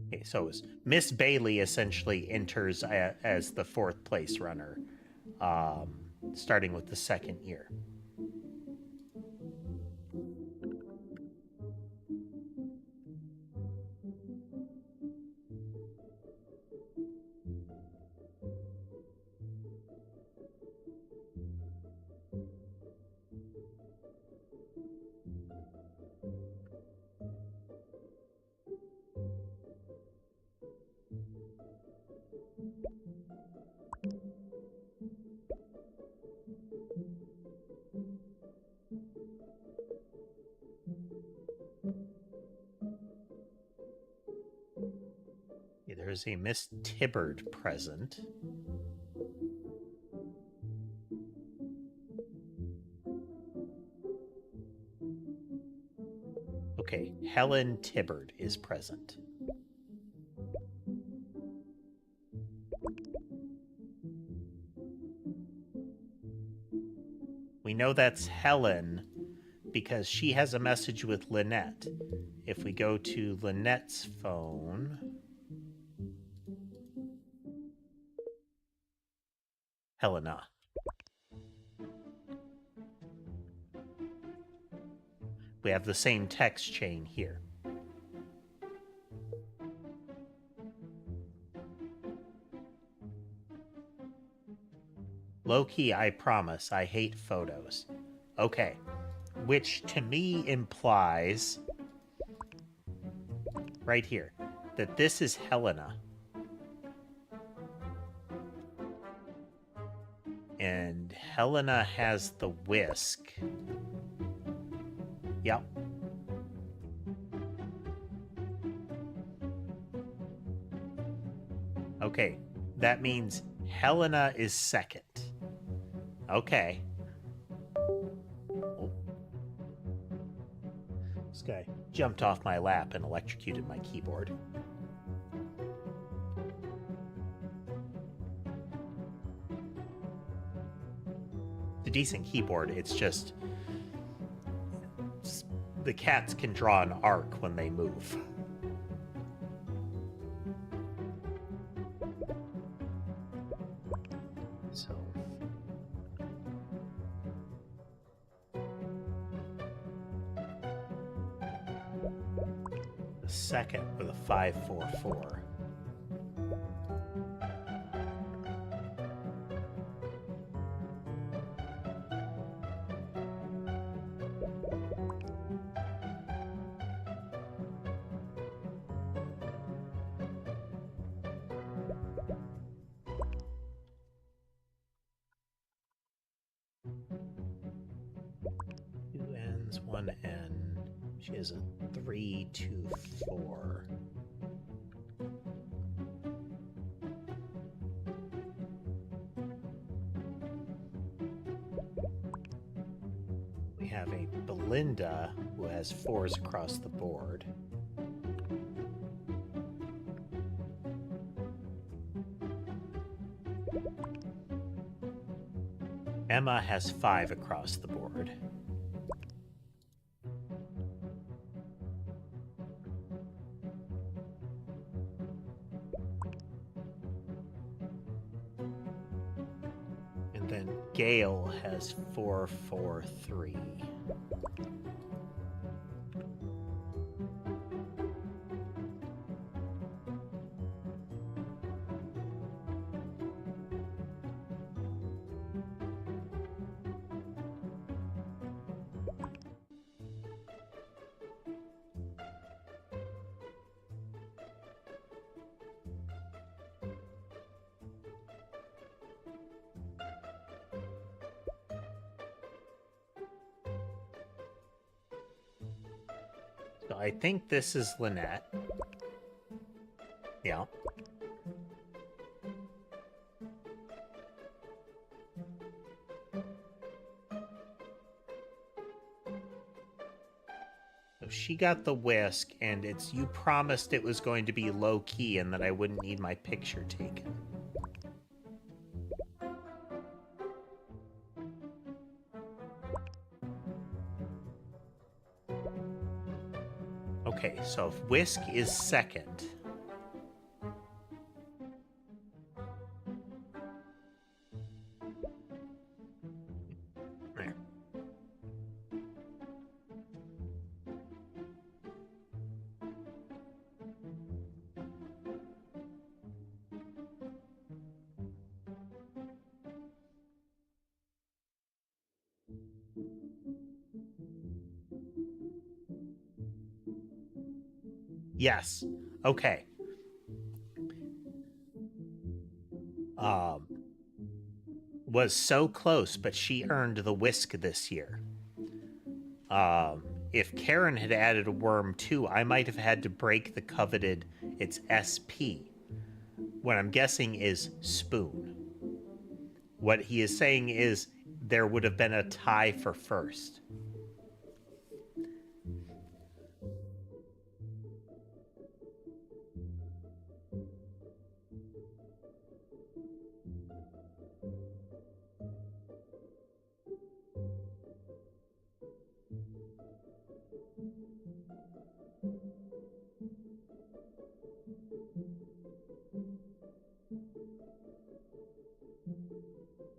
Okay, so it was Miss Bailey essentially enters as the fourth place runner, starting with the second year. There's a Miss Tibbard present. Okay, Helen Tibbard is present. We know that's Helen because she has a message with Lynette. If we go to Lynette's phone... Helena. We have the same text chain here. Low-key, I promise, I hate photos. Okay. Which to me implies, right here, that this is Helena. And Helena has the whisk. Yep. Okay, that means Helena is second. Okay. Oh. This guy jumped off my lap and electrocuted my keyboard. It's a decent keyboard, it's just... the cats can draw an arc when they move. So... the second with a 544. Two N's, one N. She has a 3, 2, 4. We have a Belinda who has 4s across the board. Emma has 5 across the board. And then Gail has 4, 4, 3. So I think this is Lynette. Yeah. So she got the whisk, and it's you promised it was going to be low key and that I wouldn't need my picture taken. Okay, so if whisk is second... There. Yes. Okay. Was so close, but she earned the whisk this year. If Karen had added a worm too, I might have had to break the coveted, it's SP. What I'm guessing is spoon. What he is saying is there would have been a tie for first.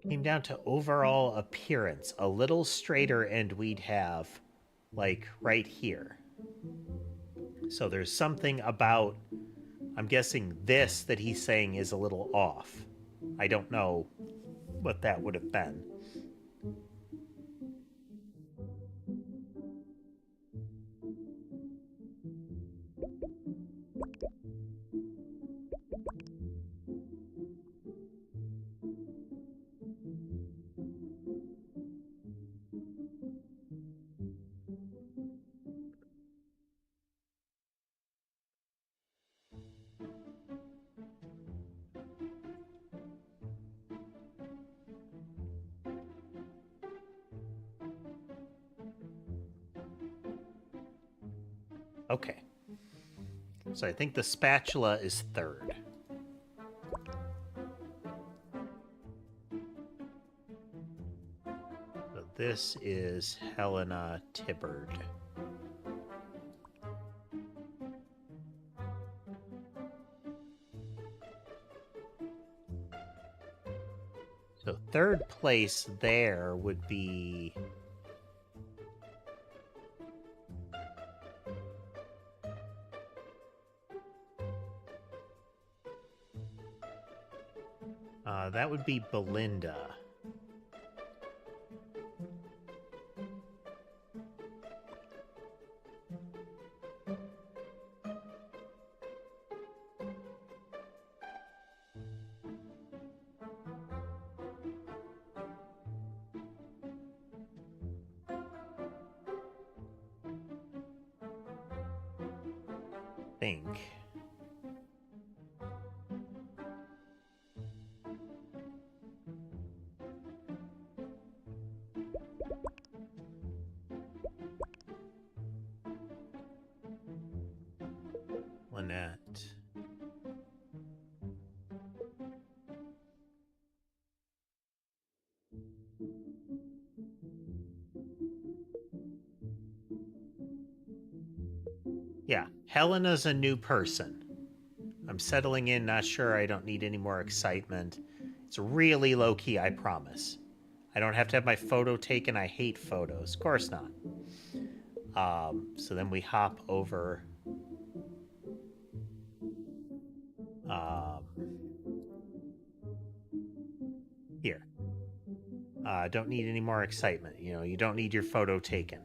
Came down to overall appearance. A little straighter and we'd have, like, right here. So there's something about, I'm guessing this that he's saying is a little off. I don't know what that would have been. Okay. So I think the spatula is third. So this is Helena Tibbard. So third place there would be... that would be Belinda. Think. Lynette. Yeah, Helena's a new person. I'm settling in, not sure, I don't need any more excitement. It's really low-key, I promise. I don't have to have my photo taken, I hate photos. Of course not. So then we hop over... here. Don't need any more excitement. You know, you don't need your photo taken.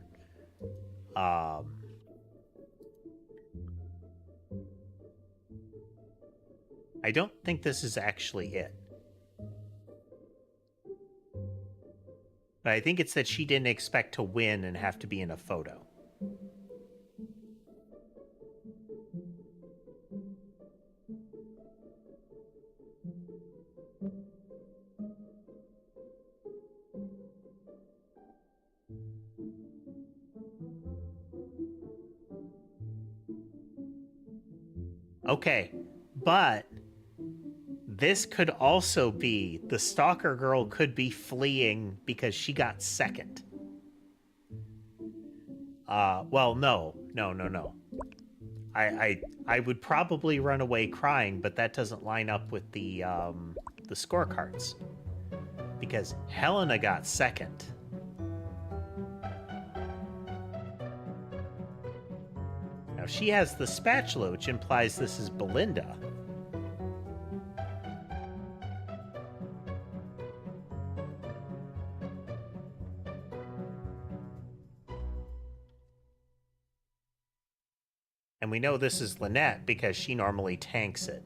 I don't think this is actually it. But I think it's that she didn't expect to win and have to be in a photo. Okay, but this could also be the stalker girl could be fleeing because she got second. Well, no. I would probably run away crying, but that doesn't line up with the scorecards because Helena got second. Now she has the spatula, which implies this is Belinda. And we know this is Lynette because she normally tanks it.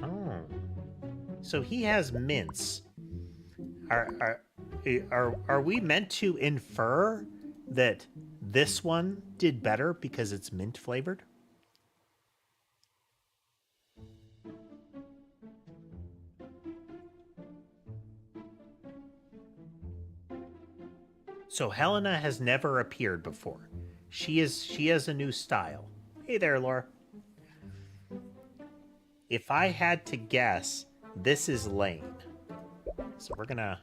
Oh. So he has mints. Are we meant to infer that this one did better because it's mint flavored? So Helena has never appeared before. She has a new style. Hey there, Laura. if I had to guess, this is Lane. So we're gonna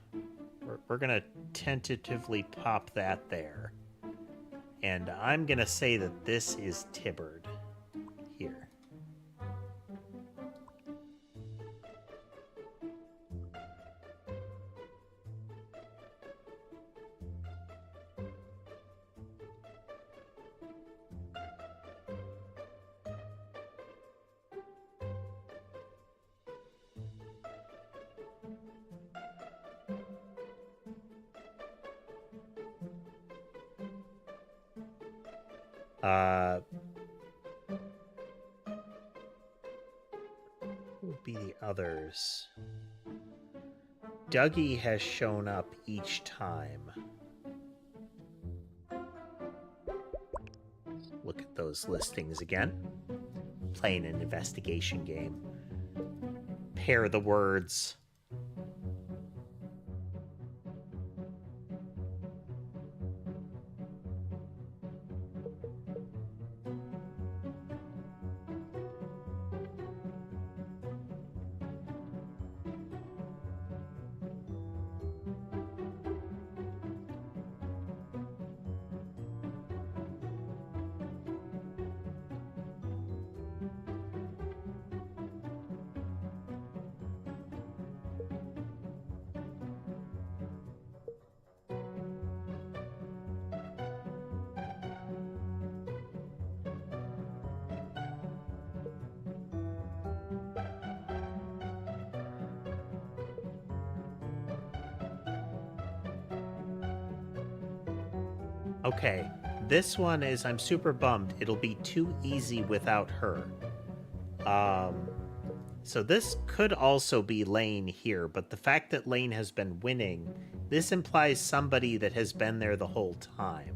tentatively pop that there. And I'm gonna say that this is Tibbard here. Who would be the others? Dougie has shown up each time. Look at those listings again. Playing an investigation game. Pair the words. Okay, this one is, I'm super bummed. It'll be too easy without her. So this could also be Lane here, but the fact that Lane has been winning, this implies somebody that has been there the whole time.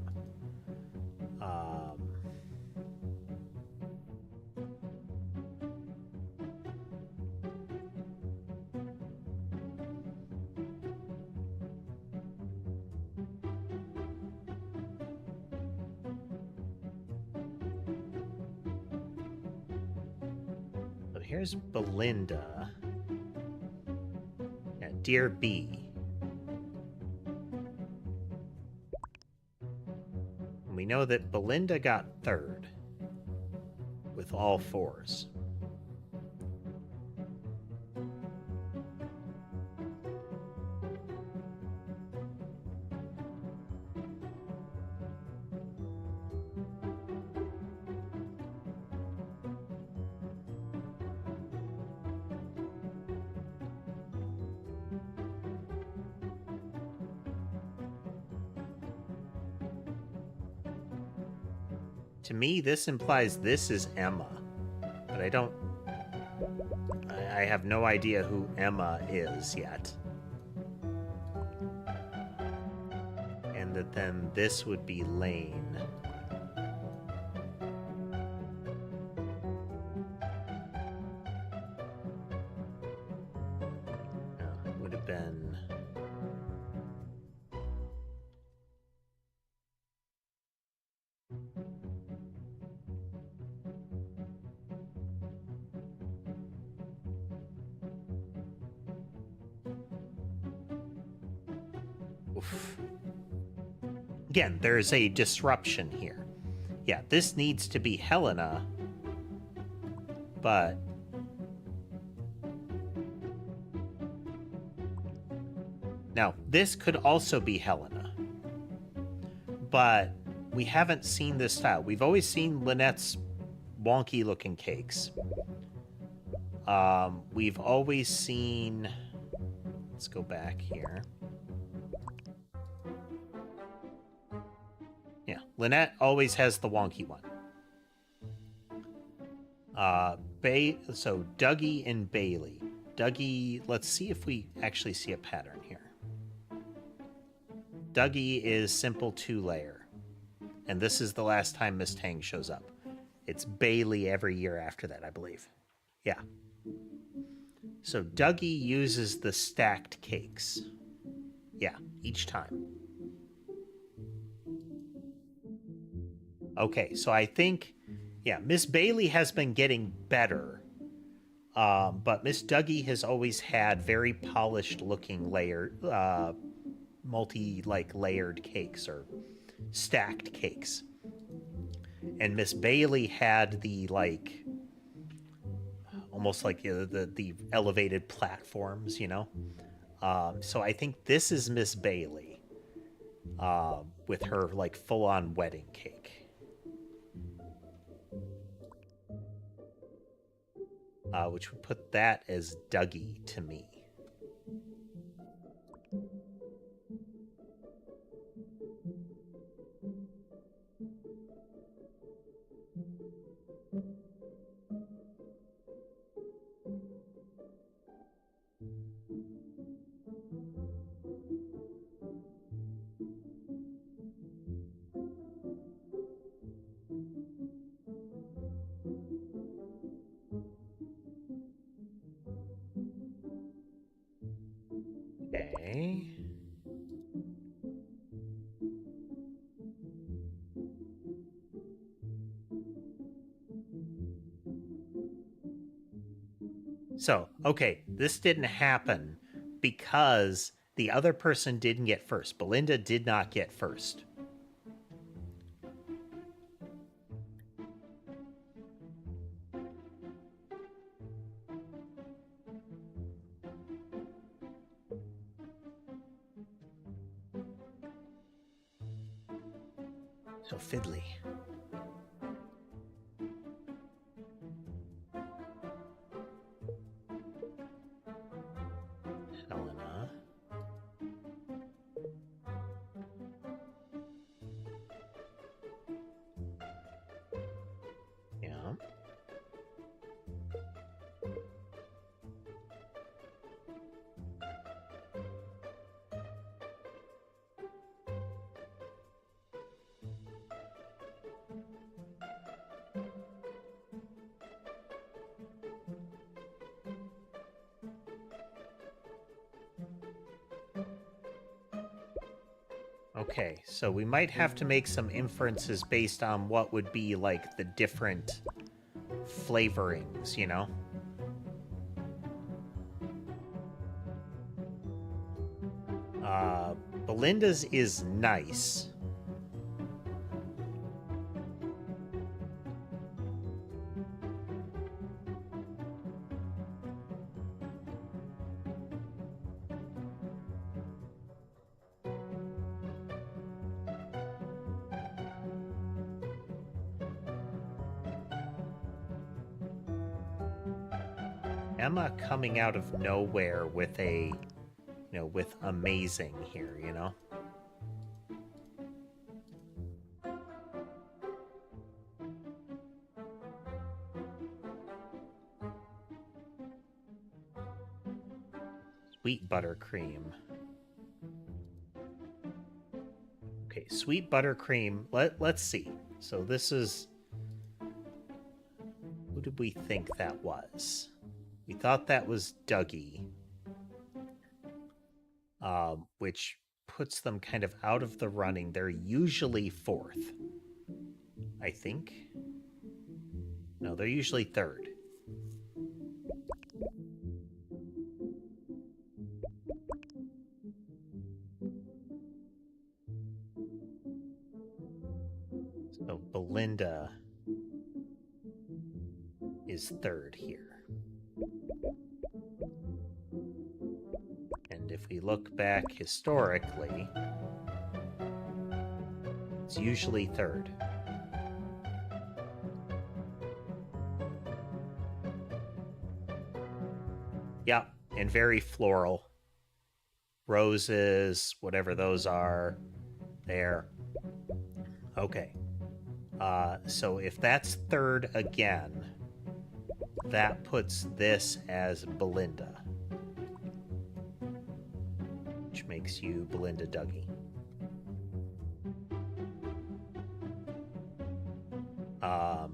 Here's Belinda. Yeah, Dear B. And we know that Belinda got third with all fours. To me, this implies this is Emma, but I have no idea who Emma is yet. And that then this would be Lane. It would have been... Oof. Again, there's a disruption here. Yeah, this needs to be Helena, but... Now, this could also be Helena, but we haven't seen this style. We've always seen Lynette's wonky-looking cakes. We've always seen... Let's go back here. Yeah, Lynette always has the wonky one. So Dougie and Bailey. Dougie, let's see if we actually see a pattern here. Dougie is simple 2-layer. And this is the last time Miss Tang shows up. It's Bailey every year after that, I believe. Yeah. So Dougie uses the stacked cakes. Yeah, each time. Okay, so I think, yeah, Miss Bailey has been getting better But Miss Dougie has always had very polished looking layered, layered cakes or stacked cakes. And Miss Bailey had the almost like the elevated platforms, you know. So I think this is Miss Bailey with her like full on wedding cake, which would put that as Dougie to me. Okay. So, okay, this didn't happen because the other person didn't get first. Belinda did not get first. So fiddly. Helena. Yeah. Okay, so we might have to make some inferences based on what would be like the different flavorings, you know? Belinda's is nice. Emma coming out of nowhere with with amazing here, you know? Sweet buttercream. Okay, sweet buttercream. Let's see. So this is... Who did we think that was? We thought that was Dougie. Which puts them kind of out of the running. They're usually fourth, I think. No, they're usually third. So Belinda is third here. And if we look back historically, it's usually third. Yeah, and very floral. Roses, whatever those are, there. Okay. So if that's third again, that puts this as Belinda, which makes you Belinda Dougie. I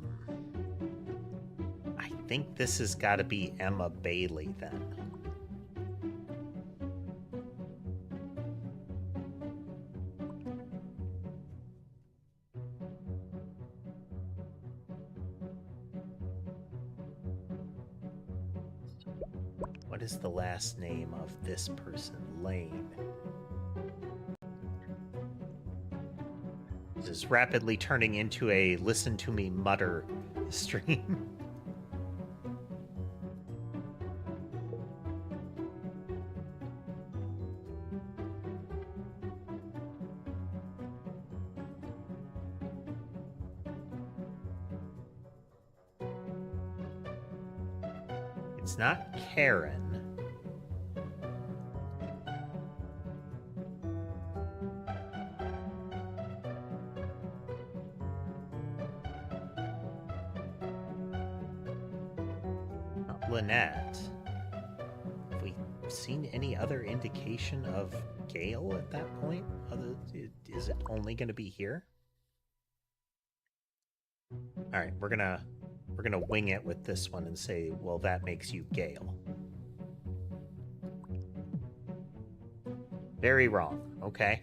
think this has got to be Emma Bailey then. What is the last name of this person? Lane. This is rapidly turning into a listen to me mutter stream. It's not Karen. Not Lynette. Have we seen any other indication of Gale at that point? Is it only going to be here? All right, we're gonna wing it with this one and say, well, that makes you Gale. Very wrong. Okay.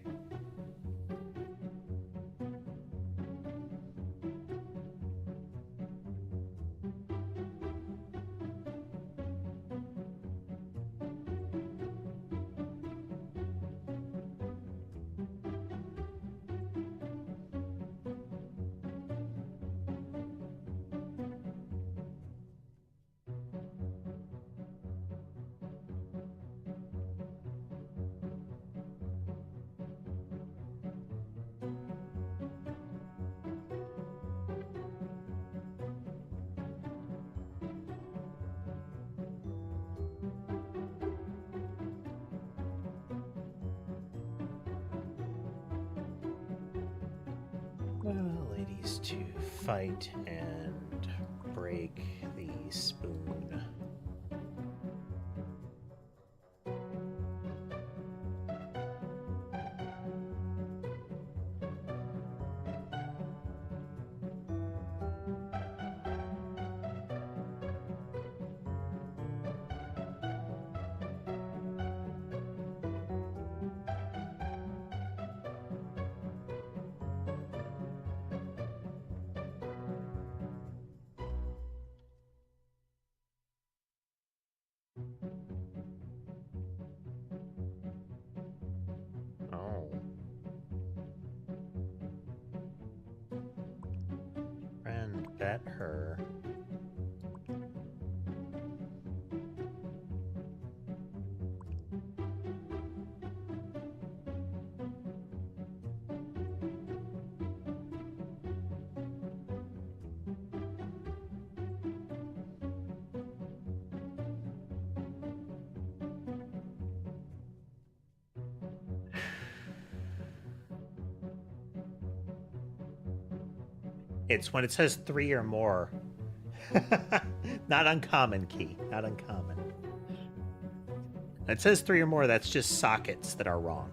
Ladies to fight and break the spoon. Oh. Friend bet her. It's when it says 3 or more. Not uncommon, Key. Not uncommon. It says 3 or more, that's just sockets that are wrong.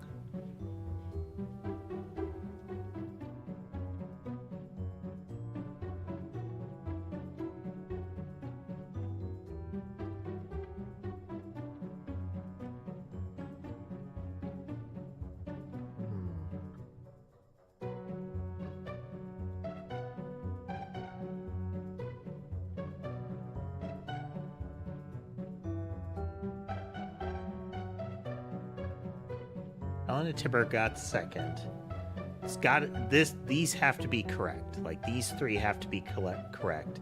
Elena Tibber got second. It's got this. These have to be correct. Like these 3 have to be correct.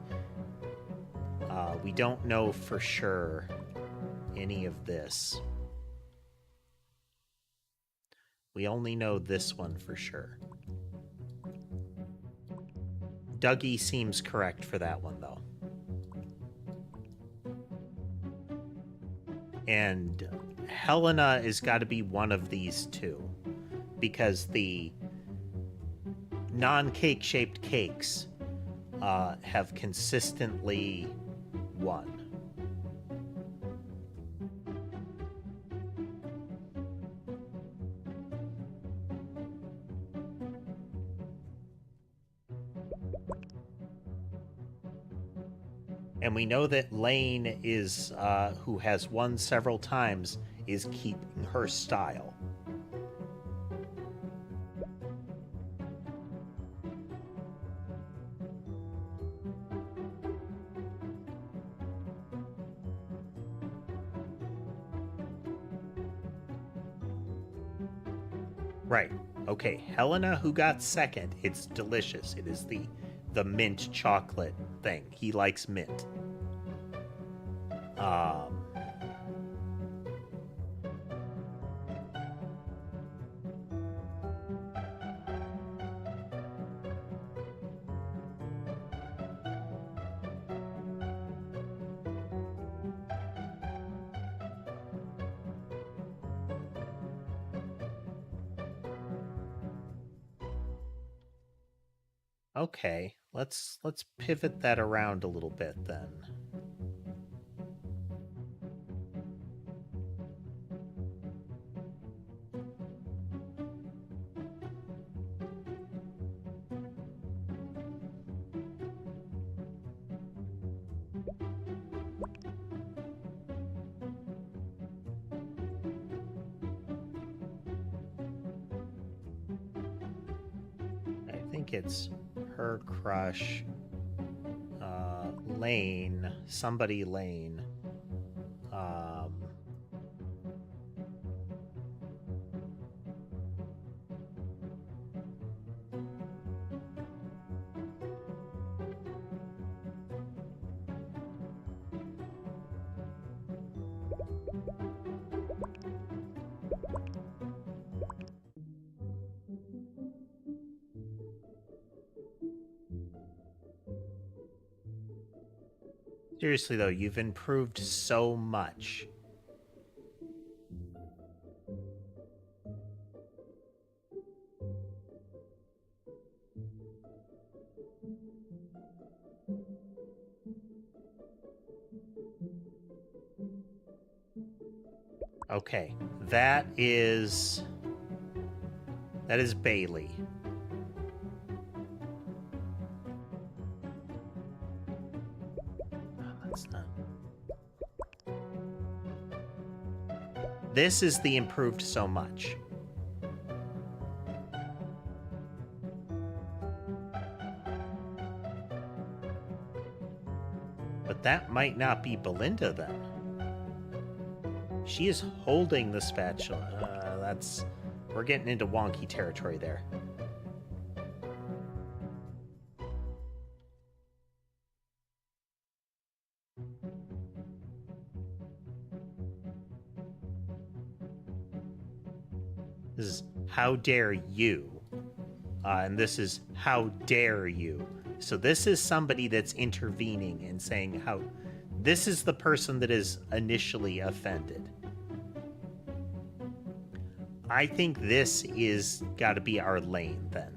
We don't know for sure any of this. We only know this one for sure. Dougie seems correct for that one though. And Helena has got to be one of these 2 because the non-cake shaped cakes have consistently won. And we know that Lane is, who has won several times, is keeping her style. Right. Okay, Helena, who got second, it's delicious. It is the mint chocolate thing. He likes mint. Okay, let's pivot that around a little bit then. I think it's her crush, Lane, somebody Lane. Seriously though, you've improved so much. Okay, that is Bailey. That's not. This is the improved so much. But that might not be Belinda then. She is holding the spatula. We're getting into wonky territory there. This is how dare you. And this is how dare you. So this is somebody that's intervening and saying how this is the person that is initially offended. I think this is got to be our Lane then.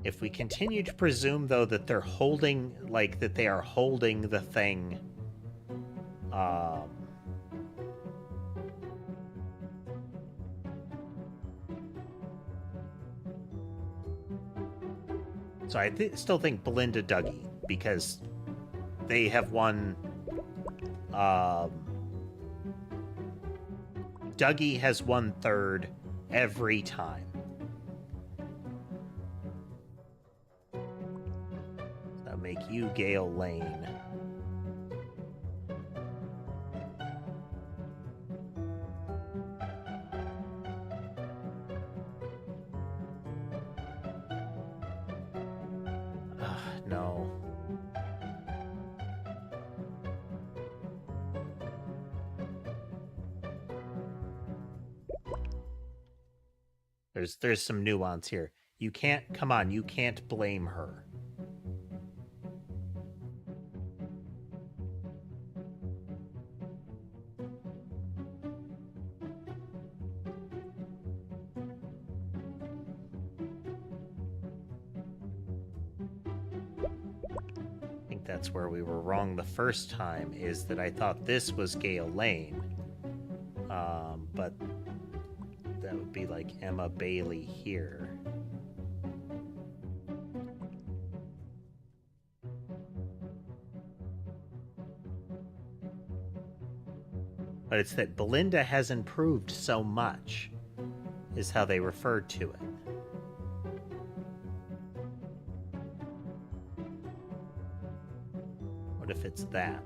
If we continue to presume, though, that they're holding, like, that they are holding the thing, so I still think Belinda Dougie, because they have won, Dougie has won third every time. That'll make you Gale Lane. No. There's some nuance here. You can't, come on, you can't blame her. I think that's where we were wrong the first time, is that I thought this was Gale Lane. But that would be like Emma Bailey here. But it's that Belinda has improved so much, is how they referred to it. What if it's that?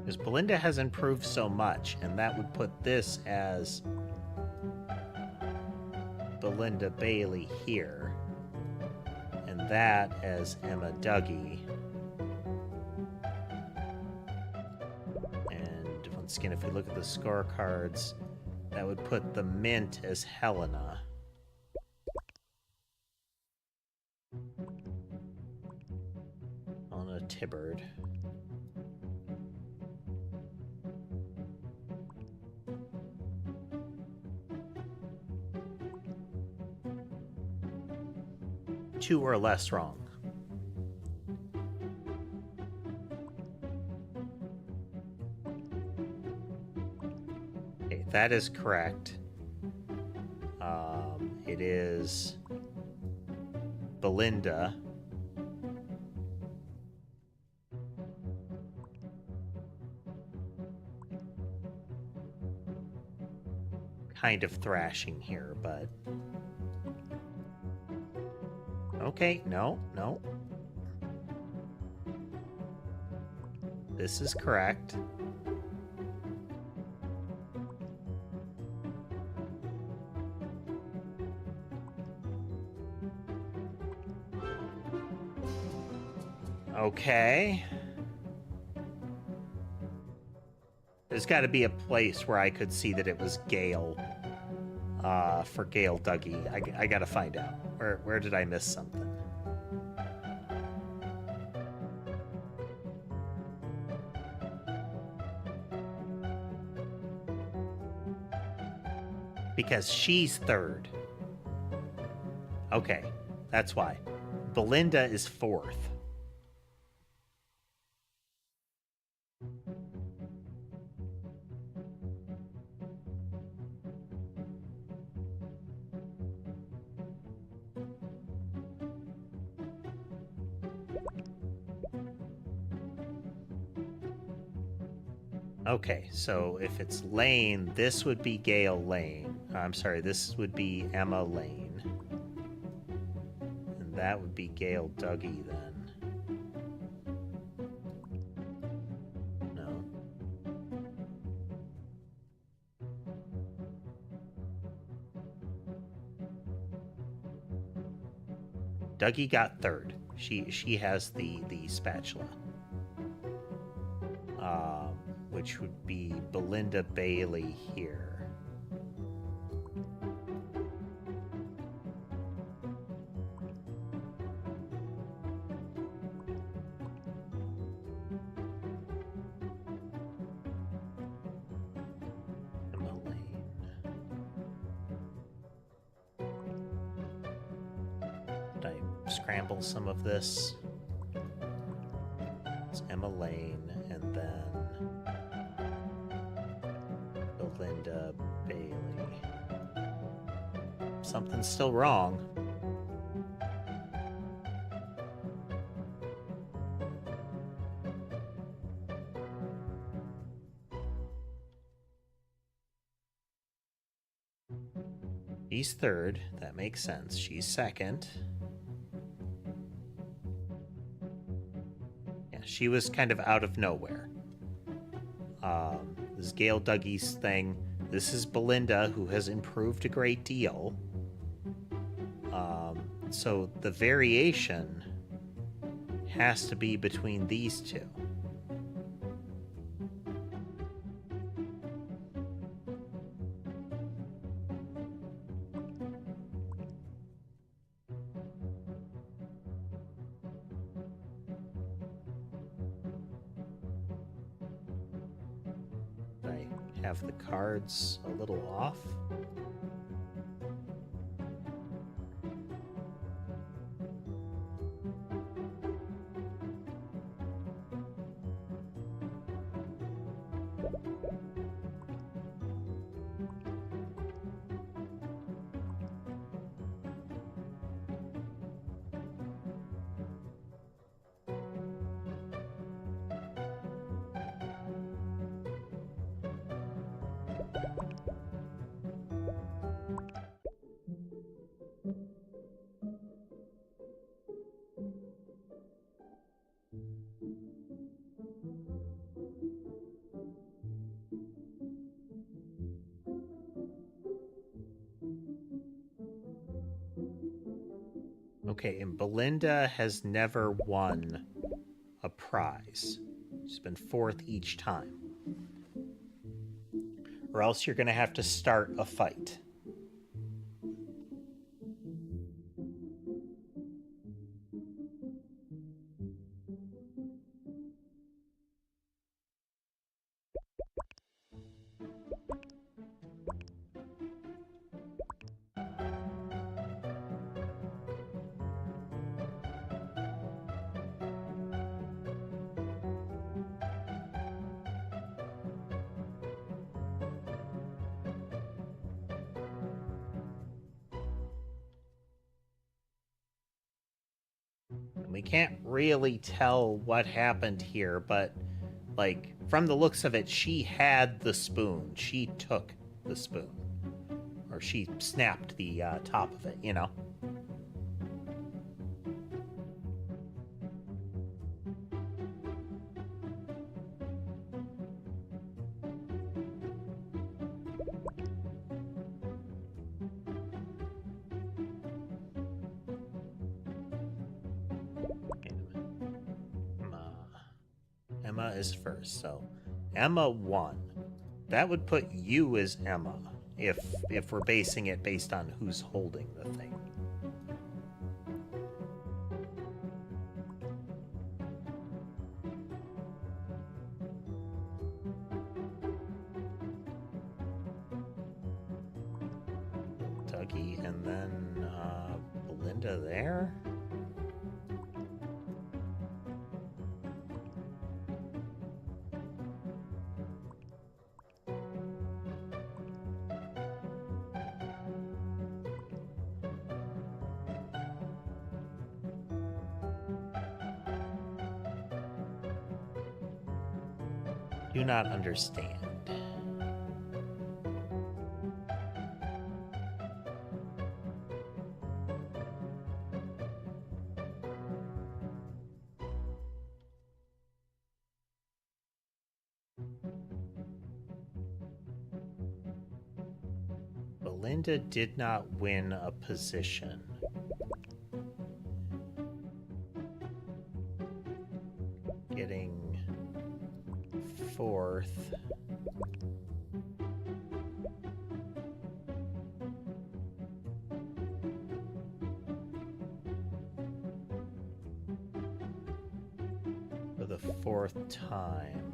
Because Belinda has improved so much, and that would put this as Belinda Bailey here, and that as Emma Dougie. And once again, if we look at the scorecards, that would put the Mint as Helena. On a Tibbard. Two or less wrong. Okay, that is correct. It is Belinda. Kind of thrashing here, but... Okay, no. This is correct. Okay. There's got to be a place where I could see that it was Gale. For Gale Dougie. I gotta find out. Where did I miss something? Because she's third. Okay, that's why. Belinda is fourth. Okay, so if it's Lane, this would be Gale Lane. I'm sorry, this would be Emma Lane. And that would be Gale Dougie then. No. Dougie got third. She has the spatula. Which would be Belinda Bailey here. Emma Lane. Did I scramble some of this? It's Emma Lane, and then Belinda Bailey. Something's still wrong. He's third. That makes sense. She's second. Yeah, she was kind of out of nowhere. This is Gale Dougie's thing. This is Belinda, who has improved a great deal. So the variation has to be between these two. Have the cards a little off. Okay, and Belinda has never won a prize. She's been fourth each time. Or else you're going to have to start a fight. We can't really tell what happened here, but, like, from the looks of it, she had the spoon. She took the spoon. Or she snapped the top of it, you know? Emma is first, so Emma won. That would put you as Emma if we're basing it based on who's holding the thing. Dougie, and then Belinda there. Do not understand. Belinda did not win a position. Getting fourth. For the fourth time.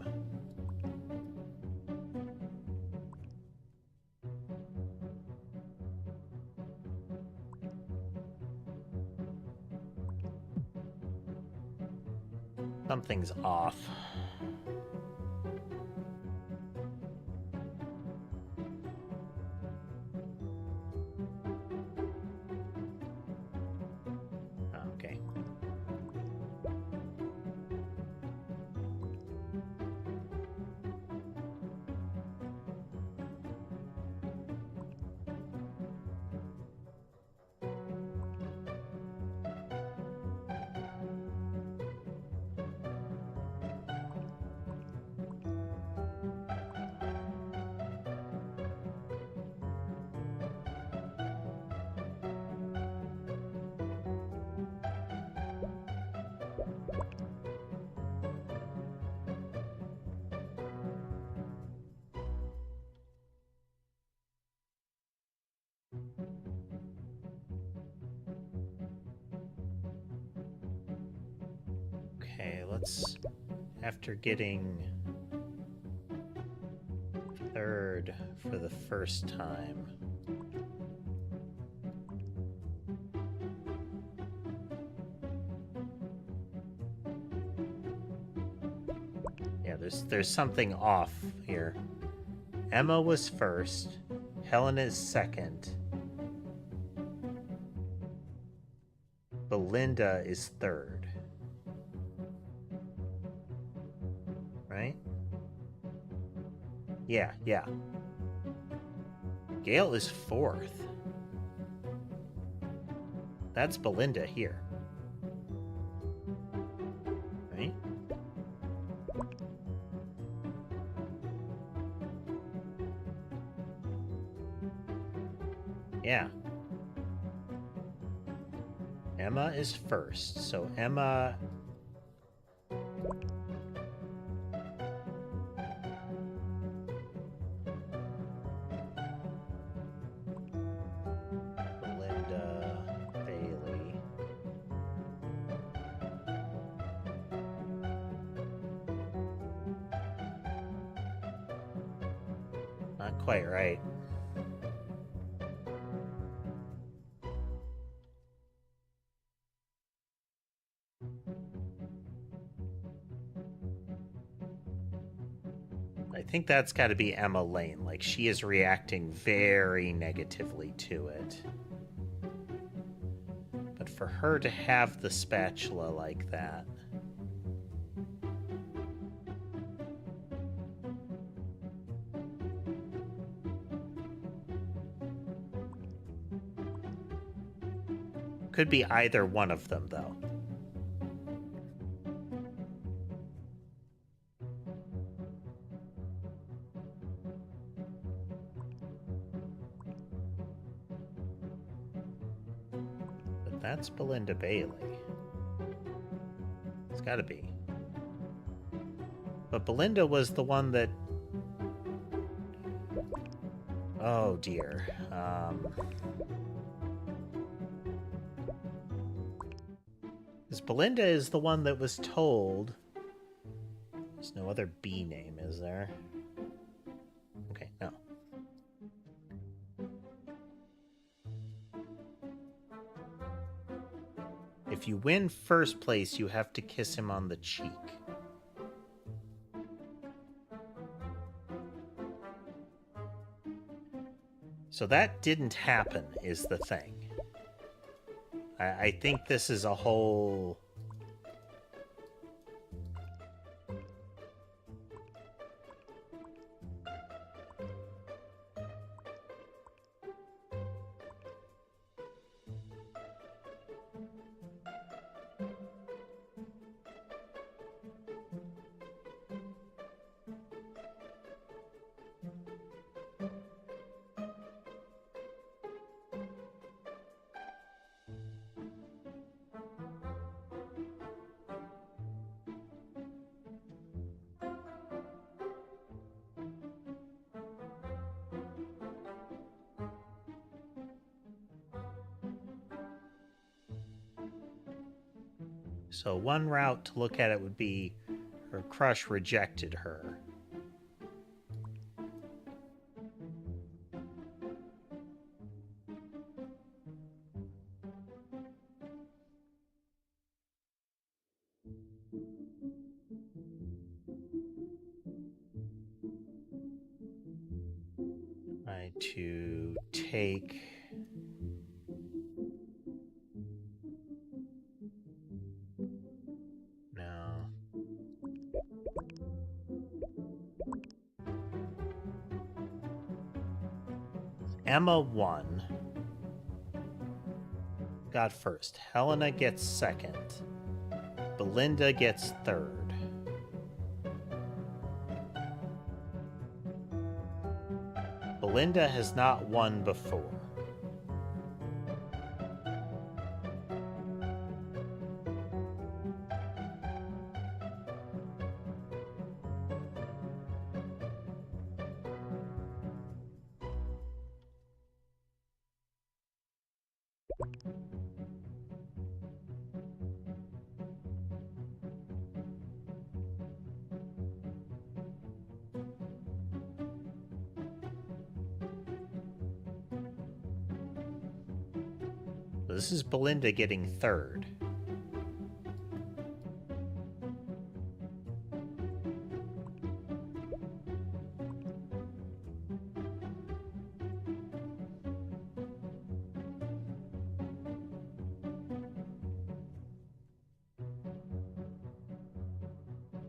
Something's off. Okay. Okay, let's, after getting third for the first time. Yeah, there's something off here. Emma was first, Helen is second, Belinda is third. Right? Yeah. Gale is fourth. That's Belinda here. Right? Yeah. Emma is first, so Emma... Belinda, Bailey... Not quite right. I think that's got to be Emma Lane. Like, she is reacting very negatively to it. But for her to have the spatula like that... Could be either one of them, though. But that's Belinda Bailey. It's gotta be. But Belinda was the one that... Oh, dear. Because Belinda is the one that was told... There's no other B name, is there? Okay, no. If you win first place, you have to kiss him on the cheek. So that didn't happen, is the thing. I think this is a whole... So one route to look at it would be her crush rejected her. To take... No. Emma won. Got first. Helena gets second. Belinda gets third. Belinda has not won before. This is Belinda getting third.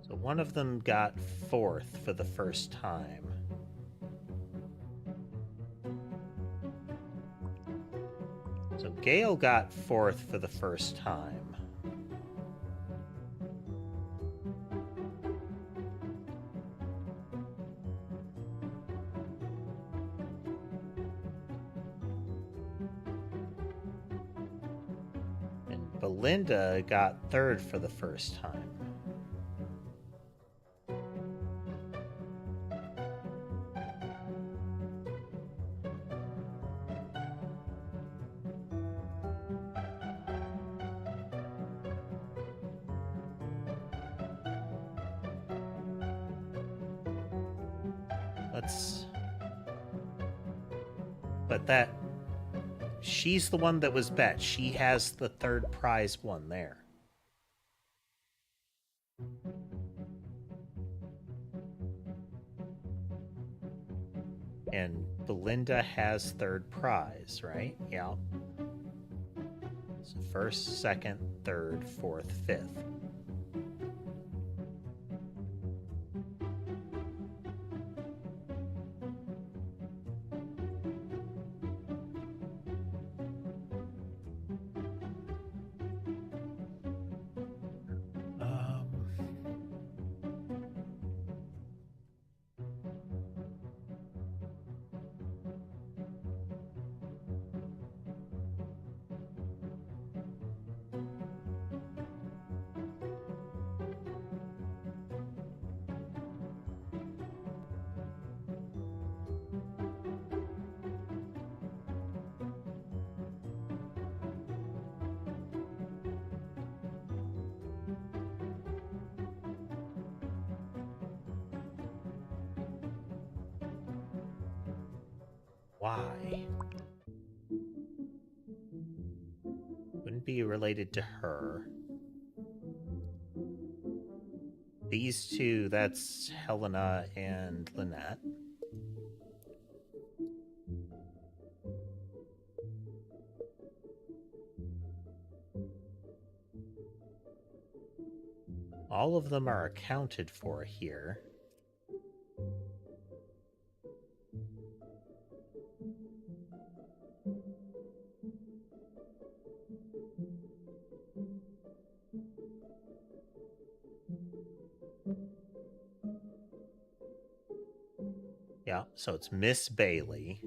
So one of them got fourth for the first time. So Gail got fourth for the first time. And Belinda got third for the first time. But she's the one that was bet. She has the third prize one there. And Belinda has third prize, right? Yeah. So first, second, third, fourth, fifth. Why? Wouldn't be related to her. These two, that's Helena and Lynette. All of them are accounted for here. Yeah, so it's Miss Bailey.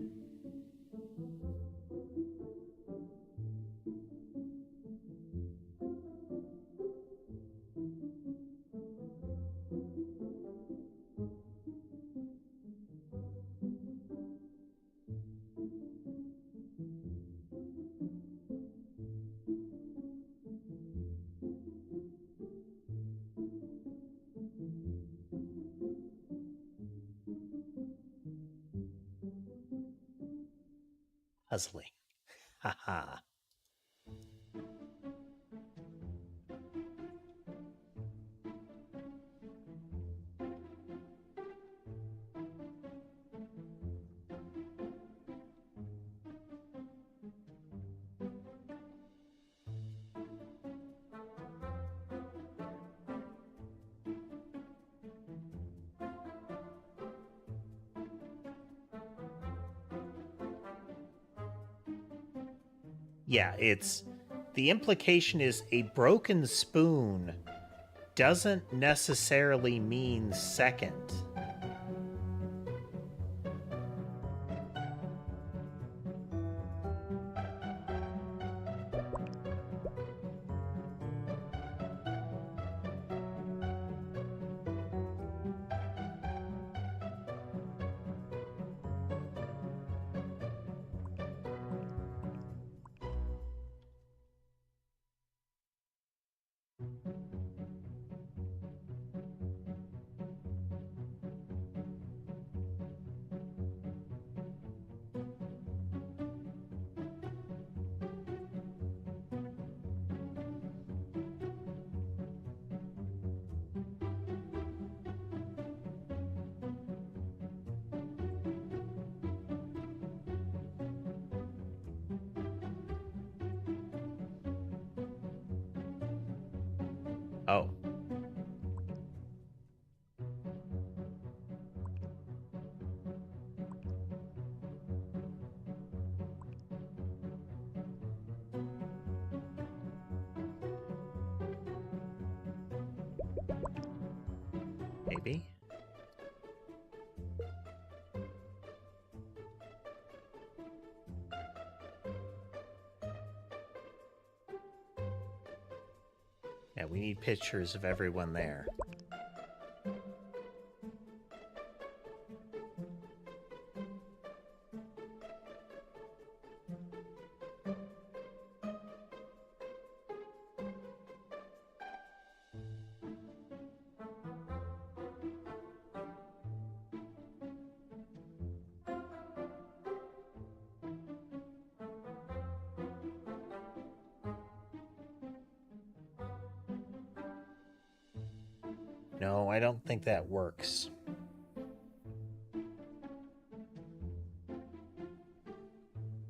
Puzzling. Haha. Yeah, it's... The implication is a broken spoon doesn't necessarily mean second. Oh. Maybe? we need pictures of everyone there. No, I don't think that works.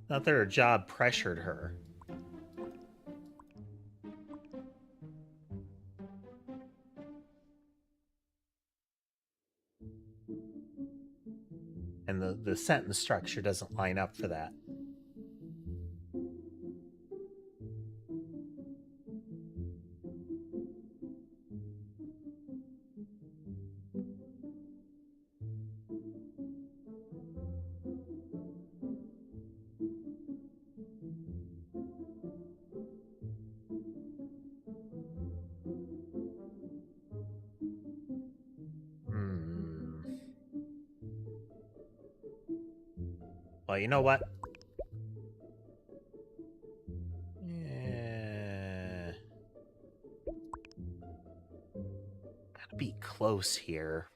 Not that her job pressured her. And the sentence structure doesn't line up for that. Well, you know what? Yeah. Gotta be close here.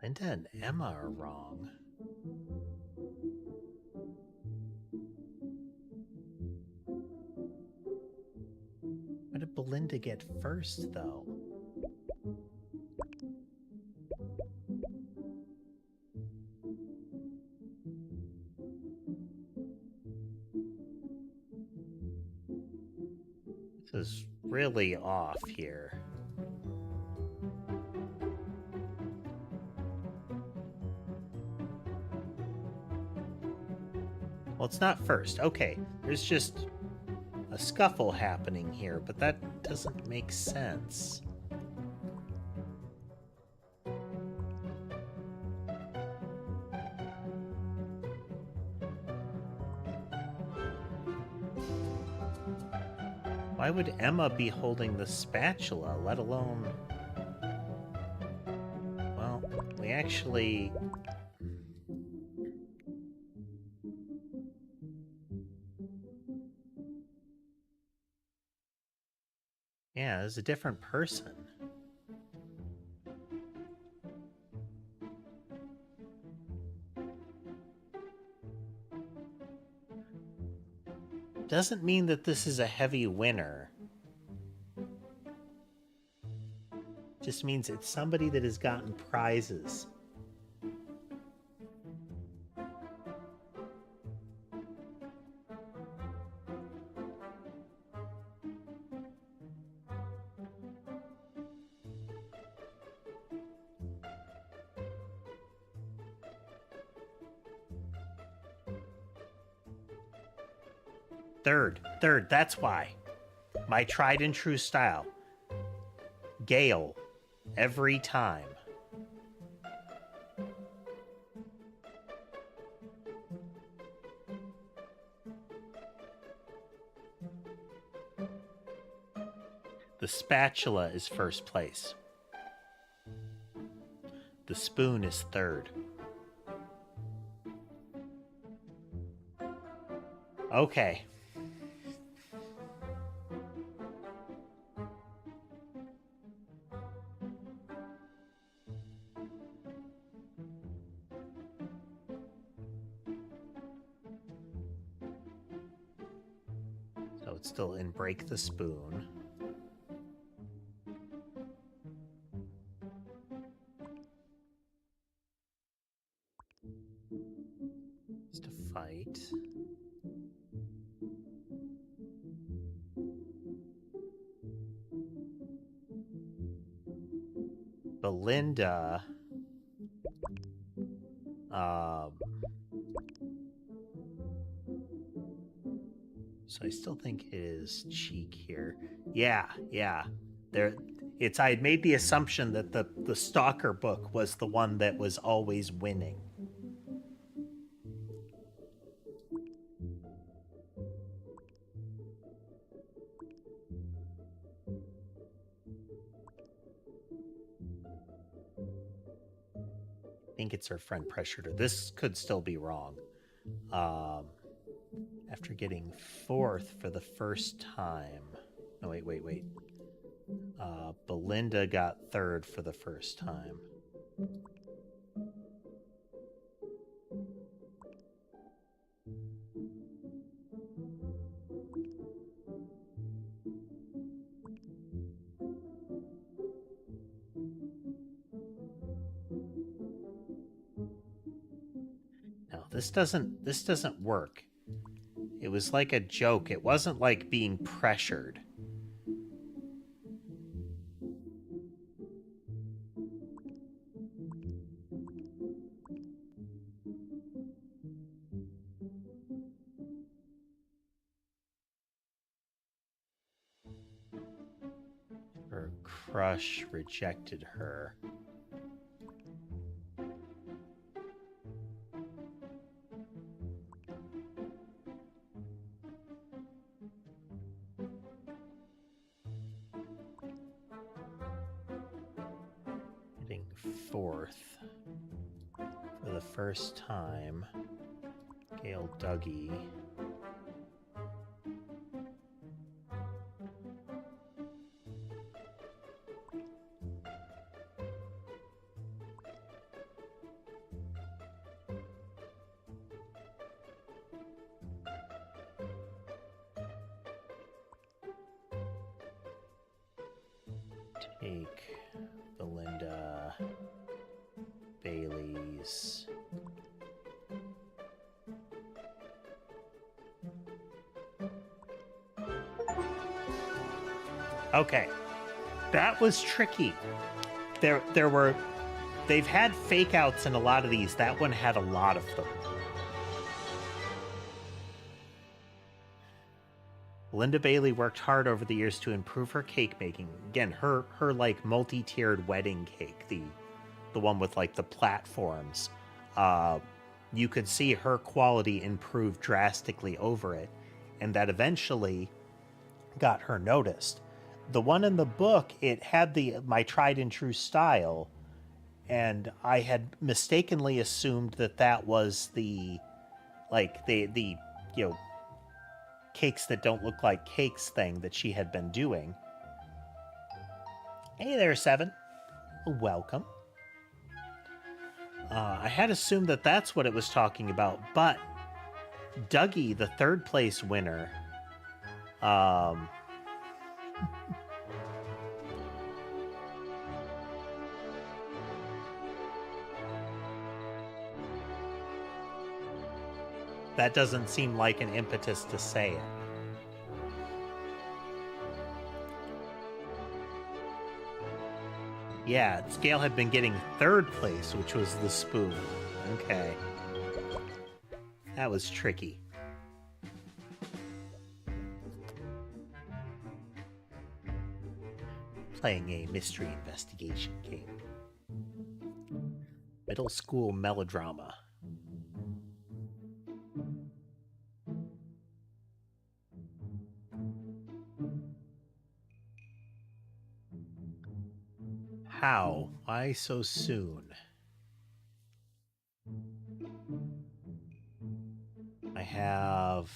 Linda and Emma are wrong. What did Belinda get first, though? This is really off here. Well, it's not first. Okay, there's just a scuffle happening here, but that doesn't make sense. Why would Emma be holding the spatula, let alone... Well, we actually... Yeah, there's a different person. Doesn't mean that this is a heavy winner. Just means it's somebody that has gotten prizes. Third, that's why. My tried and true style. Gale. Every time. The spatula is first place. The spoon is third. Okay. So it's still in break the spoon. It's to fight. Belinda So I still think it is cheek here. Yeah, yeah. There, it's. I had made the assumption that the Stalker book was the one that was always winning. I think it's her friend pressured her. This could still be wrong. After getting fourth for the first time. No, wait. Belinda got third for the first time. No, this doesn't work. It was like a joke. It wasn't like being pressured. Her crush rejected her. Getting fourth for the first time. Gail Dougie. Take Belinda Bailey's okay. That was tricky. They've had fake outs in a lot of these. That one had a lot of them. Linda Bailey worked hard over the years to improve her cake making. Again, her like multi-tiered wedding cake, the one with like the platforms. You could see her quality improve drastically over it, and that eventually got her noticed. The one in the book, it had my tried and true style, and I had mistakenly assumed that was the you know cakes that don't look like cakes thing that she had been doing. Hey there, Seven. Welcome. I had assumed that that's what it was talking about, but Dougie, the third place winner, that doesn't seem like an impetus to say it. Yeah, Scale had been getting third place, which was the spoon. Okay. That was tricky. Playing a mystery investigation game. Middle school melodrama. How? Why so soon? I have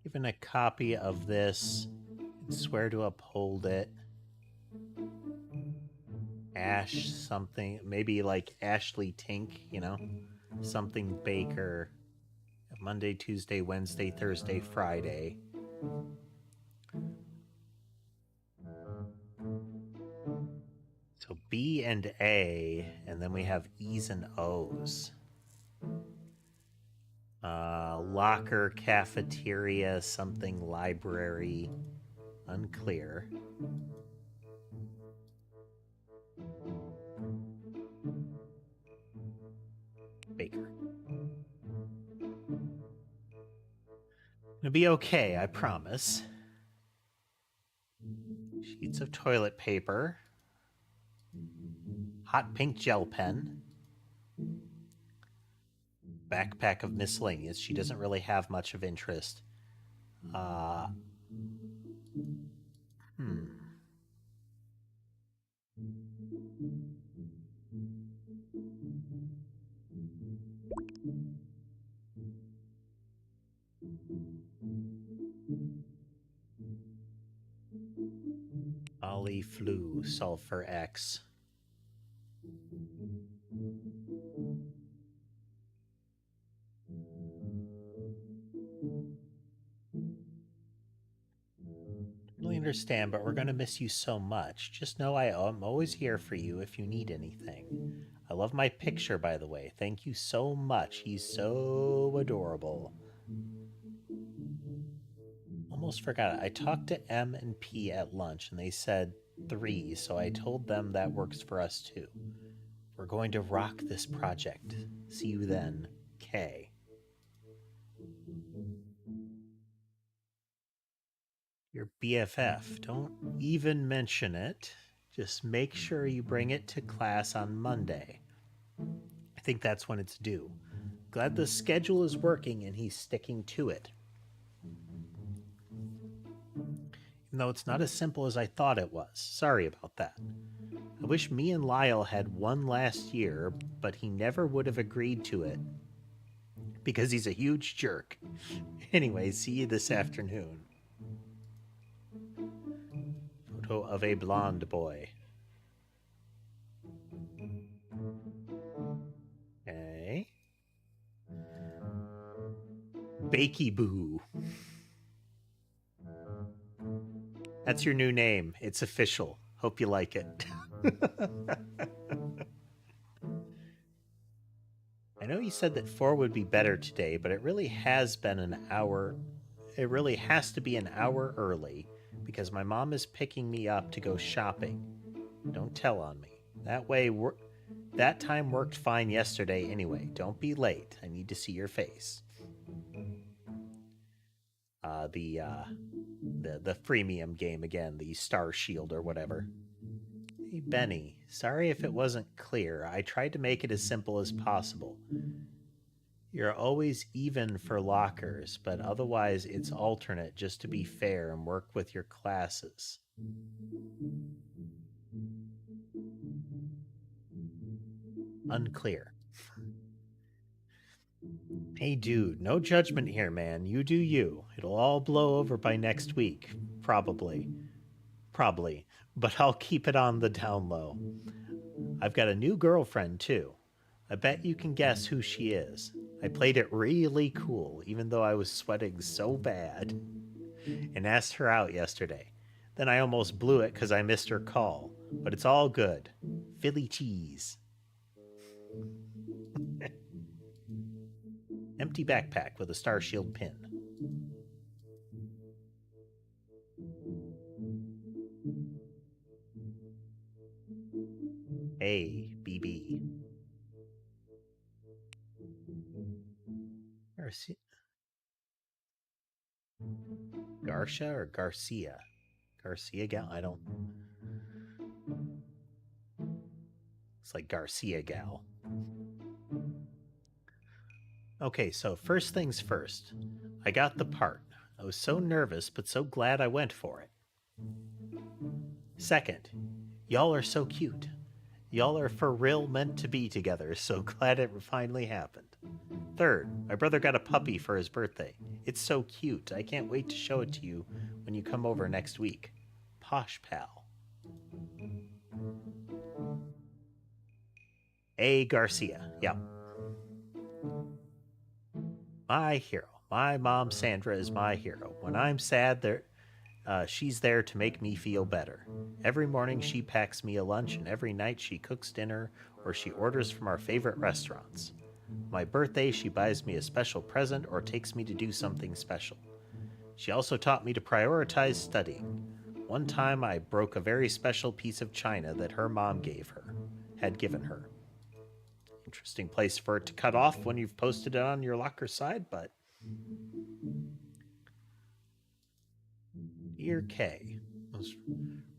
given a copy of this and swear to uphold it. Ash something, maybe like Ashley Tink, something Baker. Monday, Tuesday, Wednesday, Thursday, Friday. So B and A, and then we have E's and O's. Locker, cafeteria, something, library, unclear. Baker. It'll be okay, I promise. Sheets of toilet paper. Hot pink gel pen. Backpack of miscellaneous. She doesn't really have much of interest. Uh, hmm. Ollie flu, sulfur X. Really understand, but we're going to miss you so much. Just know I'm always here for you if you need anything. I love my picture, by the way. Thank you so much. He's so adorable. Almost forgot. I talked to M and P at lunch, and they said 3, so I told them that works for us too. We're going to rock this project. See you then, K. Your BFF. Don't even mention it. Just make sure you bring it to class on Monday. I think that's when it's due. Glad the schedule is working and he's sticking to it. Even though it's not as simple as I thought it was. Sorry about that. I wish me and Lyle had one last year, but he never would have agreed to it because he's a huge jerk. Anyway, see you this afternoon. Photo of a blonde boy. Okay. Bakey Boo. That's your new name. It's official. Hope you like it. I know you said that 4 would be better today, but it really has been an hour. It really has to be an hour early because my mom is picking me up to go shopping. Don't tell on me. That time worked fine yesterday anyway. Don't be late. I need to see your face. The freemium game again, the Star Shield or whatever. Hey Benny, sorry if it wasn't clear. I tried to make it as simple as possible. You're always even for lockers, but otherwise it's alternate just to be fair and work with your classes. Unclear. Hey dude, no judgment here, man. You do you. It'll all blow over by next week. Probably. But I'll keep it on the down low. I've got a new girlfriend, too. I bet you can guess who she is. I played it really cool, even though I was sweating so bad, and asked her out yesterday. Then I almost blew it because I missed her call. But it's all good. Philly cheese. Empty backpack with a Star Shield pin. Hey, BB. Garcia or Garcia? Garcia gal? I don't. It's like Garcia gal. Okay, so first things first. I got the part. I was so nervous, but so glad I went for it. Second, y'all are so cute. Y'all are for real meant to be together, so glad it finally happened. Third, my brother got a puppy for his birthday. It's so cute. I can't wait to show it to you when you come over next week. Posh pal. A. Garcia. Yep. My hero. My mom, Sandra, is my hero. When I'm sad, she's there to make me feel better. Every morning she packs me a lunch, and every night she cooks dinner or she orders from our favorite restaurants. My birthday, she buys me a special present or takes me to do something special. She also taught me to prioritize studying. One time I broke a very special piece of china that her mom had given her. Interesting place for it to cut off when you've posted it on your locker side, but Dear Kay, I was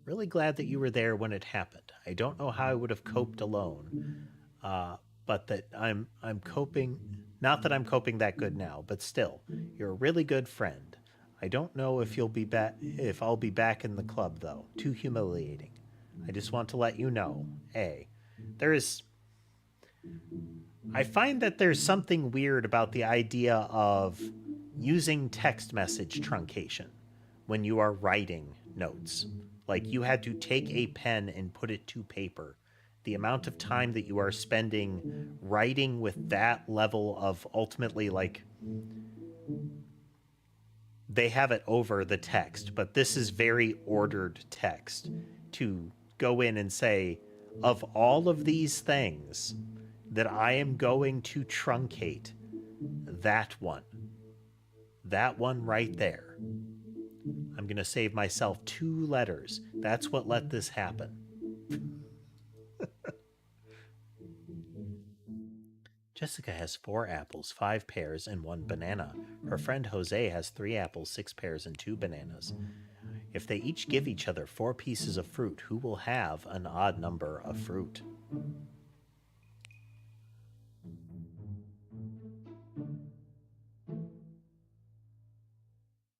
really glad that you were there when it happened. I don't know how I would have coped alone, but that I'm coping. Not that I'm coping that good now, but still, you're a really good friend. I don't know if you'll be back. If I'll be back in the club though. Too humiliating. I just want to let you know. A, there is. I find that there's something weird about the idea of using text message truncation when you are writing notes. Like you had to take a pen and put it to paper. The amount of time that you are spending writing with that level of ultimately, like, they have it over the text, but this is very ordered text to go in and say, of all of these things that I am going to truncate, that one right there. I'm going to save myself 2 letters. That's what let this happen. Jessica has 4 apples, 5 pears, and 1 banana. Her friend Jose has 3 apples, 6 pears, and 2 bananas. If they each give each other 4 pieces of fruit, who will have an odd number of fruit?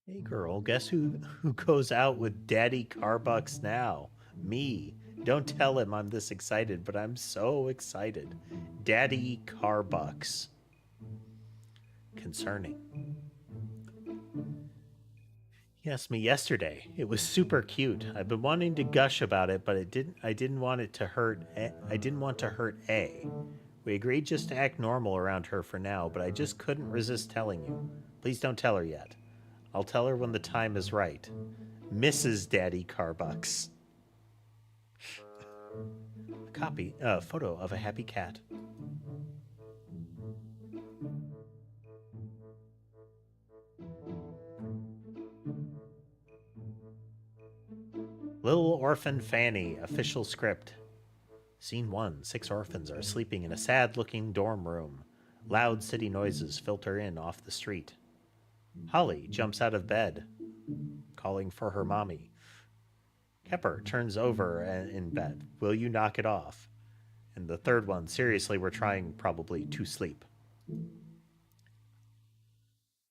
Hey girl, guess who goes out with Daddy Carbucks now? Me. Don't tell him I'm this excited, but I'm so excited. Daddy Carbucks. Concerning. He asked me yesterday. It was super cute. I've been wanting to gush about it, but I didn't want it to hurt. I didn't want to hurt A. We agreed just to act normal around her for now, but I just couldn't resist telling you. Please don't tell her yet. I'll tell her when the time is right. Mrs. Daddy Carbucks. A photo of a happy cat. Little Orphan Fanny, official script. Scene 1. 6 orphans are sleeping in a sad-looking dorm room. Loud city noises filter in off the street. Holly jumps out of bed, calling for her mommy. Kepper turns over in bed. Will you knock it off? And the third one, seriously, we're trying probably to sleep.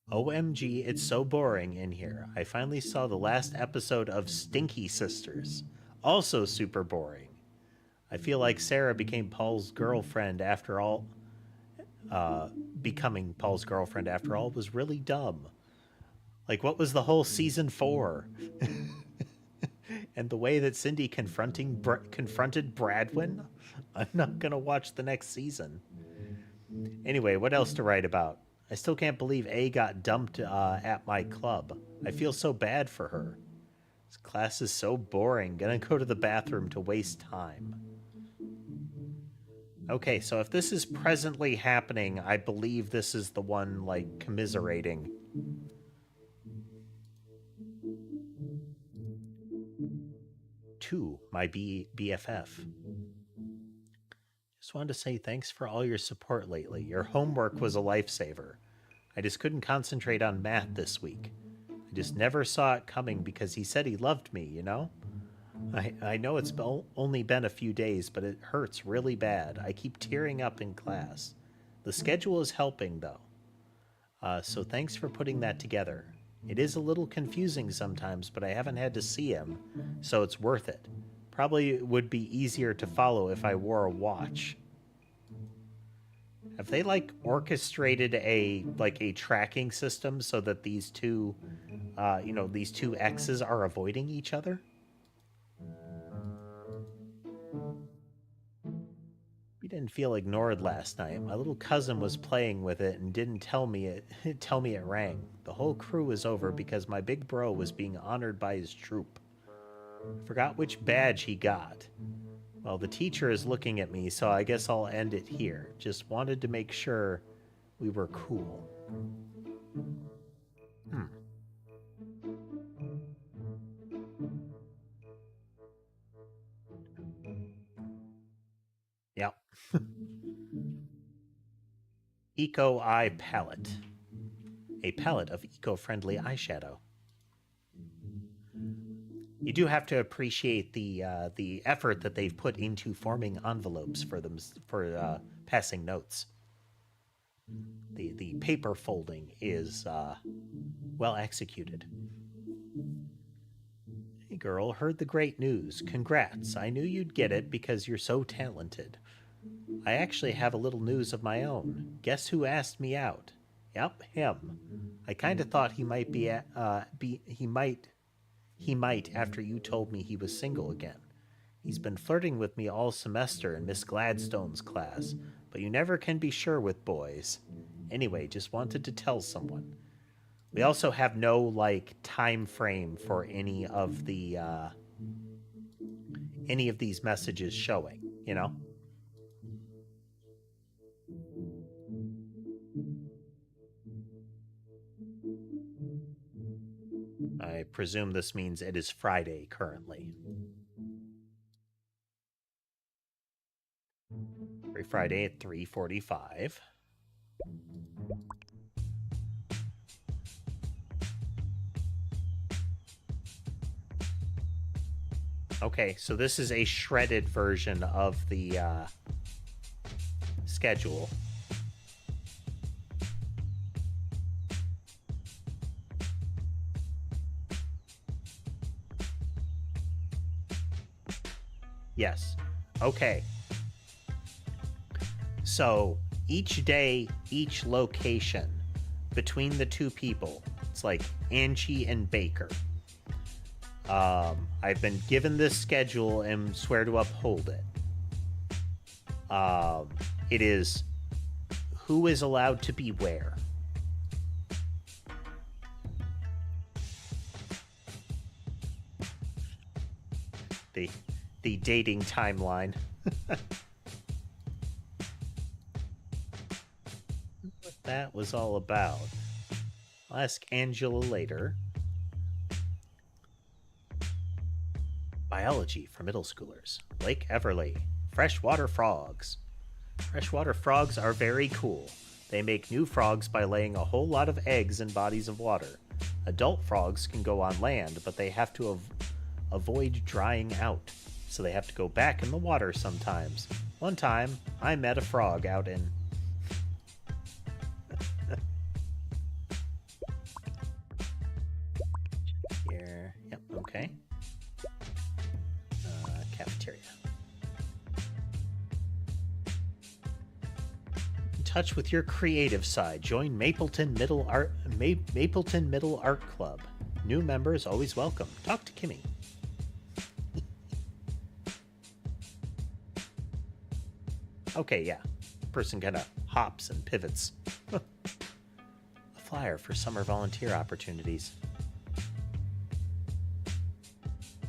OMG, it's so boring in here. I finally saw the last episode of Stinky Sisters. Also super boring. I feel like Sarah became Paul's girlfriend after all. Becoming Paul's girlfriend after all was really dumb. Like, what was the whole season 4? And the way that Cindy confronted Bradwin? I'm not going to watch the next season. Anyway, what else to write about? I still can't believe A got dumped at my club. I feel so bad for her. This class is so boring. Gonna go to the bathroom to waste time. Okay, so if this is presently happening, I believe this is the one, like, commiserating. To my BFF. Just wanted to say thanks for all your support lately. Your homework was a lifesaver. I just couldn't concentrate on math this week. I just never saw it coming because he said he loved me, you know? I know it's only been a few days, but it hurts really bad. I keep tearing up in class. The schedule is helping, though. So thanks for putting that together. It is a little confusing sometimes, but I haven't had to see him, so it's worth it. Probably would be easier to follow if I wore a watch. Have they, like, orchestrated a tracking system so that these two, these two X's are avoiding each other? We didn't feel ignored last night. My little cousin was playing with it and didn't tell me it rang. The whole crew was over because my big bro was being honored by his troop. I forgot which badge he got. Well, the teacher is looking at me, so I guess I'll end it here. Just wanted to make sure we were cool. Yep. Eco Eye Palette. A palette of eco-friendly eyeshadow. You do have to appreciate the effort that they've put into forming envelopes for them for passing notes. The paper folding is well executed. Hey girl, heard the great news. Congrats. I knew you'd get it because you're so talented. I actually have a little news of my own. Guess who asked me out? Yep, him. I kind of thought he might he might after you told me he was single again. He's been flirting with me all semester in Miss Gladstone's class, but you never can be sure with boys. Anyway, just wanted to tell someone. We also have no like time frame for any of these messages showing, you know? I presume this means it is Friday currently. Every Friday at 3:45. Okay, so this is a shredded version of the schedule. Yes. Okay. So each day, each location between the two people, it's like Angie and Baker. I've been given this schedule and swear to uphold it. It is who is allowed to be where. The dating timeline. What that was all about. I'll ask Angela later. Biology for middle schoolers. Lake Everly. Freshwater frogs. Freshwater frogs are very cool. They make new frogs by laying a whole lot of eggs in bodies of water. Adult frogs can go on land, but they have to avoid drying out, so they have to go back in the water sometimes. One time, I met a frog out in... Here. Yep, okay. Cafeteria. In touch with your creative side, join Mapleton Middle Art Club. New members always welcome. Talk to Kimmy. Okay, yeah. Person kind of hops and pivots. A flyer for summer volunteer opportunities.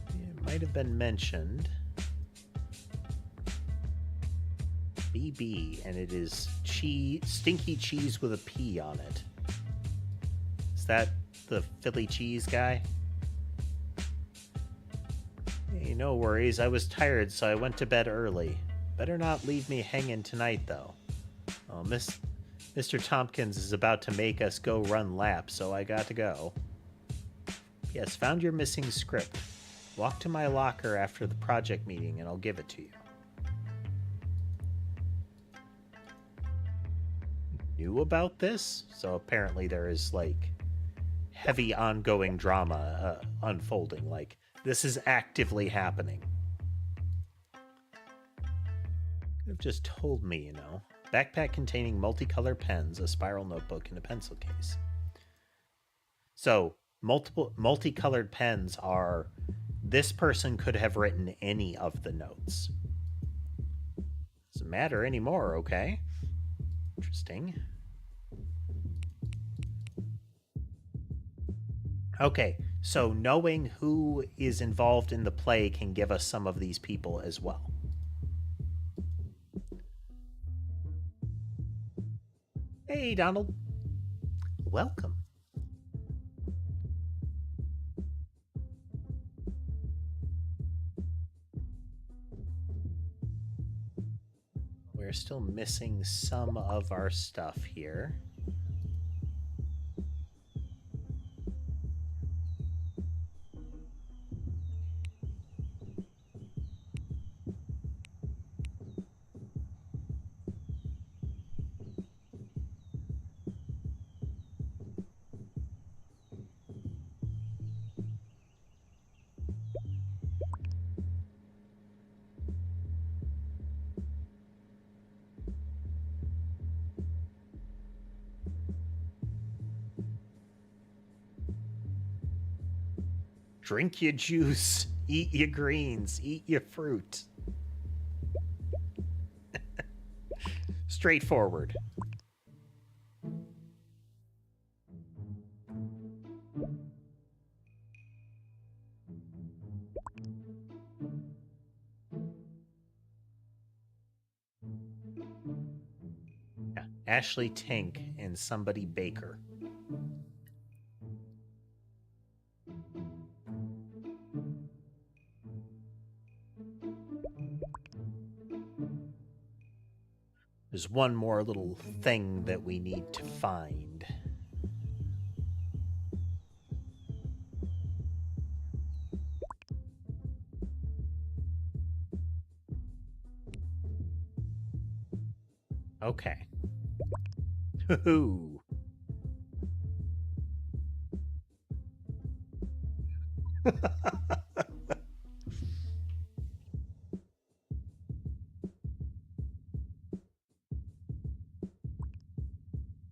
It might have been mentioned. BB, and it is stinky cheese with a P on it. Is that the Philly cheese guy? Hey, no worries. I was tired, so I went to bed early. Better not leave me hanging tonight, though. Oh, Mr. Tompkins is about to make us go run laps, so I got to go. Yes, found your missing script. Walk to my locker after the project meeting, and I'll give it to you. Knew about this? So apparently there is, like, heavy ongoing drama unfolding. Like, this is actively happening. Could have just told me, you know. Backpack containing multicolored pens, a spiral notebook, and a pencil case. So, multicolored pens are... This person could have written any of the notes. Doesn't matter anymore, okay? Interesting. Okay, so knowing who is involved in the play can give us some of these people as well. Hey, Donald. Welcome. We're still missing some of our stuff here. Drink your juice, eat your greens, eat your fruit. Straightforward. Yeah. Ashley Tink and somebody Baker. There's one more little thing that we need to find. Okay. Hoo-hoo.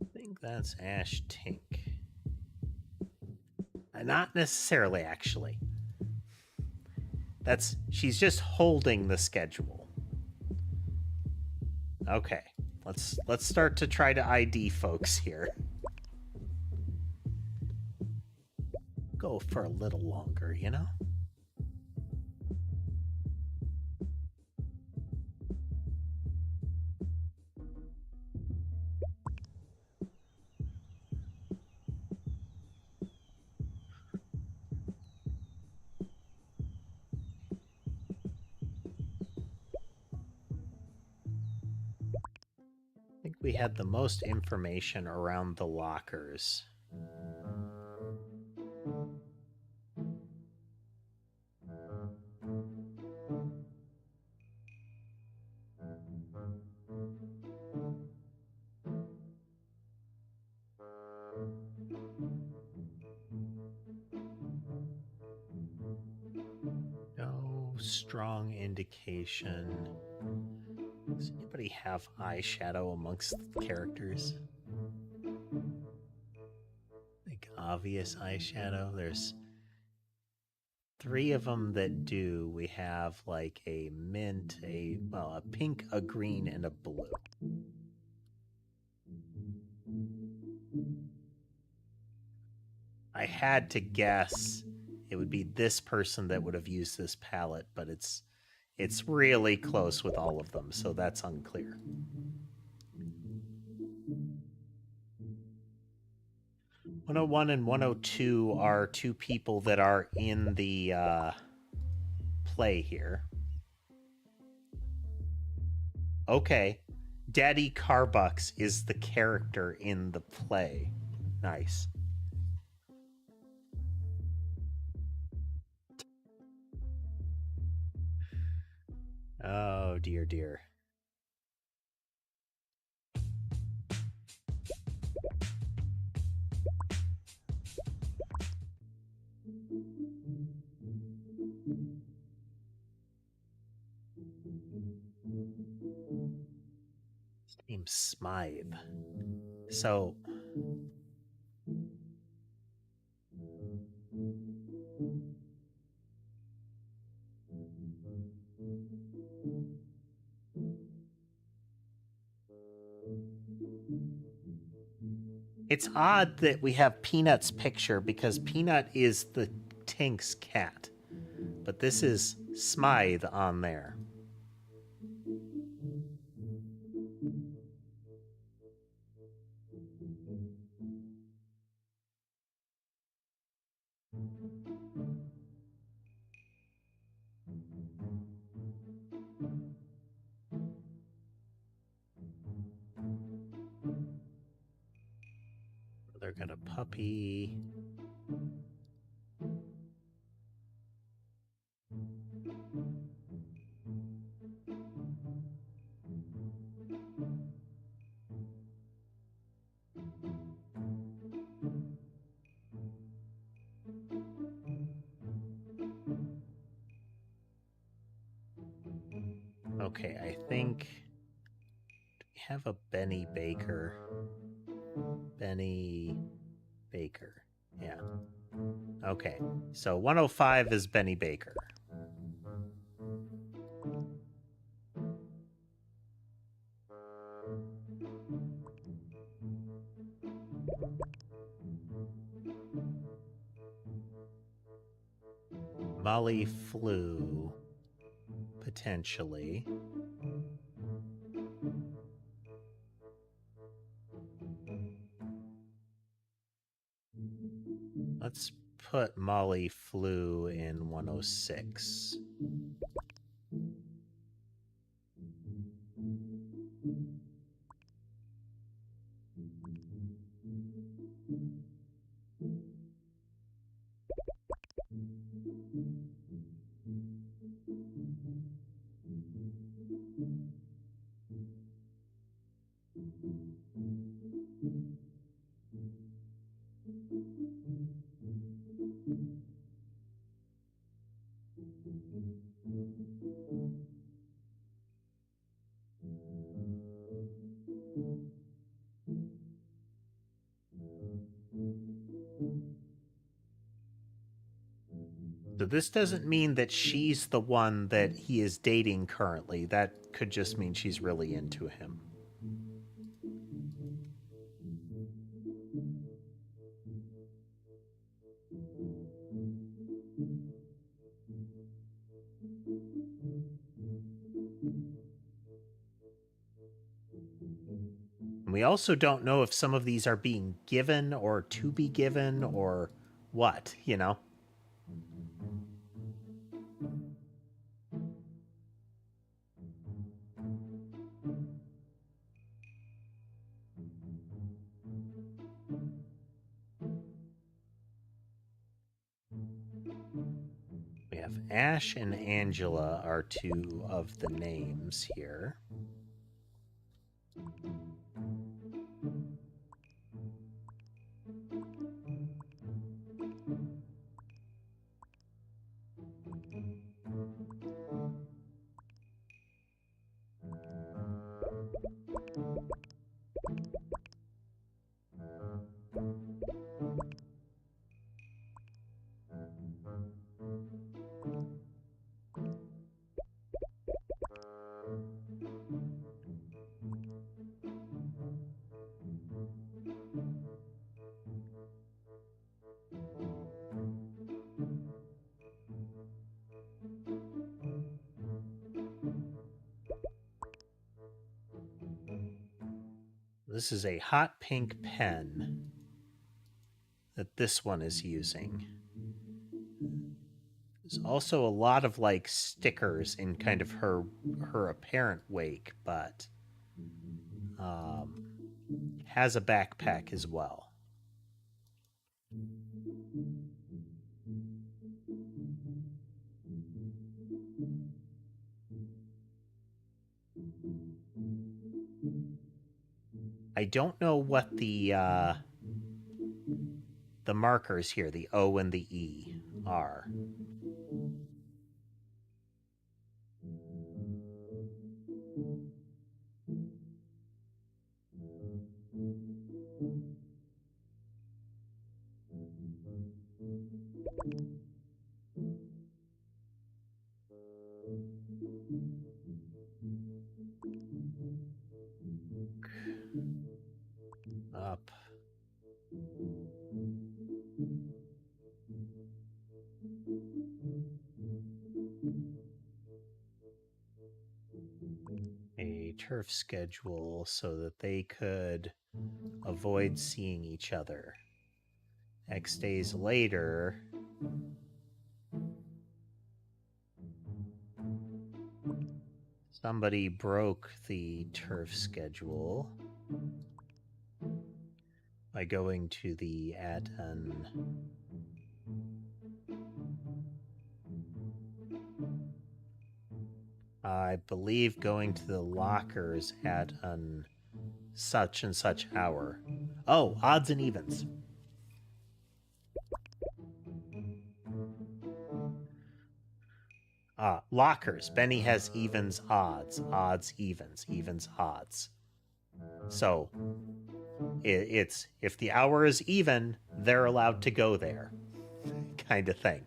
I think that's Ash Tink. Not necessarily, actually. She's just holding the schedule. Okay. Let's start to try to ID folks here. Go for a little longer, you know? I think we had the most information around the lockers. No strong indication. Does anybody have eyeshadow amongst the characters? Like obvious eyeshadow? There's 3 of them that do. We have like a mint, a pink, a green, and a blue. I had to guess it would be this person that would have used this palette, but it's really close with all of them, so that's unclear. 101 and 102 are 2 people that are in the play here. Okay. Daddy Carbucks is the character in the play. Nice. Oh, dear, dear. Name's Smythe. So... It's odd that we have Peanut's picture because Peanut is the Tink's cat. But this is Smythe on there. They're got a puppy. Okay, I think... Do we have a Benny Baker? Benny Baker. Yeah. Okay, so 105 is Benny Baker. Molly flew, potentially. Let's put Molly flew in 106. So this doesn't mean that she's the one that he is dating currently. That could just mean she's really into him. And we also don't know if some of these are being given or to be given or what, you know? We have Ash and Angela are two of the names here. This is a hot pink pen that this one is using. There's also a lot of like stickers in kind of her apparent wake, but has a backpack as well. I don't know what the markers here, the O and the E, are. Up. A turf schedule so that they could avoid seeing each other. X days later, somebody broke the turf schedule by going to the I believe going to the lockers at an such and such hour. Oh, odds and evens. Lockers. Benny has evens, odds, odds, evens, evens, odds. So it's if the hour is even, they're allowed to go there. kind of thing.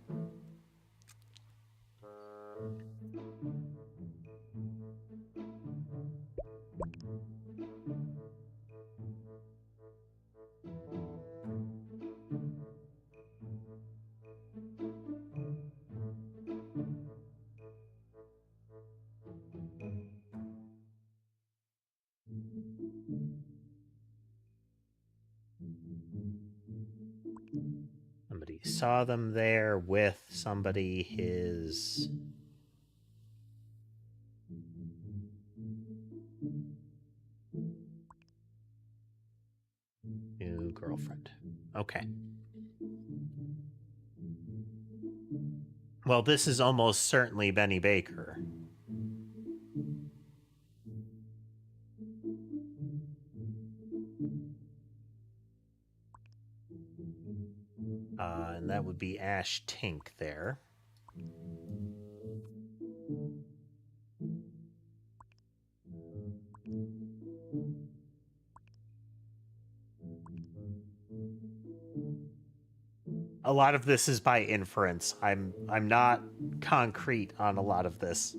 Somebody saw them there with somebody, his new girlfriend. Okay. Well, this is almost certainly Benny Baker. And that would be Ash Tink there. A lot of this is by inference. I'm not concrete on a lot of this.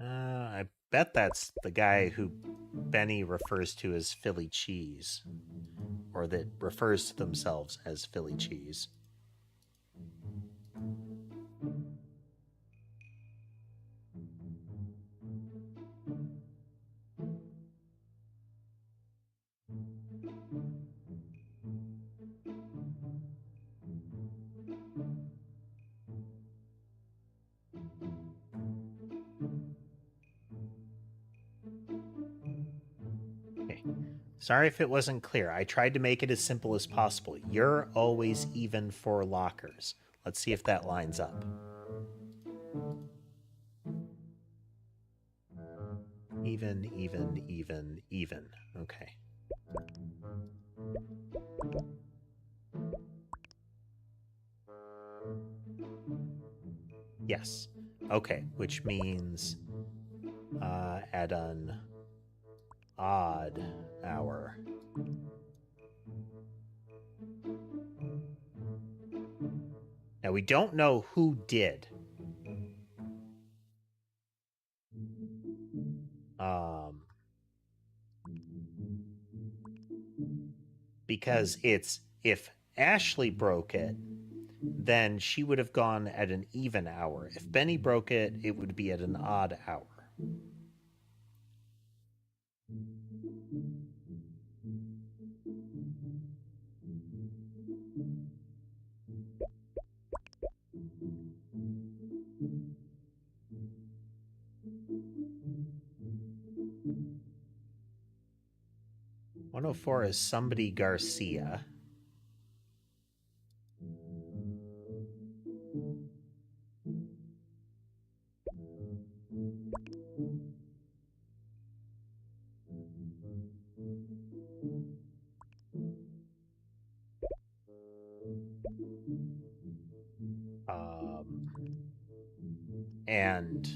I bet that's the guy who Benny refers to as Philly cheese, or that refers to themselves as Philly cheese. Okay. Sorry if it wasn't clear. I tried to make it as simple as possible. You're always even for lockers. Let's see if that lines up. Even, even, even, even. Okay. Yes. Okay, which means at an odd hour. Now, we don't know who did. Because it's, if Ashley broke it, then she would have gone at an even hour. If Benny broke it, it would be at an odd hour. "104 is somebody Garcia." And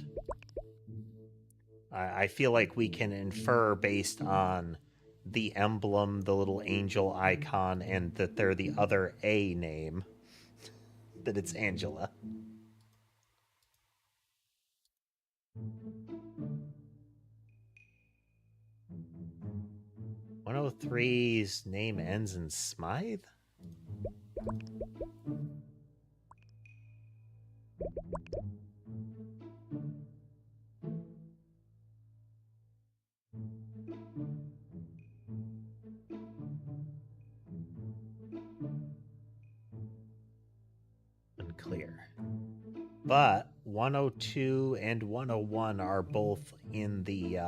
I feel like we can infer based on the emblem, the little angel icon, and that they're the other A name, that it's Angela. "103's name ends in Smythe?" Unclear. But 102 and 101 are both in the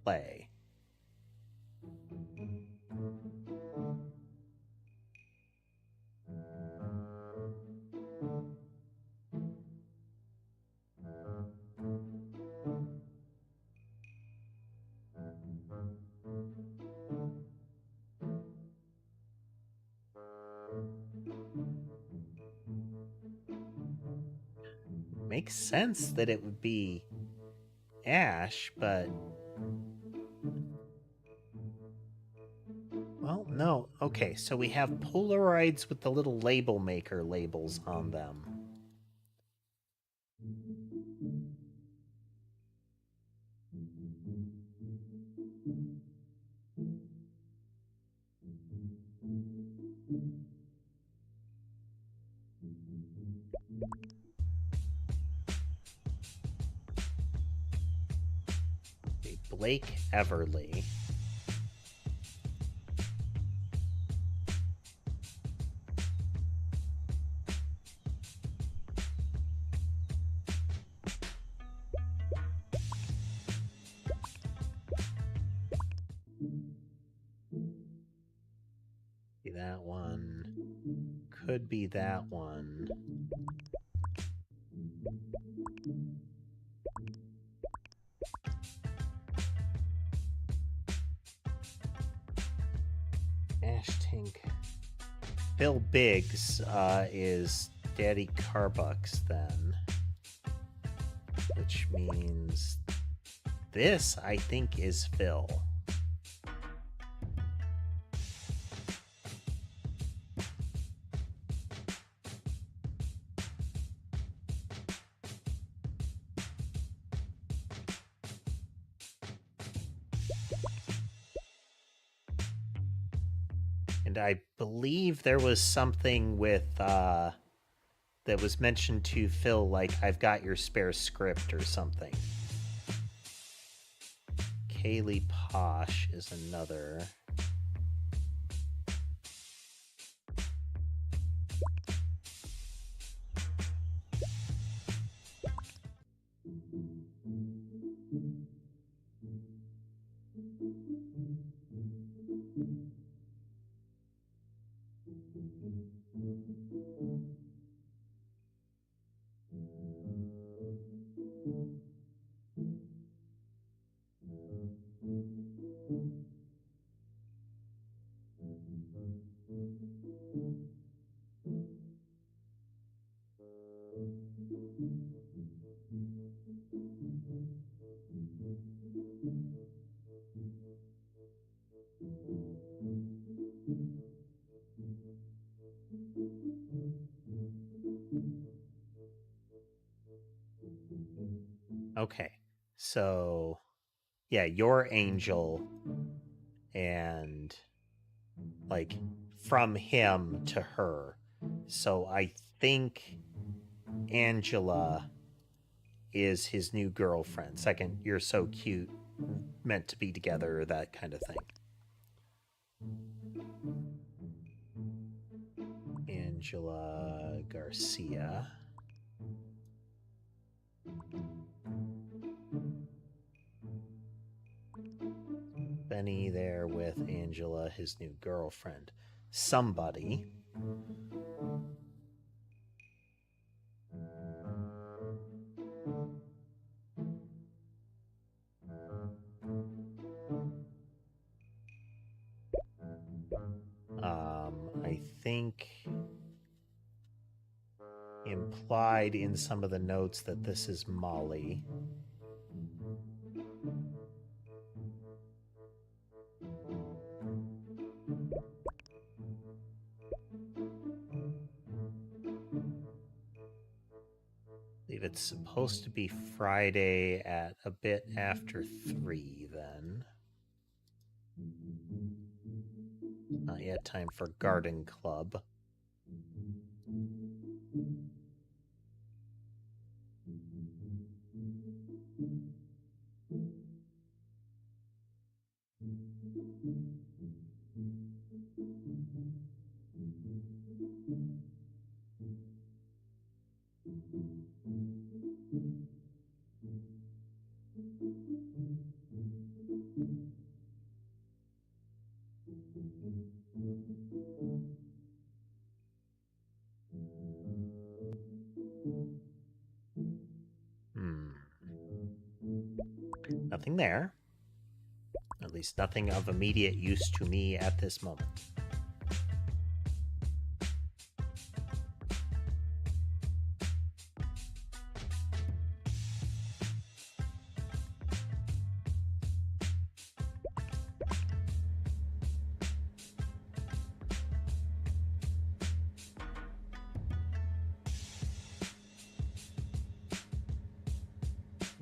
play. makes sense that it would be Ash, but... Well, no. Okay, so we have Polaroids with the little label maker labels on them. Okay, Blake Everly. That one could be that one. Ash Tink. Bill Biggs is Daddy Carbucks then, which means this, I think, is Phil. And I believe there was something with that was mentioned to Phil, like, I've got your spare script or something. Kaylee Posh is another. Okay, so yeah, your Angel, and like from him to her. So I think Angela is his new girlfriend. Second, you're so cute, meant to be together, that kind of thing. Angela Garcia. Benny there with Angela, his new girlfriend. Somebody. I think implied in some of the notes that this is Molly. I believe it's supposed to be Friday at a bit after 3 then. Not yet time for garden club. Nothing there. At least nothing of immediate use to me at this moment.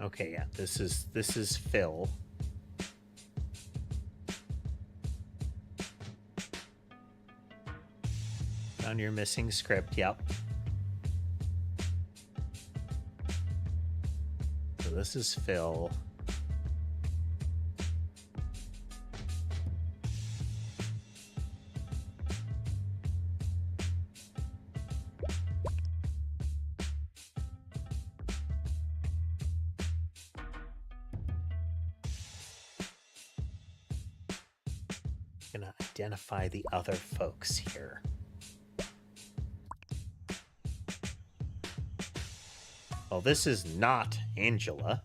Okay, yeah, this is Phil. Found your missing script, yep. So this is Phil. Gonna identify the other folks here. Well, this is not Angela.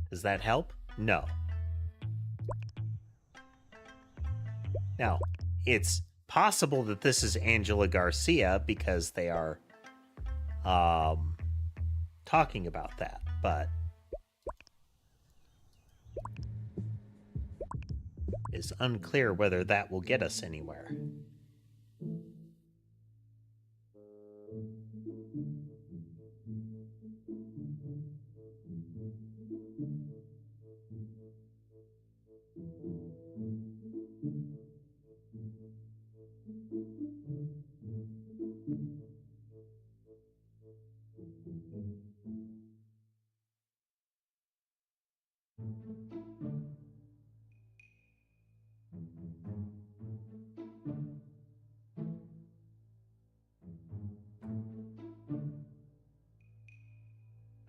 Does that help? No. Now, it's possible that this is Angela Garcia because they are talking about that, but it's unclear whether that will get us anywhere.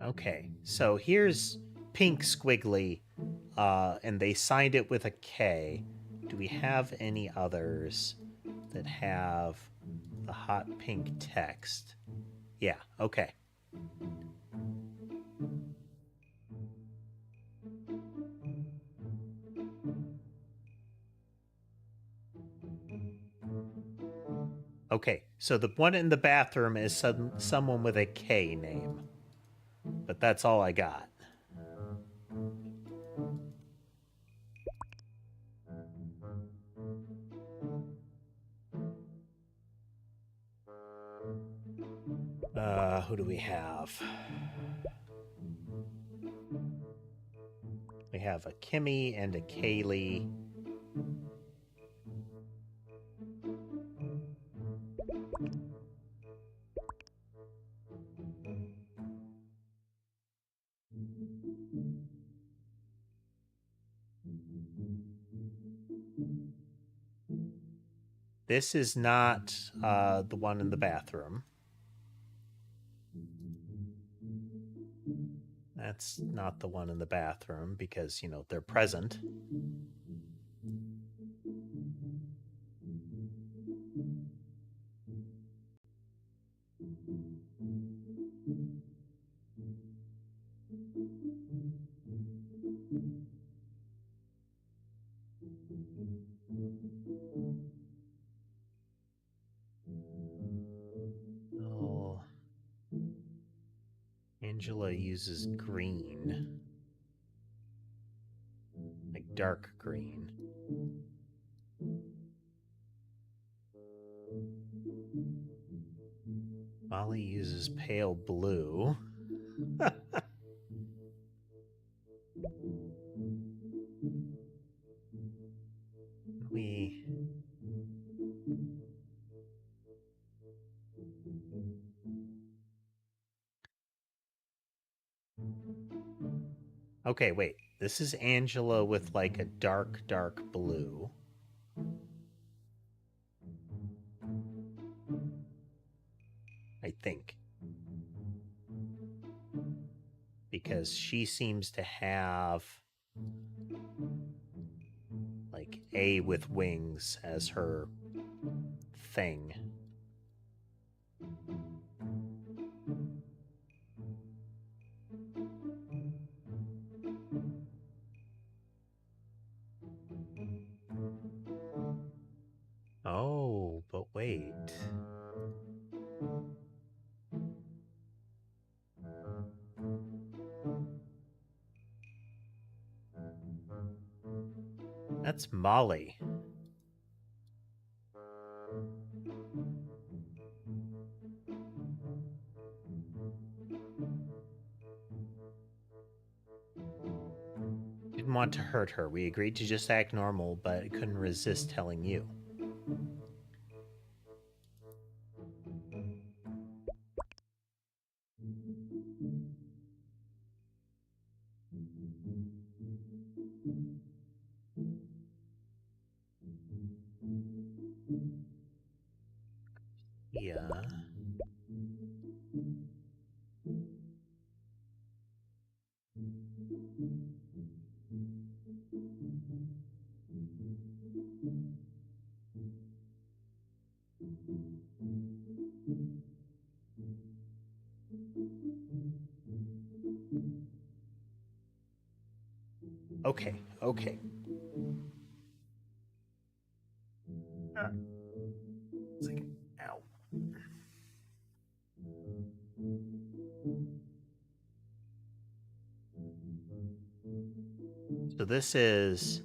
Okay, so here's pink squiggly, and they signed it with a K. Do we have any others that have the hot pink text? Yeah, okay. Okay, so the one in the bathroom is someone with a K name. But that's all I got. Who do we have? We have a Kimmy and a Kaylee. This is not the one in the bathroom. That's not the one in the bathroom because, you know, they're present. Oh, Angela uses green, like dark green. Molly uses pale blue. We... Okay, wait. This is Angela with like a dark, dark blue. I think. Because she seems to have like A with wings as her thing. Oh, but wait. That's Molly. didn't want to hurt her. We agreed to just act normal, but couldn't resist telling you. Yeah. Okay, okay. It's like, ow. So this is...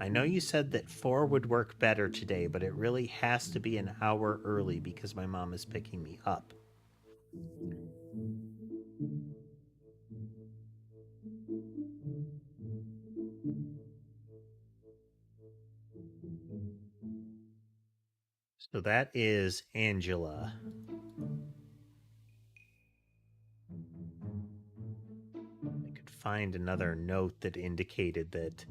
I know you said that 4 would work better today, but it really has to be an hour early because my mom is picking me up. So that is Angela. I could find another note that indicated that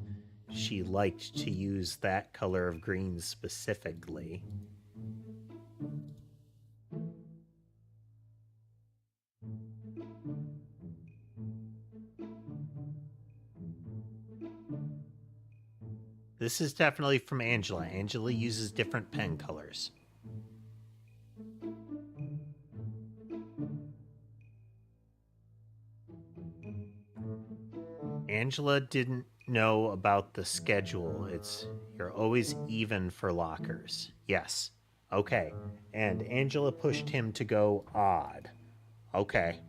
she liked to use that color of green specifically. This is definitely from Angela. Angela uses different pen colors. Angela didn't know about the schedule. You're always even for lockers. Yes. Okay. And Angela pushed him to go odd. Okay.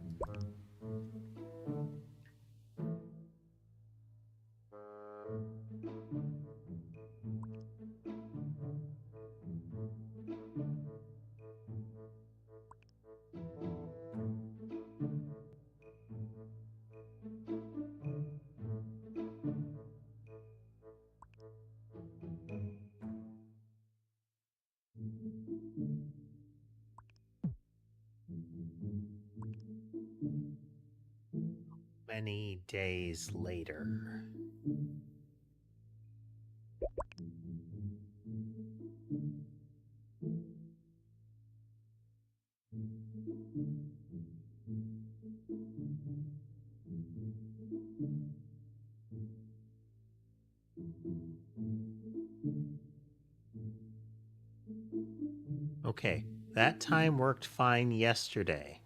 Many days later. Okay, that time worked fine yesterday.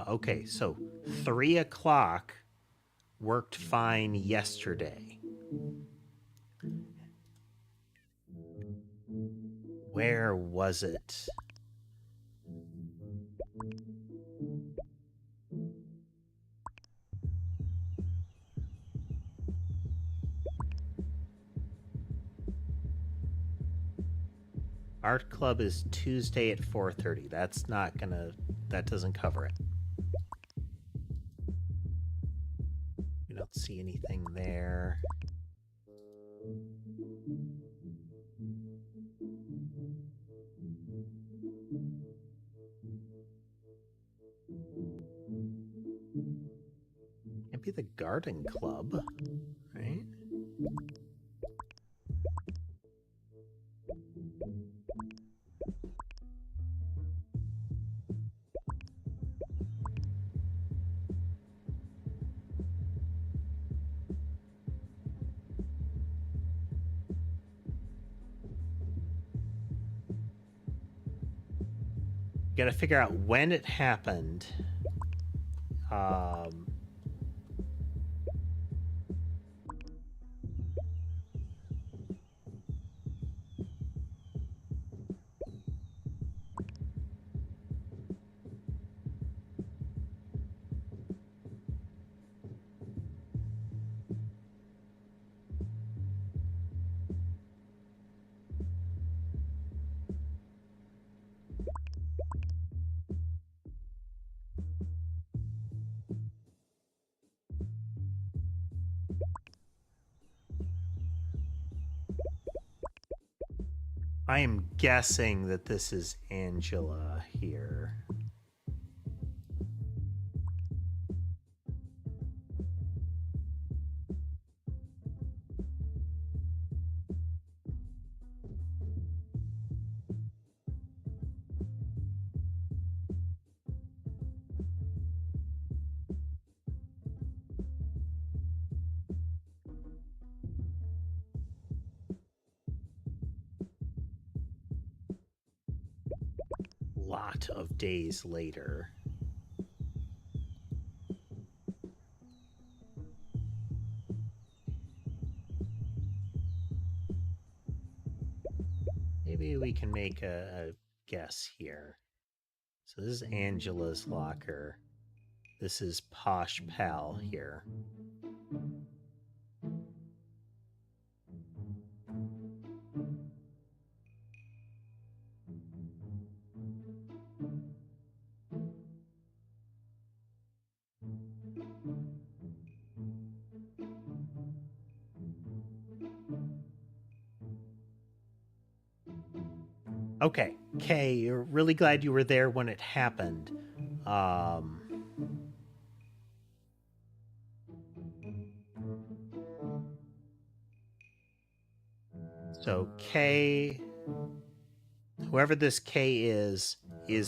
Okay, so 3 o'clock worked fine yesterday. Where was it? Art club is Tuesday at 4:30. That's not gonna... That doesn't cover it. We don't see anything there. Can't be the garden club, right? Got to figure out when it happened. I am guessing that this is Angela here. Lot of days later. Maybe we can make a guess here. So this is Angela's locker. This is Posh Pal here. Okay, Kay, you're really glad you were there when it happened. So Kay, whoever this Kay is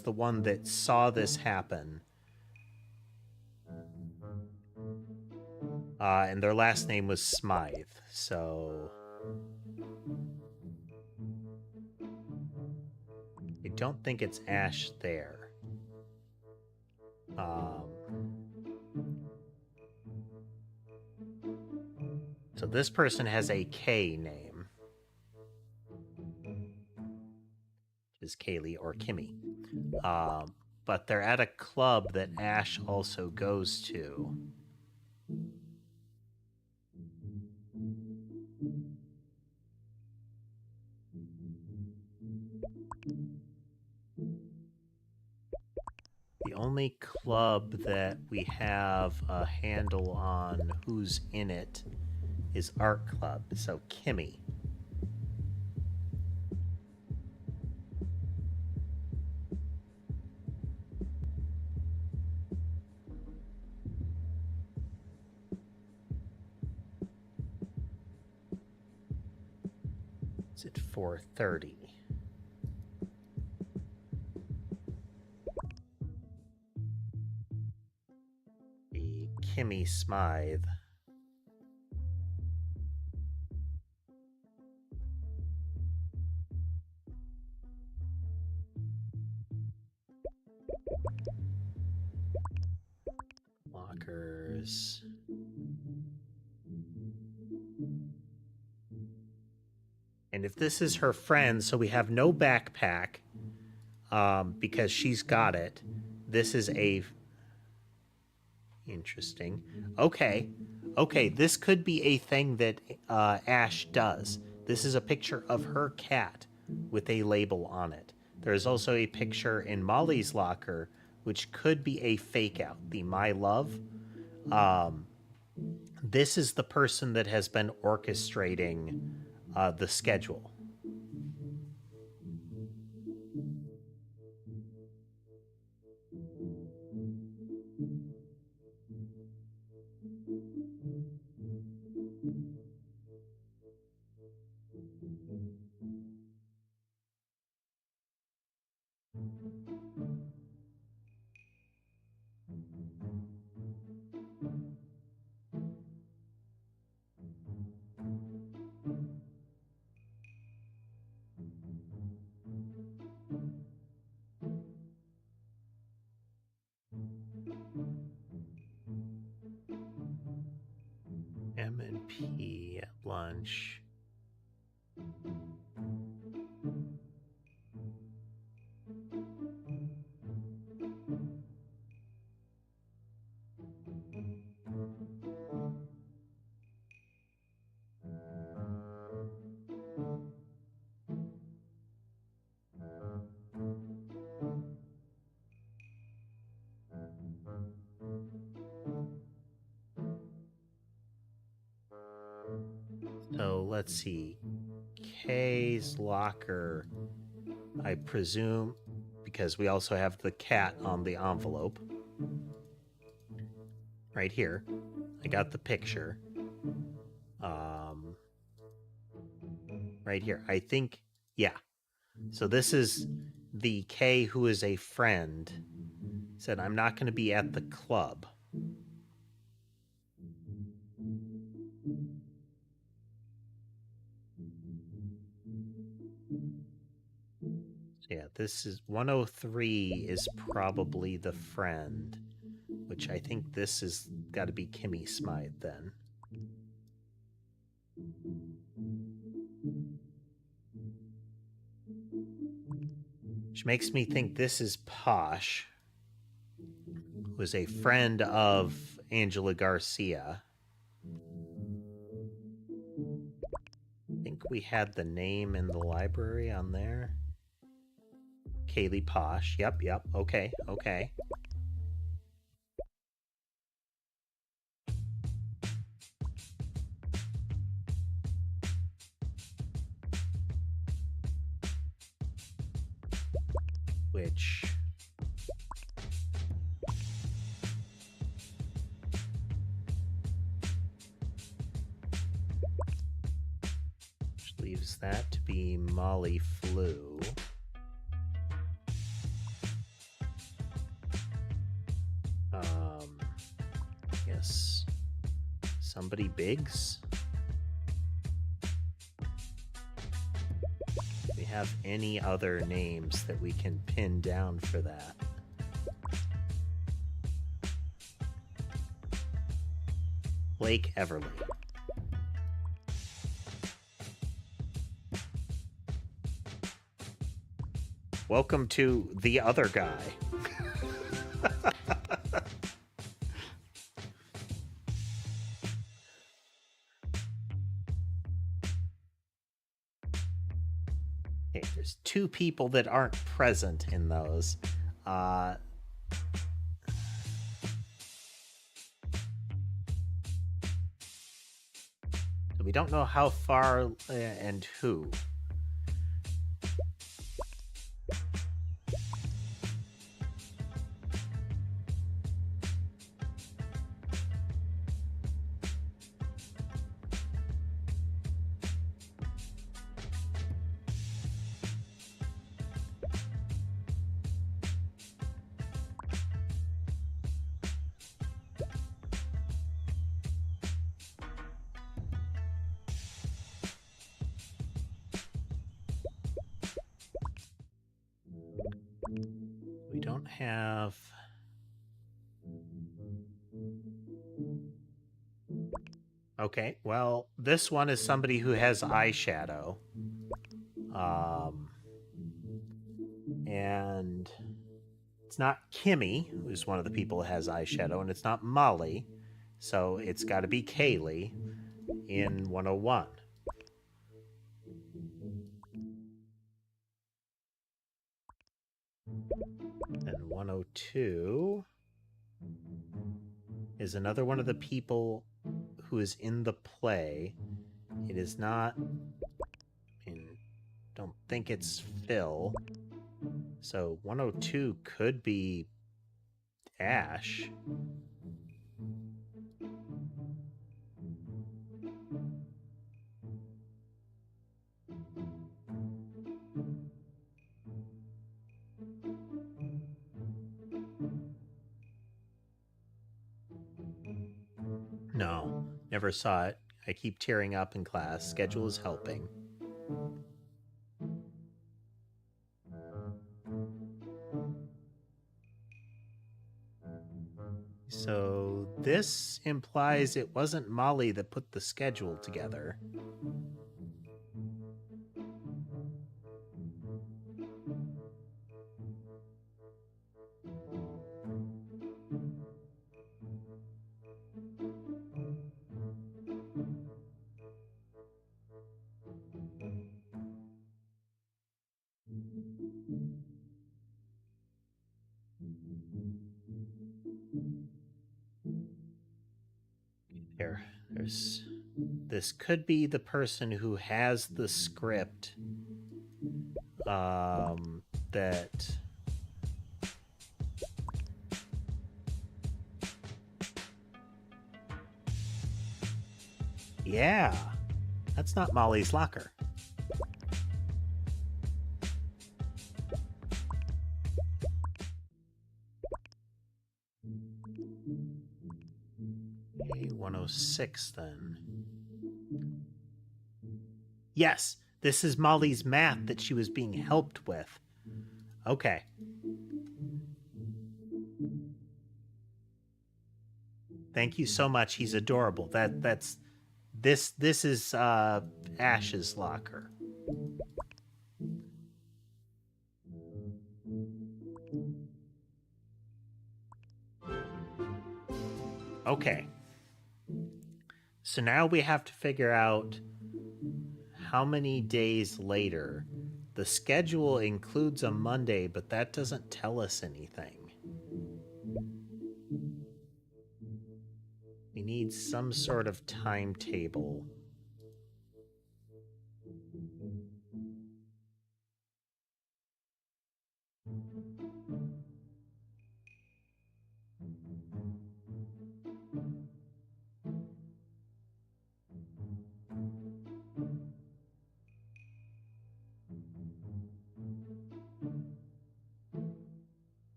the one that saw this happen. And their last name was Smythe, so I don't think it's Ash there. So this person has a K name. Is Kaylee or Kimmy. But they're at a club that Ash also goes to. The only club that we have a handle on who's in it is Art Club, so Kimmy. It's at 4:30. The Kimmy Smythe. Lockers. And if this is her friend, so we have no backpack because she's got it. This is a... Interesting. Okay. Okay, this could be a thing that Ash does. This is a picture of her cat with a label on it. There is also a picture in Molly's locker, which could be a fake out, the My Love. This is the person that has been orchestrating the schedule. M&P at lunch. So let's see. K's locker, I presume, because we also have the cat on the envelope. Right here. I got the picture. Right here. I think, yeah. So this is the K who is a friend. Said, I'm not going to be at the club. Yeah, this is 103 is probably the friend, which I think this is got to be Kimmy Smythe then. Which makes me think this is Posh, who is a friend of Angela Garcia. I think we had the name in the library on there. Kaylee Posh. Yep. Okay. Which leaves that to be Molly Flew. Yes. Somebody Biggs? Do we have any other names that we can pin down for that? Blake Everly. Welcome to the other guy. Okay, there's two people that aren't present in those. So we don't know how far and who. We don't have... Okay, well, this one is somebody who has eyeshadow. And it's not Kimmy, who's one of the people who has eyeshadow, and it's not Molly. So it's got to be Kaylee in 101. And 102 is another one of the people who is in the play. It is not... I don't think it's Phil. So 102 could be Ash. No, never saw it. I keep tearing up in class. Schedule is helping. So this implies it wasn't Molly that put the schedule together. There's This could be the person who has the script that... Yeah, that's not Molly's locker. A106 then. Yes, this is Molly's math that she was being helped with. Okay. Thank you so much. He's adorable. This is Ash's locker. Okay. So now we have to figure out how many days later. The schedule includes a Monday, but that doesn't tell us anything. We need some sort of timetable.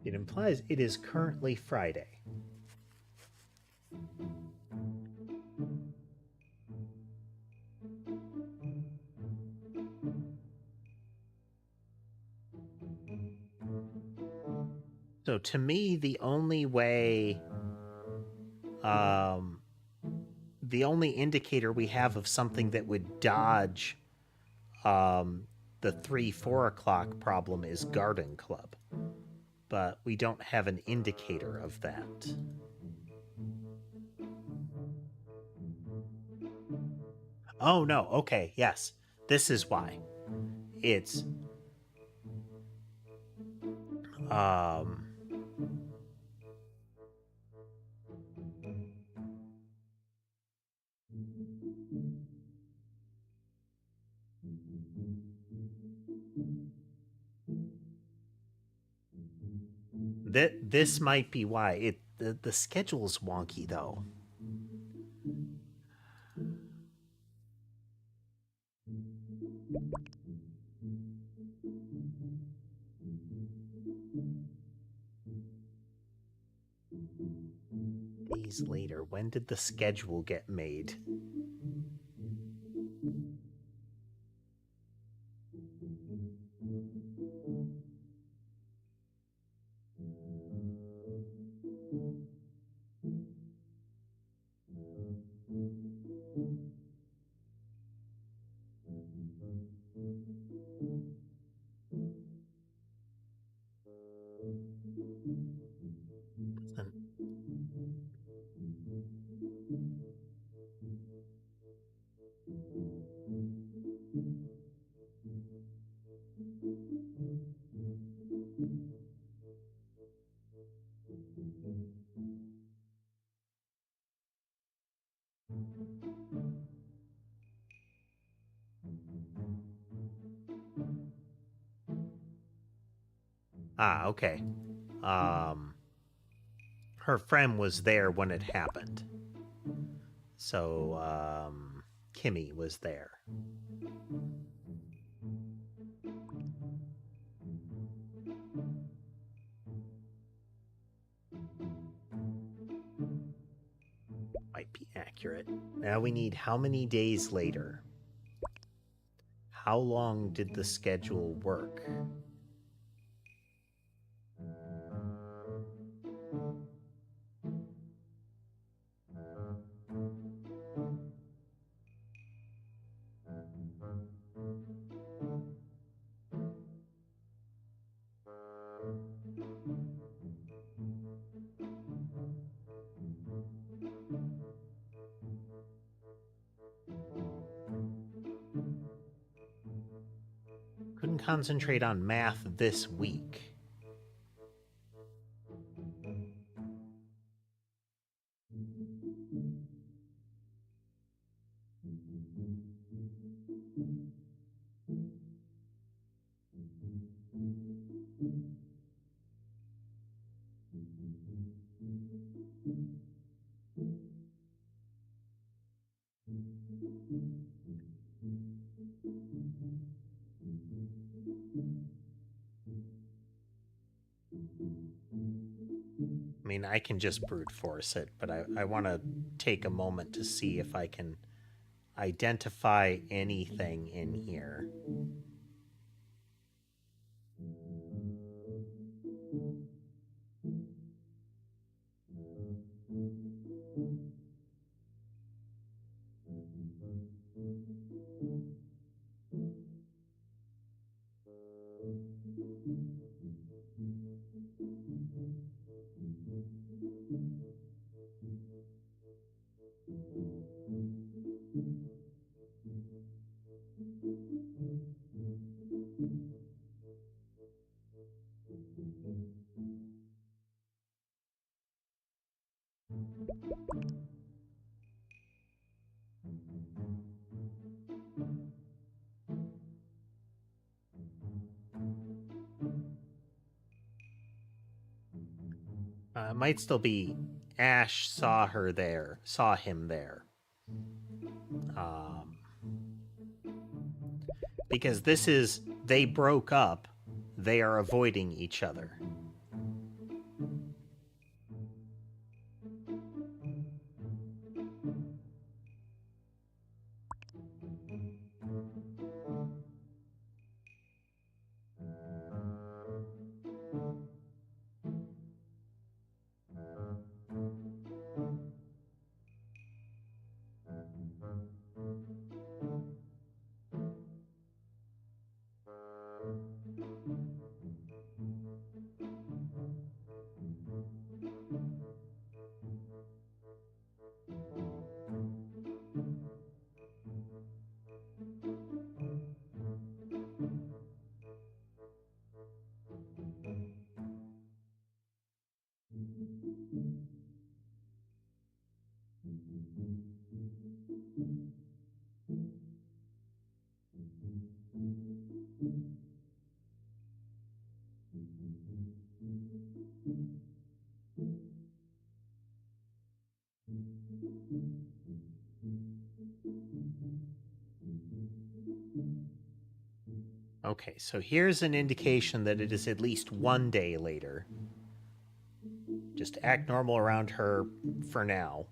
It implies it is currently Friday. So to me, the only way, the only indicator we have of something that would dodge the 3-4 o'clock problem is Garden Club. But we don't have an indicator of that. Oh, no. Okay, yes. This is why. It's... This might be why. The schedule's wonky, though. Days later, when did the schedule get made? Ah, okay. Her friend was there when it happened. So, Kimmy was there. Might be accurate. Now we need how many days later? How long did the schedule work? Couldn't concentrate on math this week. I mean, I can just brute force it, but I want to take a moment to see if I can identify anything in here. It might still be Ash saw him there. Um, because they broke up, they are avoiding each other. Okay, so here's an indication that it is at least one day later. Just act normal around her for now.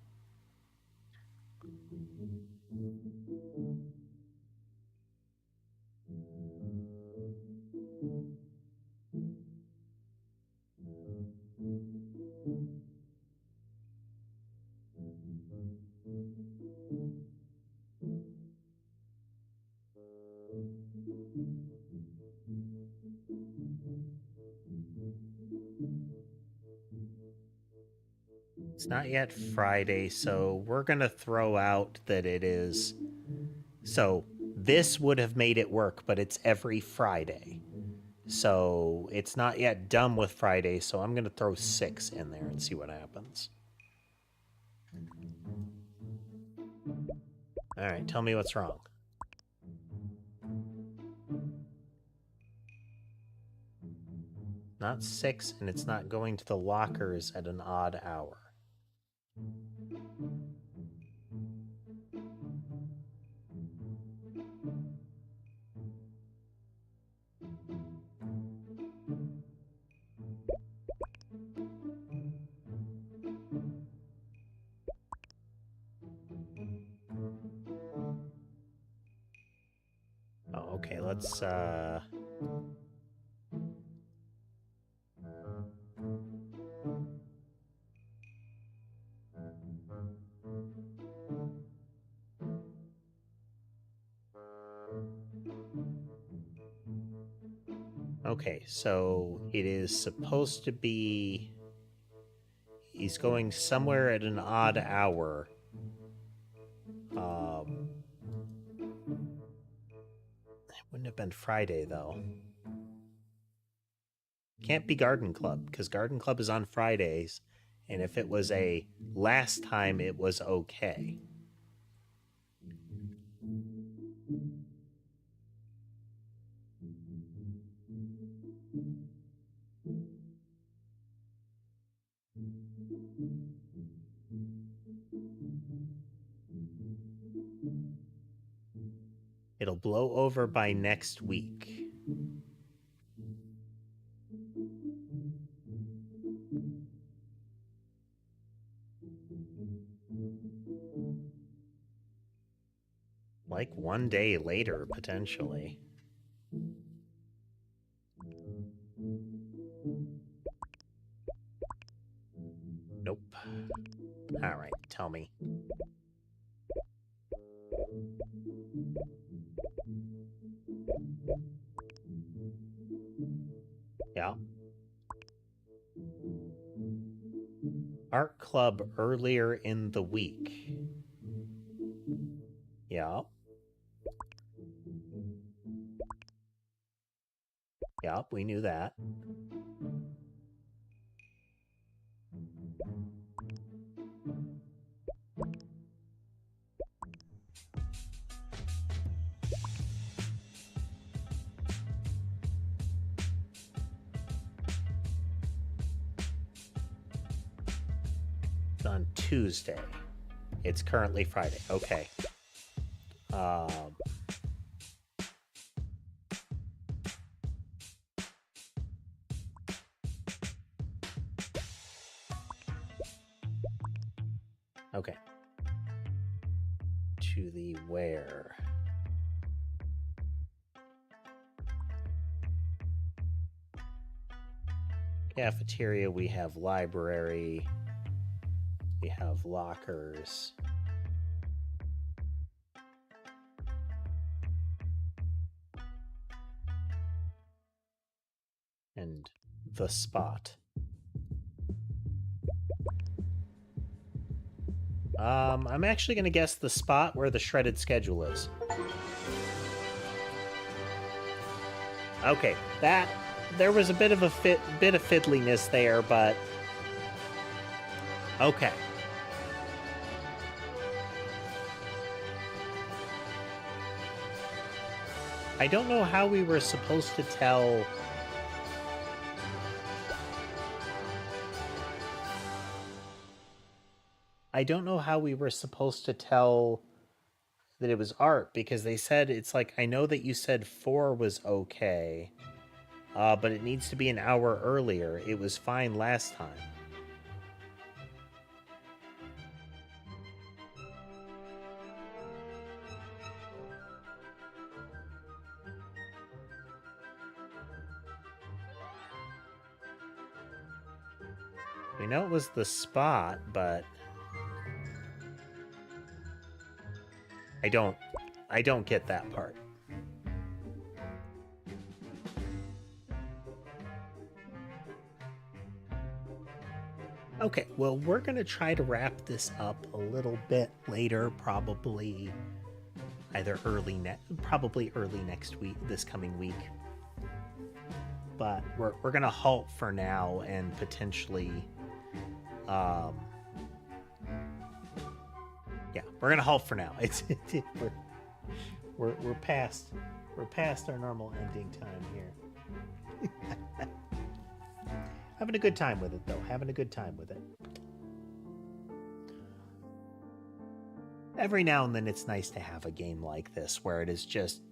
It's not yet Friday, so we're going to throw out that it is. So this would have made it work, but it's every Friday. So it's not yet done with Friday, so I'm going to throw 6 in there and see what happens. All right, tell me what's wrong. Not 6, and it's not going to the lockers at an odd hour. Oh, okay, let's okay, so it is supposed to be he's going somewhere at an odd hour. It wouldn't have been Friday though. Can't be Garden Club because Garden Club is on Fridays, and if it was a last time, it was okay. It'll blow over by next week. Like 1 day later, potentially. Nope. All right, tell me. Yeah. Art club earlier in the week. Yeah. Yep, we knew that. It's on Tuesday. It's currently Friday. Okay. Okay. To the where? Cafeteria, we have library. We have lockers. And the spot. I'm actually going to guess the spot where the shredded schedule is. Okay, there was a bit of fiddliness there, but okay. I don't know how we were supposed to tell. I don't know how we were supposed to tell that it was art, because they said, it's like, I know that you said 4 was okay, but it needs to be an hour earlier. It was fine last time. We know it was the spot, but I don't get that part. Okay, well, we're going to try to wrap this up a little bit later, probably either probably early next week, this coming week. But we're going to halt for now and potentially yeah, we're going to halt for now. We're past our normal ending time here. Having a good time with it, though. Having a good time with it. Every now and then it's nice to have a game like this where it is just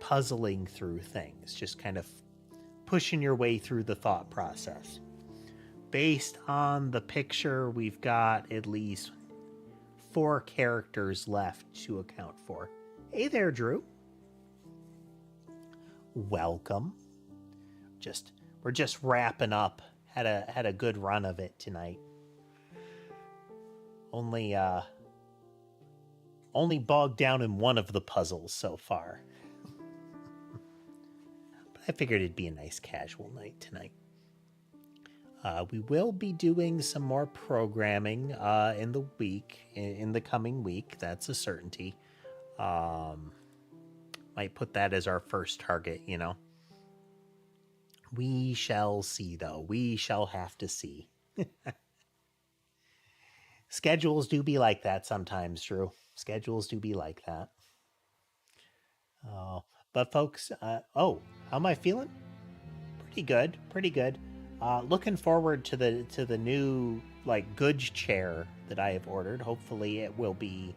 puzzling through things, just kind of pushing your way through the thought process. Based on the picture, we've got at least 4 characters left to account for. Hey there, Drew. Welcome. We're just wrapping up. Had a good run of it tonight. Only bogged down in one of the puzzles so far. But I figured it'd be a nice casual night tonight. We will be doing some more programming in the coming week. That's a certainty. Might put that as our first target, you know. We shall see, though. We shall have to see. Schedules do be like that sometimes, Drew. Schedules do be like that. Oh, but folks, oh, how am I feeling? Pretty good, pretty good. Looking forward to the new like goods chair that I have ordered. Hopefully, it will be.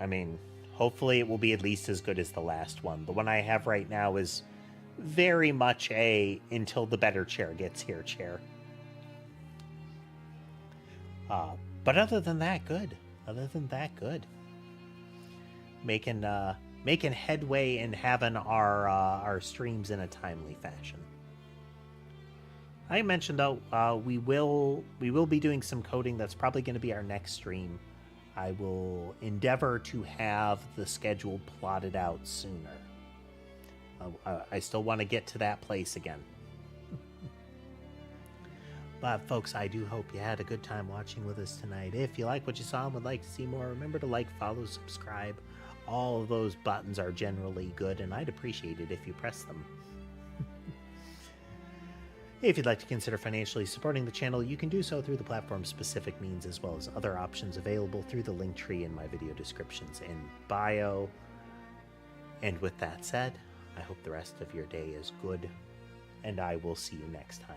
I mean, hopefully it will be at least as good as the last one. The one I have right now is very much a until the better chair gets here chair. Uh, but other than that, good. Other than that, good. Making making headway in having our streams in a timely fashion. I mentioned though, we will be doing some coding. That's probably going to be our next stream. I will endeavor to have the schedule plotted out sooner. I still want to get to that place again. But folks, I do hope you had a good time watching with us tonight. If you like what you saw and would like to see more, remember to like, follow, subscribe. All of those buttons are generally good, and I'd appreciate it if you press them. If you'd like to consider financially supporting the channel, you can do so through the platform-specific means as well as other options available through the link tree in my video descriptions and bio. And with that said, I hope the rest of your day is good, and I will see you next time.